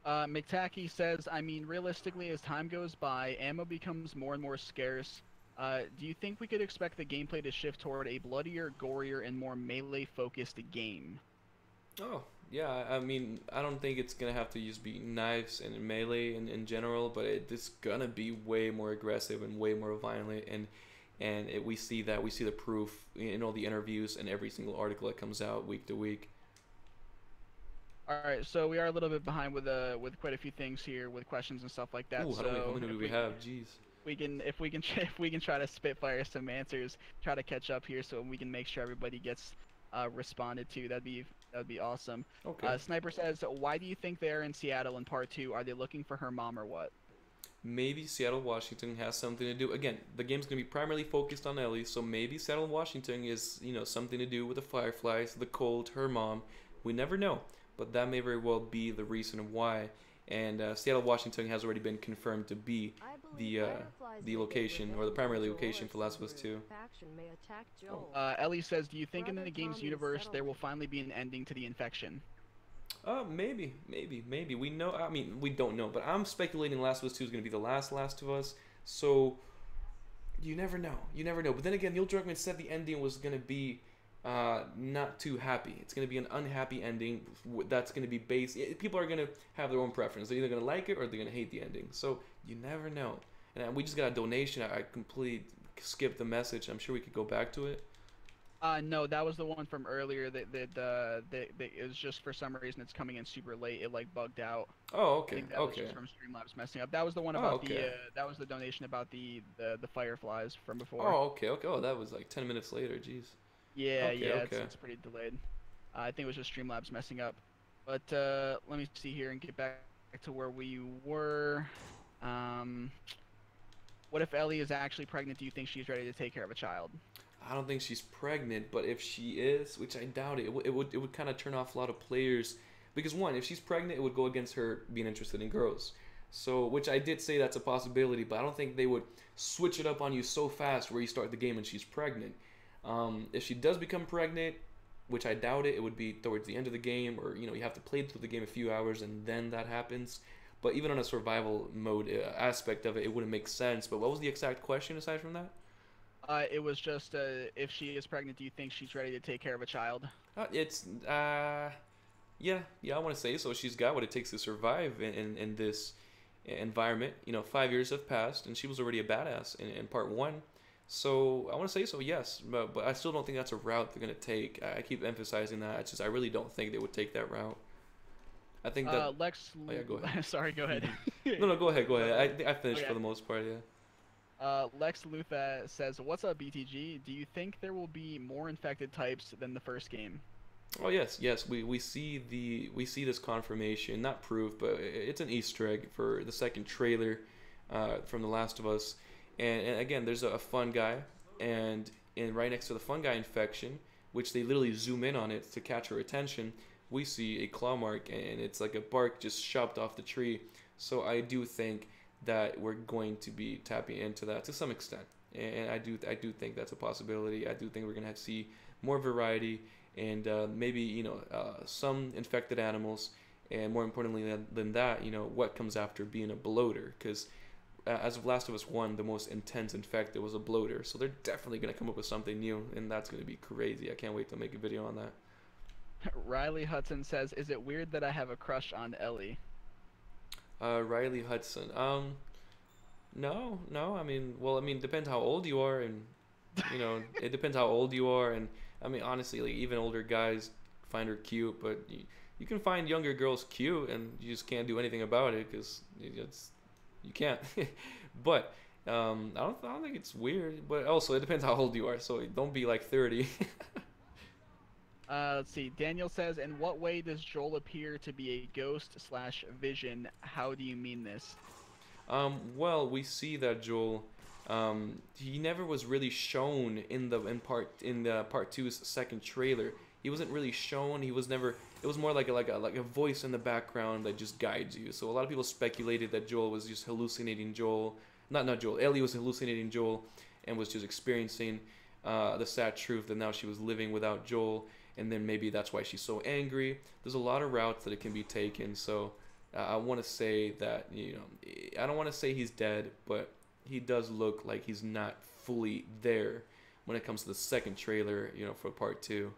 Speaker 2: McTacky says, I mean, realistically, as time goes by, ammo becomes more and more scarce. Do you think we could expect the gameplay to shift toward a bloodier, gorier, and more melee-focused game?
Speaker 1: Oh, yeah. I mean, I don't think it's gonna have to just be knives and melee in general, but it's gonna be way more aggressive and way more violent. And we see the proof in all the interviews and every single article that comes out week to week.
Speaker 2: All right, so we are a little bit behind with quite a few things here with questions and stuff like that.
Speaker 1: Ooh, how
Speaker 2: So
Speaker 1: many do
Speaker 2: if
Speaker 1: we have? Jeez.
Speaker 2: we can if we can if we can try to spitfire some answers, try to catch up here, so we can make sure everybody gets responded to. That'd be awesome.
Speaker 1: Okay.
Speaker 2: Sniper says, why do you think they're in Seattle in part two? Are they looking for her mom or what?
Speaker 1: Maybe Seattle, Washington has something to do. Again, the game's gonna be primarily focused on Ellie, so maybe Seattle, Washington is something to do with the Fireflies, the cult, her mom. We never know, but that may very well be the reason why. And Seattle, Washington has already been confirmed to be the location or the primary location for Last of Us 2.
Speaker 2: Ellie says, do you think in the game's universe there will finally be an ending to the infection?
Speaker 1: Maybe. We know. I mean, we don't know, but I'm speculating Last of Us 2 is going to be the Last of Us. So you never know. You never know. But then again, Neil Druckmann said the ending was going to be not too happy. It's going to be an unhappy ending that's going to be based. People are going to have their own preference. They're either going to like it or they're going to hate the ending. So you never know. And we just got a donation. I completely skipped the message. I'm sure we could go back to it.
Speaker 2: No, that was the one from earlier that it was just for some reason it's coming in super late. It like bugged out.
Speaker 1: Oh,
Speaker 2: I
Speaker 1: okay,
Speaker 2: think that was
Speaker 1: okay.
Speaker 2: just from Streamlabs messing up. That was the one
Speaker 1: Oh,
Speaker 2: about
Speaker 1: okay.
Speaker 2: that was the donation about the Fireflies from before.
Speaker 1: Oh, okay. Oh, that was like 10 minutes later. Jeez.
Speaker 2: Yeah,
Speaker 1: Okay,
Speaker 2: yeah,
Speaker 1: okay.
Speaker 2: it's pretty delayed. I think it was just Streamlabs messing up. But let me see here and get back to where we were. Um, what if Ellie is actually pregnant? Do you think she's ready to take care of a child?
Speaker 1: I don't think she's pregnant, but if she is, which I doubt it, it would kind of turn off a lot of players because one, if she's pregnant, it would go against her being interested in girls. So, which I did say that's a possibility, but I don't think they would switch it up on you so fast where you start the game and she's pregnant. If she does become pregnant, which I doubt it, it would be towards the end of the game, or you have to play through the game a few hours and then that happens. But even on a survival mode aspect of it, it wouldn't make sense. But what was the exact question aside from that?
Speaker 2: It was just if she is pregnant, do you think she's ready to take care of a child?
Speaker 1: It's yeah, yeah, I want to say so. She's got what it takes to survive in this environment. 5 years have passed, and she was already a badass in part one. So I want to say so, yes, but I still don't think that's a route they're gonna take. I keep emphasizing that. It's just I really don't think they would take that route. I think that.
Speaker 2: Lex,
Speaker 1: Oh yeah, go ahead.
Speaker 2: sorry, go ahead.
Speaker 1: No, no, go ahead, go
Speaker 2: Go
Speaker 1: ahead.
Speaker 2: ahead.
Speaker 1: I think I finished
Speaker 2: Okay.
Speaker 1: for the most part. Yeah.
Speaker 2: Lex Luthor says, "What's up, BTG? Do you think there will be more infected types than the first game?"
Speaker 1: Oh yes, yes. We see this confirmation, not proof, but it's an Easter egg for the second trailer from The Last of Us. And again, there's a fun guy, and right next to the fun guy infection, which they literally zoom in on it to catch her attention, we see a claw mark, and it's like a bark just chopped off the tree. So I do think that we're going to be tapping into that to some extent, and I do think that's a possibility. I do think we're gonna see more variety and maybe some infected animals, and more importantly than that, what comes after being a bloater, because as of Last of Us 1, the most intense infected was a bloater, so they're definitely going to come up with something new, and that's going to be crazy. I can't wait to make a video on that.
Speaker 2: Riley Hudson says, "Is it weird that I have a crush on Ellie?"
Speaker 1: Riley Hudson. No, no. I mean, depends how old you are, and it depends how old you are, and I mean, honestly, like even older guys find her cute, but you can find younger girls cute, and you just can't do anything about it because you can't. But I don't think it's weird, but also it depends how old you are, so don't be like 30.
Speaker 2: Let's see. Daniel says, "In what way does Joel appear to be a ghost slash vision? How do you mean this?"
Speaker 1: Well, we see that Joel, he never was really shown in the part two's second trailer. He wasn't really shown. He was never. It was more like a voice in the background that just guides you. So a lot of people speculated that Joel was just hallucinating Joel, not Joel. Ellie was hallucinating Joel, and was just experiencing the sad truth that now she was living without Joel, and then maybe that's why she's so angry. There's a lot of routes that it can be taken. So I want to say that I don't want to say he's dead, but he does look like he's not fully there when it comes to the second trailer, for part two.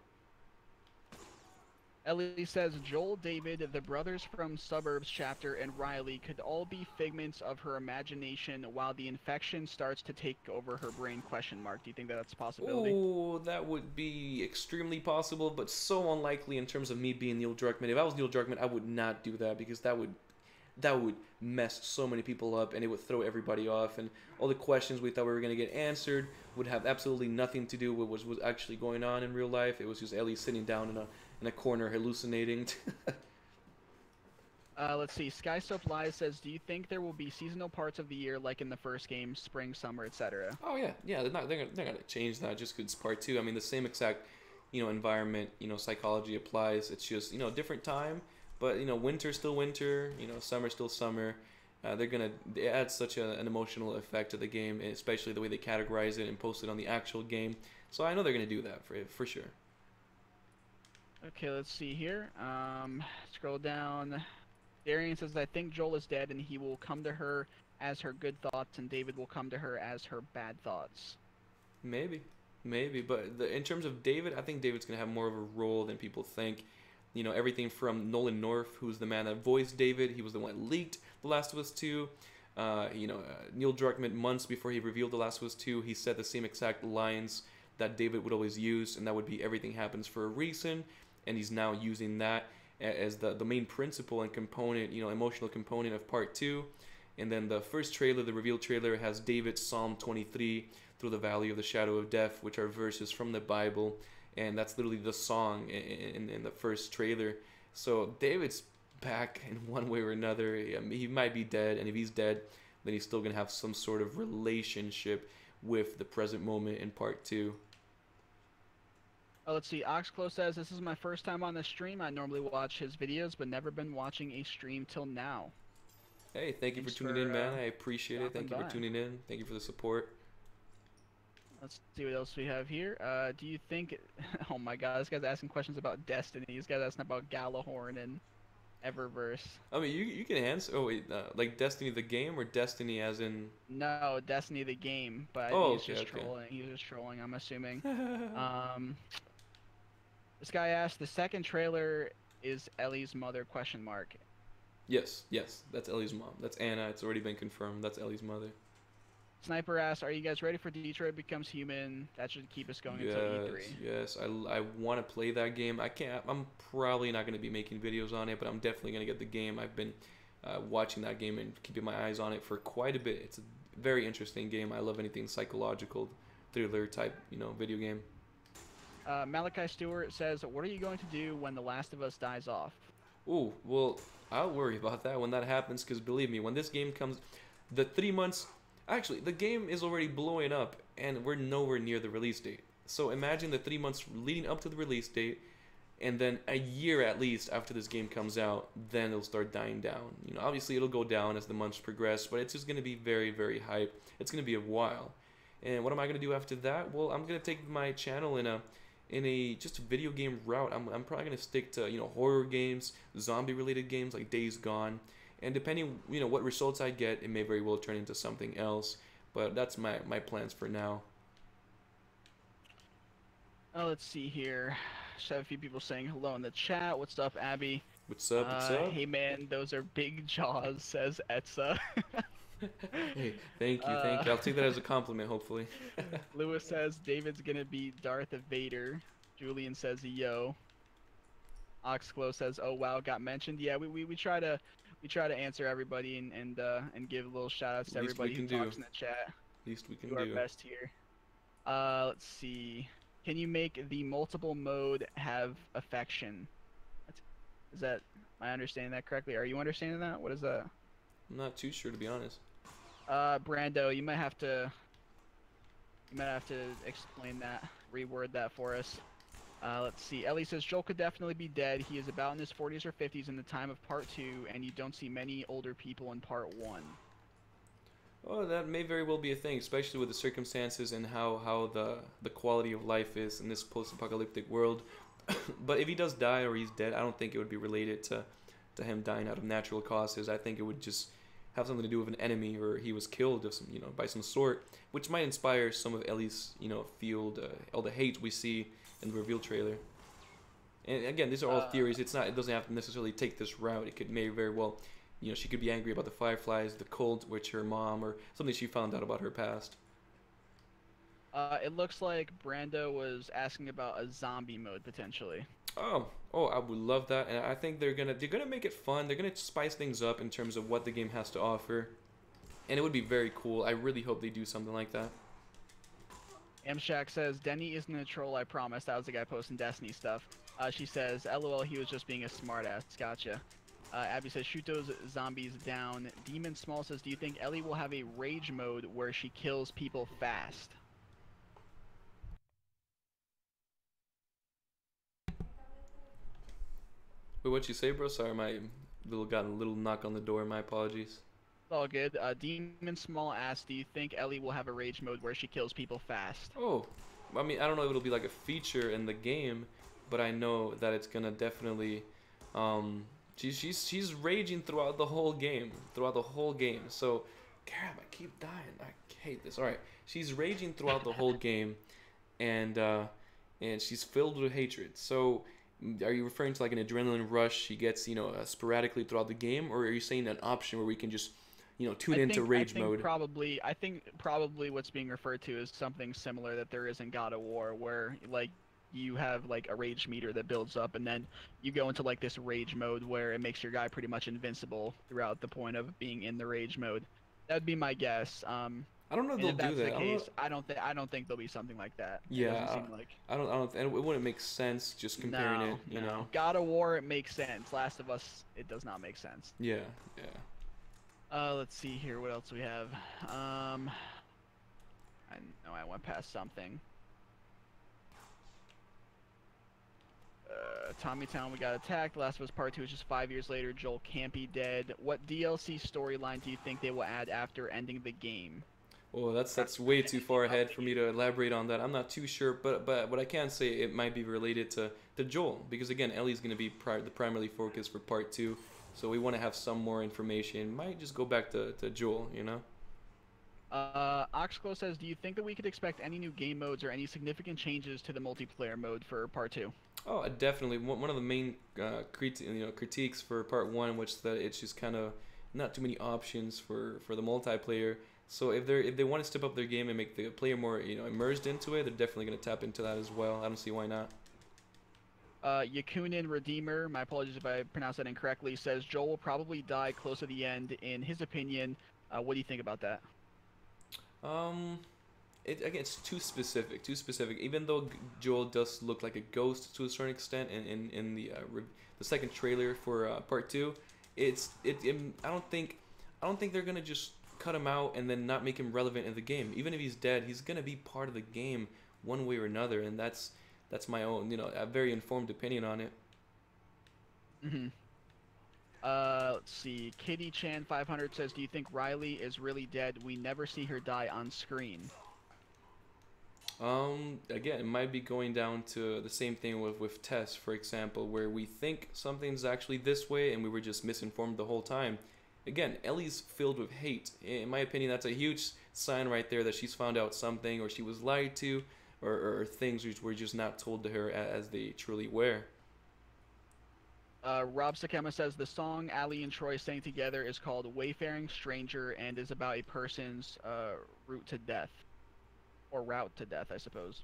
Speaker 2: Ellie says, "Joel, David, the brothers from Suburbs chapter, and Riley could all be figments of her imagination while the infection starts to take over her brain?" Question mark. Do you think that that's a possibility?
Speaker 1: Oh, that would be extremely possible, but so unlikely in terms of me being Neil Druckmann. If I was Neil Druckmann, I would not do that because that would mess so many people up, and it would throw everybody off, and all the questions we thought we were going to get answered would have absolutely nothing to do with what was actually going on in real life. It was just Ellie sitting down in a corner hallucinating.
Speaker 2: Let's see. SkySoap Lies says, "Do you think there will be seasonal parts of the year like in the first game, spring, summer, etc.?"
Speaker 1: Oh yeah, yeah. They're not gonna change that just because it's part two. I mean, the same exact environment, psychology applies. It's just different time, but winter's still winter. Summer's still summer. They add such an emotional effect to the game, especially the way they categorize it and post it on the actual game. So I know they're gonna do that for sure.
Speaker 2: Okay, let's see here. Scroll down. Darian says, "I think Joel is dead and he will come to her as her good thoughts, and David will come to her as her bad thoughts."
Speaker 1: Maybe, maybe, but in terms of David, I think David's gonna have more of a role than people think. Everything from Nolan North, who's the man that voiced David, he was the one that leaked The Last of Us 2. Neil Druckmann, months before he revealed The Last of Us 2, he said the same exact lines that David would always use, and that would be everything happens for a reason, and he's now using that as the main principle and component, emotional component of part two. And then the first trailer, the reveal trailer, has David's Psalm 23, through the valley of the shadow of death, which are verses from the Bible. and that's literally the song in the first trailer. So David's back in one way or another. I mean, he might be dead, and if he's dead, then he's still gonna have some sort of relationship with the present moment in part two.
Speaker 2: Let's see. Oxclo says, "This is my first time on the stream. I normally watch his videos, but never been watching a stream till now."
Speaker 1: Hey, thank you for
Speaker 2: Thanks
Speaker 1: tuning in,
Speaker 2: for
Speaker 1: man. I appreciate it.
Speaker 2: stopping
Speaker 1: Thank you for
Speaker 2: by.
Speaker 1: tuning in. Thank you for the support.
Speaker 2: Let's see what else we have here. Do you think? Oh my God, this guy's asking questions about Destiny. This guy's asking about Galahorn and Eververse.
Speaker 1: I mean, you can answer. Oh wait, like Destiny the game or Destiny as in?
Speaker 2: No, Destiny the game, but
Speaker 1: Oh,
Speaker 2: he's
Speaker 1: okay,
Speaker 2: just
Speaker 1: okay.
Speaker 2: trolling. He's just trolling, I'm assuming. Um, this guy asked, the second trailer is Ellie's mother? Question mark.
Speaker 1: Yes, yes, that's Ellie's mom. That's Anna. It's already been confirmed. That's Ellie's mother.
Speaker 2: Sniper asks, are you guys ready for Detroit Becomes Human? That should keep us going until
Speaker 1: Yes,
Speaker 2: E3.
Speaker 1: yes. I want to play that game. I can't. I'm probably not going to be making videos on it, but I'm definitely going to get the game. I've been watching that game and keeping my eyes on it for quite a bit. It's a very interesting game. I love anything psychological, thriller type, video game.
Speaker 2: Malachi Stewart says, what are you going to do when The Last of Us dies off?
Speaker 1: Ooh, well, I'll worry about that when that happens, because believe me, when this game comes, the 3 months, actually, the game is already blowing up, and we're nowhere near the release date. So imagine the 3 months leading up to the release date, and then a year at least after this game comes out, then it'll start dying down. Obviously it'll go down as the months progress, but it's just going to be very, very hype. It's going to be a while. And what am I going to do after that? Well, I'm going to take my channel in a just video game route. I'm probably gonna stick to horror games, zombie related games like Days Gone, and depending what results I get, it may very well turn into something else. But that's my plans for now.
Speaker 2: Let's see here. Just have a few people saying hello in the chat. What's up, Abby?
Speaker 1: What's up? What's up?
Speaker 2: Hey man, those are big jaws, says Etza.
Speaker 1: Hey, thank you, thank you. I'll take that as a compliment, hopefully.
Speaker 2: Lewis says David's gonna be Darth Vader. Julian says yo. Oxclo says, oh wow, got mentioned. Yeah, we try to answer everybody and give little shout outs to
Speaker 1: Least we
Speaker 2: everybody who
Speaker 1: can do.
Speaker 2: talks in the chat.
Speaker 1: Least we can
Speaker 2: Do our
Speaker 1: do.
Speaker 2: best here. Let's see. Can you make the multiple mode have affection? Is that, am I understanding that correctly? Are you understanding that? What is that?
Speaker 1: I'm not too sure, to be honest.
Speaker 2: Brando, you might have to explain that, reword that for us. Let's see. Ellie says Joel could definitely be dead. He is about in his 40s or 50s in the time of part 2, and you don't see many older people in part 1.
Speaker 1: Oh, that may very well be a thing, especially with the circumstances and how the quality of life is in this post-apocalyptic world. But if he does die or he's dead, I don't think it would be related to him dying out of natural causes. I think it would just have something to do with an enemy, or he was killed of some, by some sort, which might inspire some of Ellie's, field, all the hate we see in the reveal trailer. And again, these are all theories. It doesn't have to necessarily take this route. It may very well, she could be angry about the Fireflies, the cult, which her mom, or something she found out about her past.
Speaker 2: It looks like Brando was asking about a zombie mode potentially.
Speaker 1: Oh, I would love that, and I think they're gonna make it fun. They're gonna spice things up in terms of what the game has to offer, and it would be very cool. I really hope they do something like that.
Speaker 2: Amshak says Denny isn't a troll. I promise. That was the guy posting Destiny stuff. She says, "LOL, he was just being a smartass." Gotcha. Abby says, "Shoot those zombies down." Demon Small says, "Do you think Ellie will have a rage mode where she kills people fast?"
Speaker 1: Wait, what'd you say, bro? Sorry, my got a little knock on the door. My apologies.
Speaker 2: It's all good. Demon Small asks, "Do you think Ellie will have a rage mode where she kills people fast?"
Speaker 1: Oh, I mean, I don't know if it'll be like a feature in the game, but I know that it's gonna definitely. She's raging throughout the whole game, So, crap, I keep dying. I hate this. All right, she's raging throughout the whole game, and she's filled with hatred. So, are you referring to like an adrenaline rush she gets, sporadically throughout the game, or are you saying an option where we can just, tune into rage mode?
Speaker 2: I think probably what's being referred to is something similar that there is in God of War, where like you have like a rage meter that builds up, and then you go into like this rage mode where it makes your guy pretty much invincible throughout the point of being in the rage mode. That'd be my guess.
Speaker 1: I don't know if
Speaker 2: And
Speaker 1: they'll
Speaker 2: if
Speaker 1: do
Speaker 2: that's the
Speaker 1: that. I don't know.
Speaker 2: case, I don't think there'll be something like that. It doesn't
Speaker 1: Yeah,
Speaker 2: seem like.
Speaker 1: I don't, and it wouldn't make sense just comparing
Speaker 2: No,
Speaker 1: it, you
Speaker 2: no.
Speaker 1: know.
Speaker 2: God of War, it makes sense. Last of Us, it does not make sense.
Speaker 1: Yeah, yeah.
Speaker 2: Let's see here. What else we have? I know I went past something. Tommy Town, we got attacked. Last of Us Part 2 is just 5 years later. Joel can't be dead. What DLC storyline do you think they will add after ending the game?
Speaker 1: Oh, that's way too far ahead for me to elaborate on that. I'm not too sure, but what I can say, it might be related to Joel, because again, Ellie's going to be the primarily focus for part two, so we want to have some more information. Might just go back to Joel, you know.
Speaker 2: Oxclo says, do you think that we could expect any new game modes or any significant changes to the multiplayer mode for Part 2?
Speaker 1: Oh, definitely. One of the main critiques for part one, which that it's just kind of not too many options for the multiplayer. So if they want to step up their game and make the player more immersed into it, they're definitely going to tap into that as well. I don't see why not.
Speaker 2: Yakunin Redeemer, my apologies if I pronounced that incorrectly, says Joel will probably die close to the end. In his opinion, what do you think about that?
Speaker 1: Um, again, it's too specific. Too specific. Even though Joel does look like a ghost to a certain extent in the second trailer for part two, I don't think they're gonna just cut him out and then not make him relevant in the game. Even if he's dead, he's gonna be part of the game one way or another, and that's my own a very informed opinion on it.
Speaker 2: Mm-hmm. Let's see. Kitty Chan 500 says, do you think Riley is really dead? We never see her die on screen.
Speaker 1: Again, it might be going down to the same thing with Tess, for example, where we think something's actually this way and we were just misinformed the whole time. Again, Ellie's filled with hate. In my opinion, that's a huge sign right there that she's found out something, or she was lied to, or things which were just not told to her as they truly were.
Speaker 2: Rob Sakema says the song Ali and Troy sang together is called Wayfaring Stranger and is about a person's route to death. Or route to death, I suppose.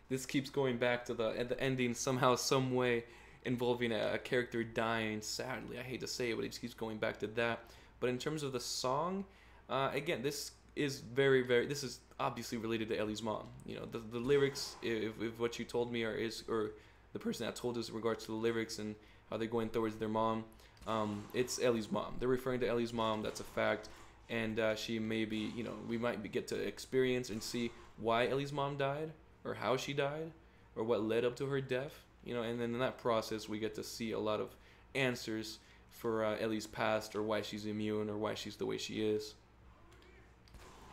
Speaker 1: This keeps going back to the ending somehow, some way, involving a character dying. Sadly, I hate to say it, but it just keeps going back to that. But in terms of the song, again, this is this is obviously related to Ellie's mom. The lyrics, if what you told me or the person that told us in regards to the lyrics and how they're going towards their mom, it's Ellie's mom. They're referring to Ellie's mom. That's a fact. And she maybe, we might get to experience and see why Ellie's mom died, or how she died, or what led up to her death. And then in that process, we get to see a lot of answers for Ellie's past, or why she's immune, or why she's the way she is.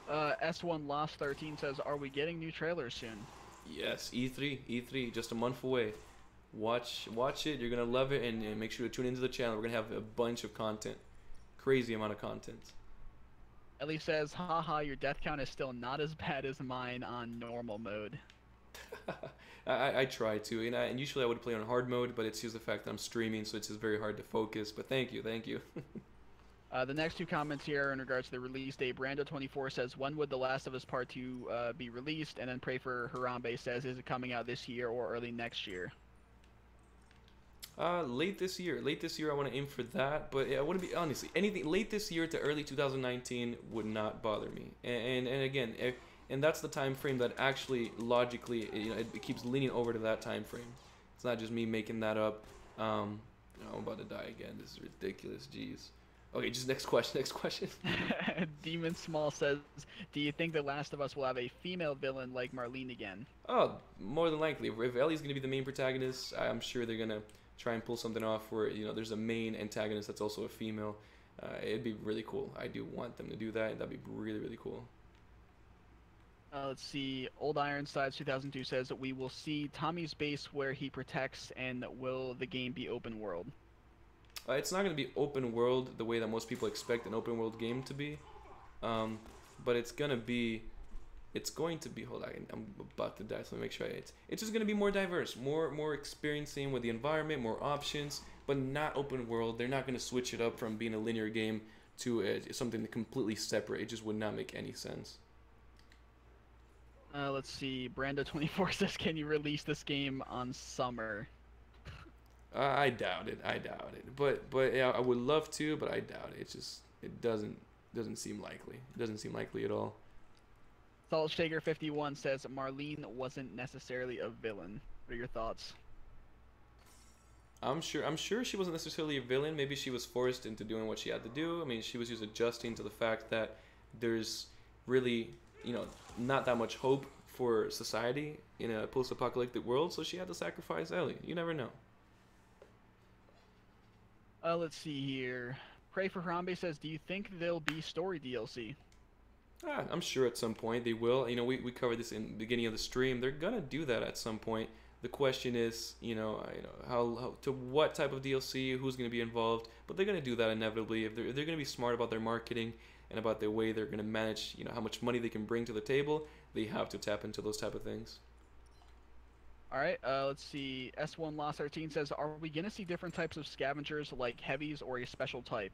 Speaker 2: S1 Lost 13 says, are we getting new trailers soon?
Speaker 1: Yes, E3, just a month away. Watch it. You're gonna love it, and make sure to tune into the channel. We're gonna have a bunch of content, crazy amount of content.
Speaker 2: Ellie says, haha, your death count is still not as bad as mine on normal mode.
Speaker 1: I try to, and usually I would play on hard mode, but it's just the fact that I'm streaming, so it's just very hard to focus. But thank you.
Speaker 2: The next two comments here are in regards to the release date. Brando24 says, when would The Last of Us Part 2 be released? And then Pray for Harambe says, is it coming out this year or early next year?
Speaker 1: Late this year. Late this year, I want to aim for that. But I wouldn't be, honestly, anything late this year to early 2019 would not bother me. And again, and that's the time frame that actually logically, it keeps leaning over to that time frame. It's not just me making that up. I'm about to die again. This is ridiculous. Jeez. Okay, just next question.
Speaker 2: Demon Small says, do you think The Last of Us will have a female villain like Marlene again?
Speaker 1: Oh, more than likely. If Ellie's going to be the main protagonist, I'm sure they're going to try and pull something off where, there's a main antagonist that's also a female. It'd be really cool. I do want them to do that. That'd be really, really cool.
Speaker 2: Let's see. Old Ironsides 2002 says that we will see Tommy's base where he protects, and will the game be open world?
Speaker 1: It's not going to be open world the way that most people expect an open world game to be, but it's going to be, hold on, I'm about to die, so let me make sure it's just going to be more diverse, more experiencing with the environment, more options, but not open world. They're not going to switch it up from being a linear game to something completely separate. It just would not make any sense.
Speaker 2: Let's see. Brando24 says, can you release this game on summer?
Speaker 1: I doubt it. But yeah, I would love to, but I doubt it. It doesn't. doesn't seem likely. It doesn't seem likely at all.
Speaker 2: Salt Shaker 51 says Marlene wasn't necessarily a villain. What are your thoughts?
Speaker 1: I'm sure she wasn't necessarily a villain. Maybe she was forced into doing what she had to do. I mean, she was just adjusting to the fact that there's really, not that much hope for society in a post-apocalyptic world, so she had to sacrifice Ellie. You never know.
Speaker 2: Let's see here. Pray for Harambe says, do you think there'll be story DLC?
Speaker 1: I'm sure at some point they will. We covered this in the beginning of the stream. They're gonna do that at some point. The question is, how to what type of DLC, who's gonna be involved, but they're gonna do that inevitably. If they're gonna be smart about their marketing and about the way they're gonna manage, how much money they can bring to the table, they have to tap into those type of things.
Speaker 2: All right, let's see. S1 Lost 13 says, are we gonna see different types of scavengers like heavies or a special type?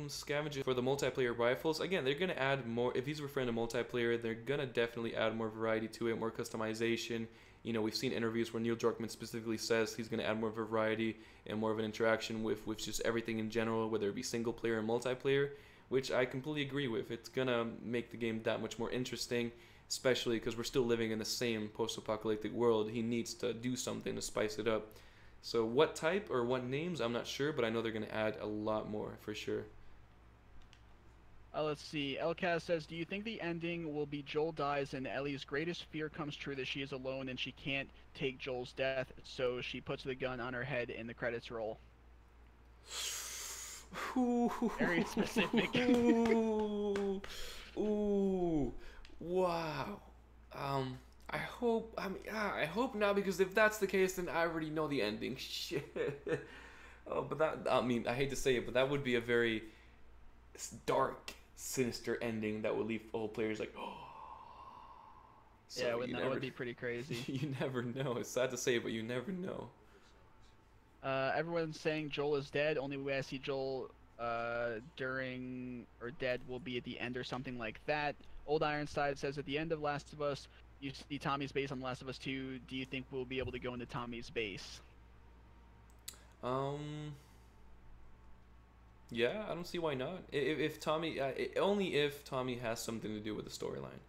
Speaker 1: Scavengers for the multiplayer rifles. Again, they're gonna add more. If he's referring to multiplayer, they're gonna definitely add more variety to it, more customization. We've seen interviews where Neil Druckmann specifically says he's gonna add more variety and more of an interaction with just everything in general, whether it be single player and multiplayer, which I completely agree with. It's gonna make the game that much more interesting, especially because we're still living in the same post-apocalyptic world. He needs to do something to spice it up. So what type or what names, I'm not sure, but I know they're going to add a lot more for sure.
Speaker 2: Let's see. Elkaz says, do you think the ending will be Joel dies and Ellie's greatest fear comes true that she is alone and she can't take Joel's death, so she puts the gun on her head and the credits roll? Very specific.
Speaker 1: Ooh, wow. I hope not, because if that's the case, then I already know the ending. Shit. Oh, but I hate to say it, but that would be a very dark, sinister ending that would leave all players like, oh.
Speaker 2: So yeah, that would be pretty crazy.
Speaker 1: You never know. It's sad to say, but you never know.
Speaker 2: Everyone's saying Joel is dead. Only way I see Joel during or dead will be at the end or something like that. Old Ironside says, at the end of Last of Us, you see Tommy's base on The Last of Us 2. Do you think we'll be able to go into Tommy's base?
Speaker 1: Yeah, I don't see why not. If Tommy, only if Tommy has something to do with the storyline.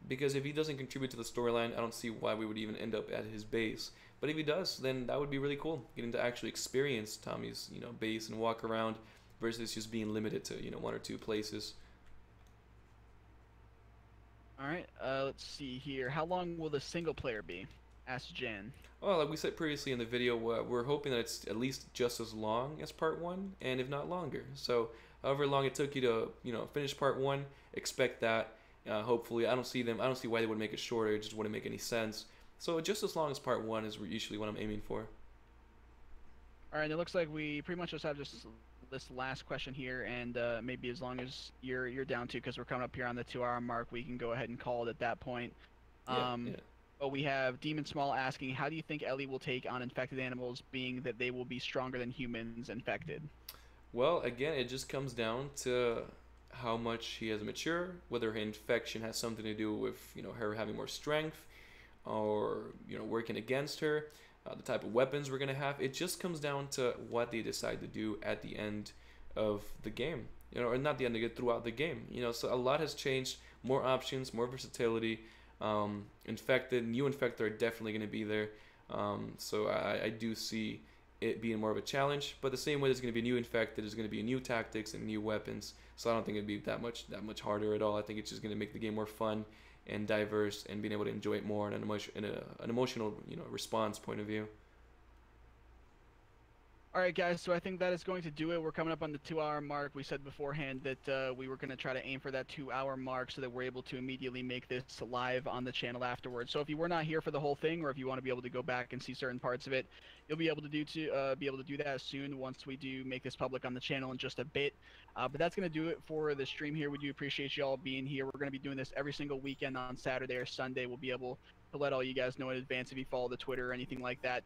Speaker 1: Because if he doesn't contribute to the storyline, I don't see why we would even end up at his base. But if he does, then that would be really cool. Getting to actually experience Tommy's, base and walk around versus just being limited to, one or two places.
Speaker 2: All right, let's see here. How long will the single player be? Asked Jen.
Speaker 1: Well, like we said previously in the video, we're hoping that it's at least just as long as part one, and if not longer. So, however long it took you to, finish part one, expect that. Hopefully, I don't see why they would make it shorter. It just wouldn't make any sense. So, just as long as part one is usually what I'm aiming for.
Speaker 2: All right, it looks like we pretty much just have this last question here, and maybe as long as you're down to, because we're coming up here on the 2-hour mark, we can go ahead and call it at that point.
Speaker 1: Yeah.
Speaker 2: But we have Demon Small asking, how do you think Ellie will take on infected animals, being that they will be stronger than humans infected?
Speaker 1: Well, again, it just comes down to how much she has matured, whether her infection has something to do with, her having more strength, or, working against her, the type of weapons we're going to have. It just comes down to what they decide to do at the end of the game, or not the end of it, throughout the game. So a lot has changed, more options, more versatility. New infected are definitely going to be there. So I do see it being more of a challenge, but the same way there's going to be new infected, there's going to be new tactics and new weapons. So I don't think it'd be that much harder at all. I think it's just going to make the game more fun and diverse, and being able to enjoy it more in an emotional, response point of view.
Speaker 2: All right, guys, so I think that is going to do it. We're coming up on the 2-hour mark. We said beforehand that we were going to try to aim for that 2-hour mark so that we're able to immediately make this live on the channel afterwards. So if you were not here for the whole thing, or if you want to be able to go back and see certain parts of it, you'll be able to do that soon once we do make this public on the channel in just a bit. But that's going to do it for the stream here. We do appreciate you all being here. We're going to be doing this every single weekend on Saturday or Sunday. We'll be able to let all you guys know in advance if you follow the Twitter or anything like that.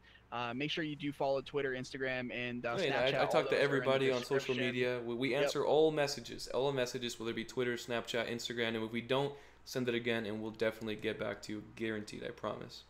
Speaker 2: Make sure you do follow Twitter, Instagram, and Snapchat.
Speaker 1: I talk to everybody on social media. We answer all messages, whether it be Twitter, Snapchat, Instagram, and if we don't, send it again, and we'll definitely get back to you, guaranteed, I promise.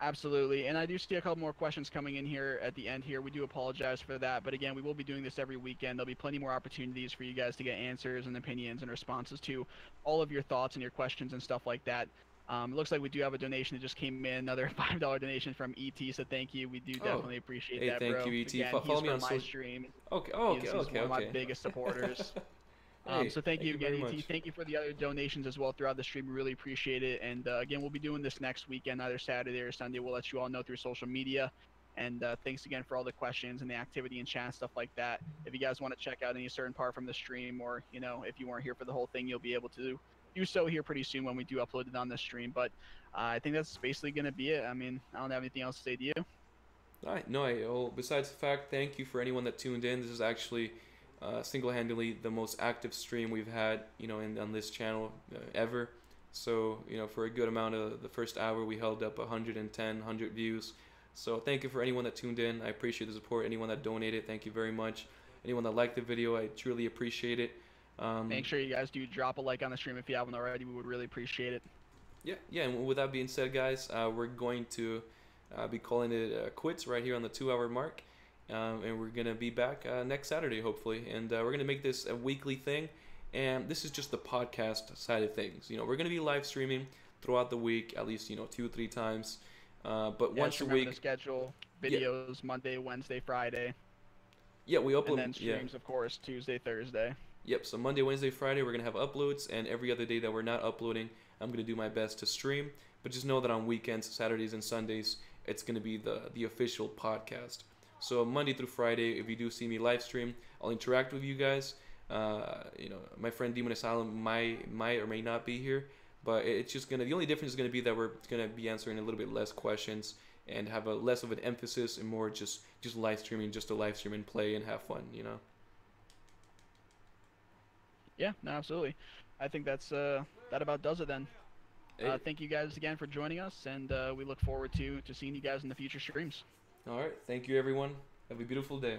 Speaker 2: Absolutely. And I do see a couple more questions coming in here at the end here. We do apologize for that. But again, we will be doing this every weekend. There'll be plenty more opportunities for you guys to get answers and opinions and responses to all of your thoughts and your questions and stuff like that. It looks like we do have a donation that just came in, another $5 donation from ET. So thank you. We do
Speaker 1: Oh,
Speaker 2: definitely appreciate
Speaker 1: hey,
Speaker 2: that,
Speaker 1: thank you,
Speaker 2: bro.
Speaker 1: ET.
Speaker 2: Again,
Speaker 1: Follow
Speaker 2: he's
Speaker 1: me on
Speaker 2: from my
Speaker 1: social.
Speaker 2: stream.
Speaker 1: Okay, oh, okay,
Speaker 2: He's
Speaker 1: okay,
Speaker 2: one of my
Speaker 1: okay.
Speaker 2: biggest supporters.
Speaker 1: Hey,
Speaker 2: So thank
Speaker 1: thank
Speaker 2: you
Speaker 1: you
Speaker 2: again,
Speaker 1: very
Speaker 2: ET.
Speaker 1: much.
Speaker 2: Thank you for the other donations as well throughout the stream. We really appreciate it. And again, we'll be doing this next weekend, either Saturday or Sunday. We'll let you all know through social media. And thanks again for all the questions and the activity and chat and stuff like that. If you guys want to check out any certain part from the stream, or if you weren't here for the whole thing, you'll be able to do so here pretty soon when we do upload it on the stream. But I think that's basically going to be it. I mean, I don't have anything else to say to you.
Speaker 1: All right, no, besides the fact, thank you for anyone that tuned in. This is actually single-handedly the most active stream we've had, on this channel ever. So, for a good amount of the first hour, we held up 110, 100 views. So thank you for anyone that tuned in. I appreciate the support. Anyone that donated, thank you very much. Anyone that liked the video, I truly appreciate it.
Speaker 2: Make sure you guys do drop a like on the stream if you haven't already. We would really appreciate it.
Speaker 1: Yeah. And with that being said, guys, we're going to be calling it quits right here on the 2 hour mark. And we're going to be back next Saturday, hopefully. And we're going to make this a weekly thing. And this is just the podcast side of things. We're going to be live streaming throughout the week, at least, 2 or 3 times. But
Speaker 2: Yeah,
Speaker 1: once
Speaker 2: just
Speaker 1: a
Speaker 2: remember
Speaker 1: week.
Speaker 2: the schedule.
Speaker 1: Yeah,
Speaker 2: Videos Monday, Wednesday, Friday,
Speaker 1: yeah, we
Speaker 2: and
Speaker 1: upload.
Speaker 2: then
Speaker 1: Yeah,
Speaker 2: streams, of course, Tuesday, Thursday.
Speaker 1: yep. So Monday, Wednesday, Friday, we're going to have uploads. And every other day that we're not uploading, I'm going to do my best to stream. But just know that on weekends, Saturdays, and Sundays, it's going to be the official podcast. So Monday through Friday, if you do see me live stream, I'll interact with you guys. My friend Demon Asylum might or may not be here, but it's just gonna. The only difference is gonna be that we're gonna be answering a little bit less questions and have a less of an emphasis and more just live streaming, just to live stream and play and have fun.
Speaker 2: Yeah, no, absolutely. I think that about does it then.
Speaker 1: Hey,
Speaker 2: Thank you guys again for joining us, and we look forward to seeing you guys in the future streams.
Speaker 1: all right. Thank you, everyone. Have a beautiful day.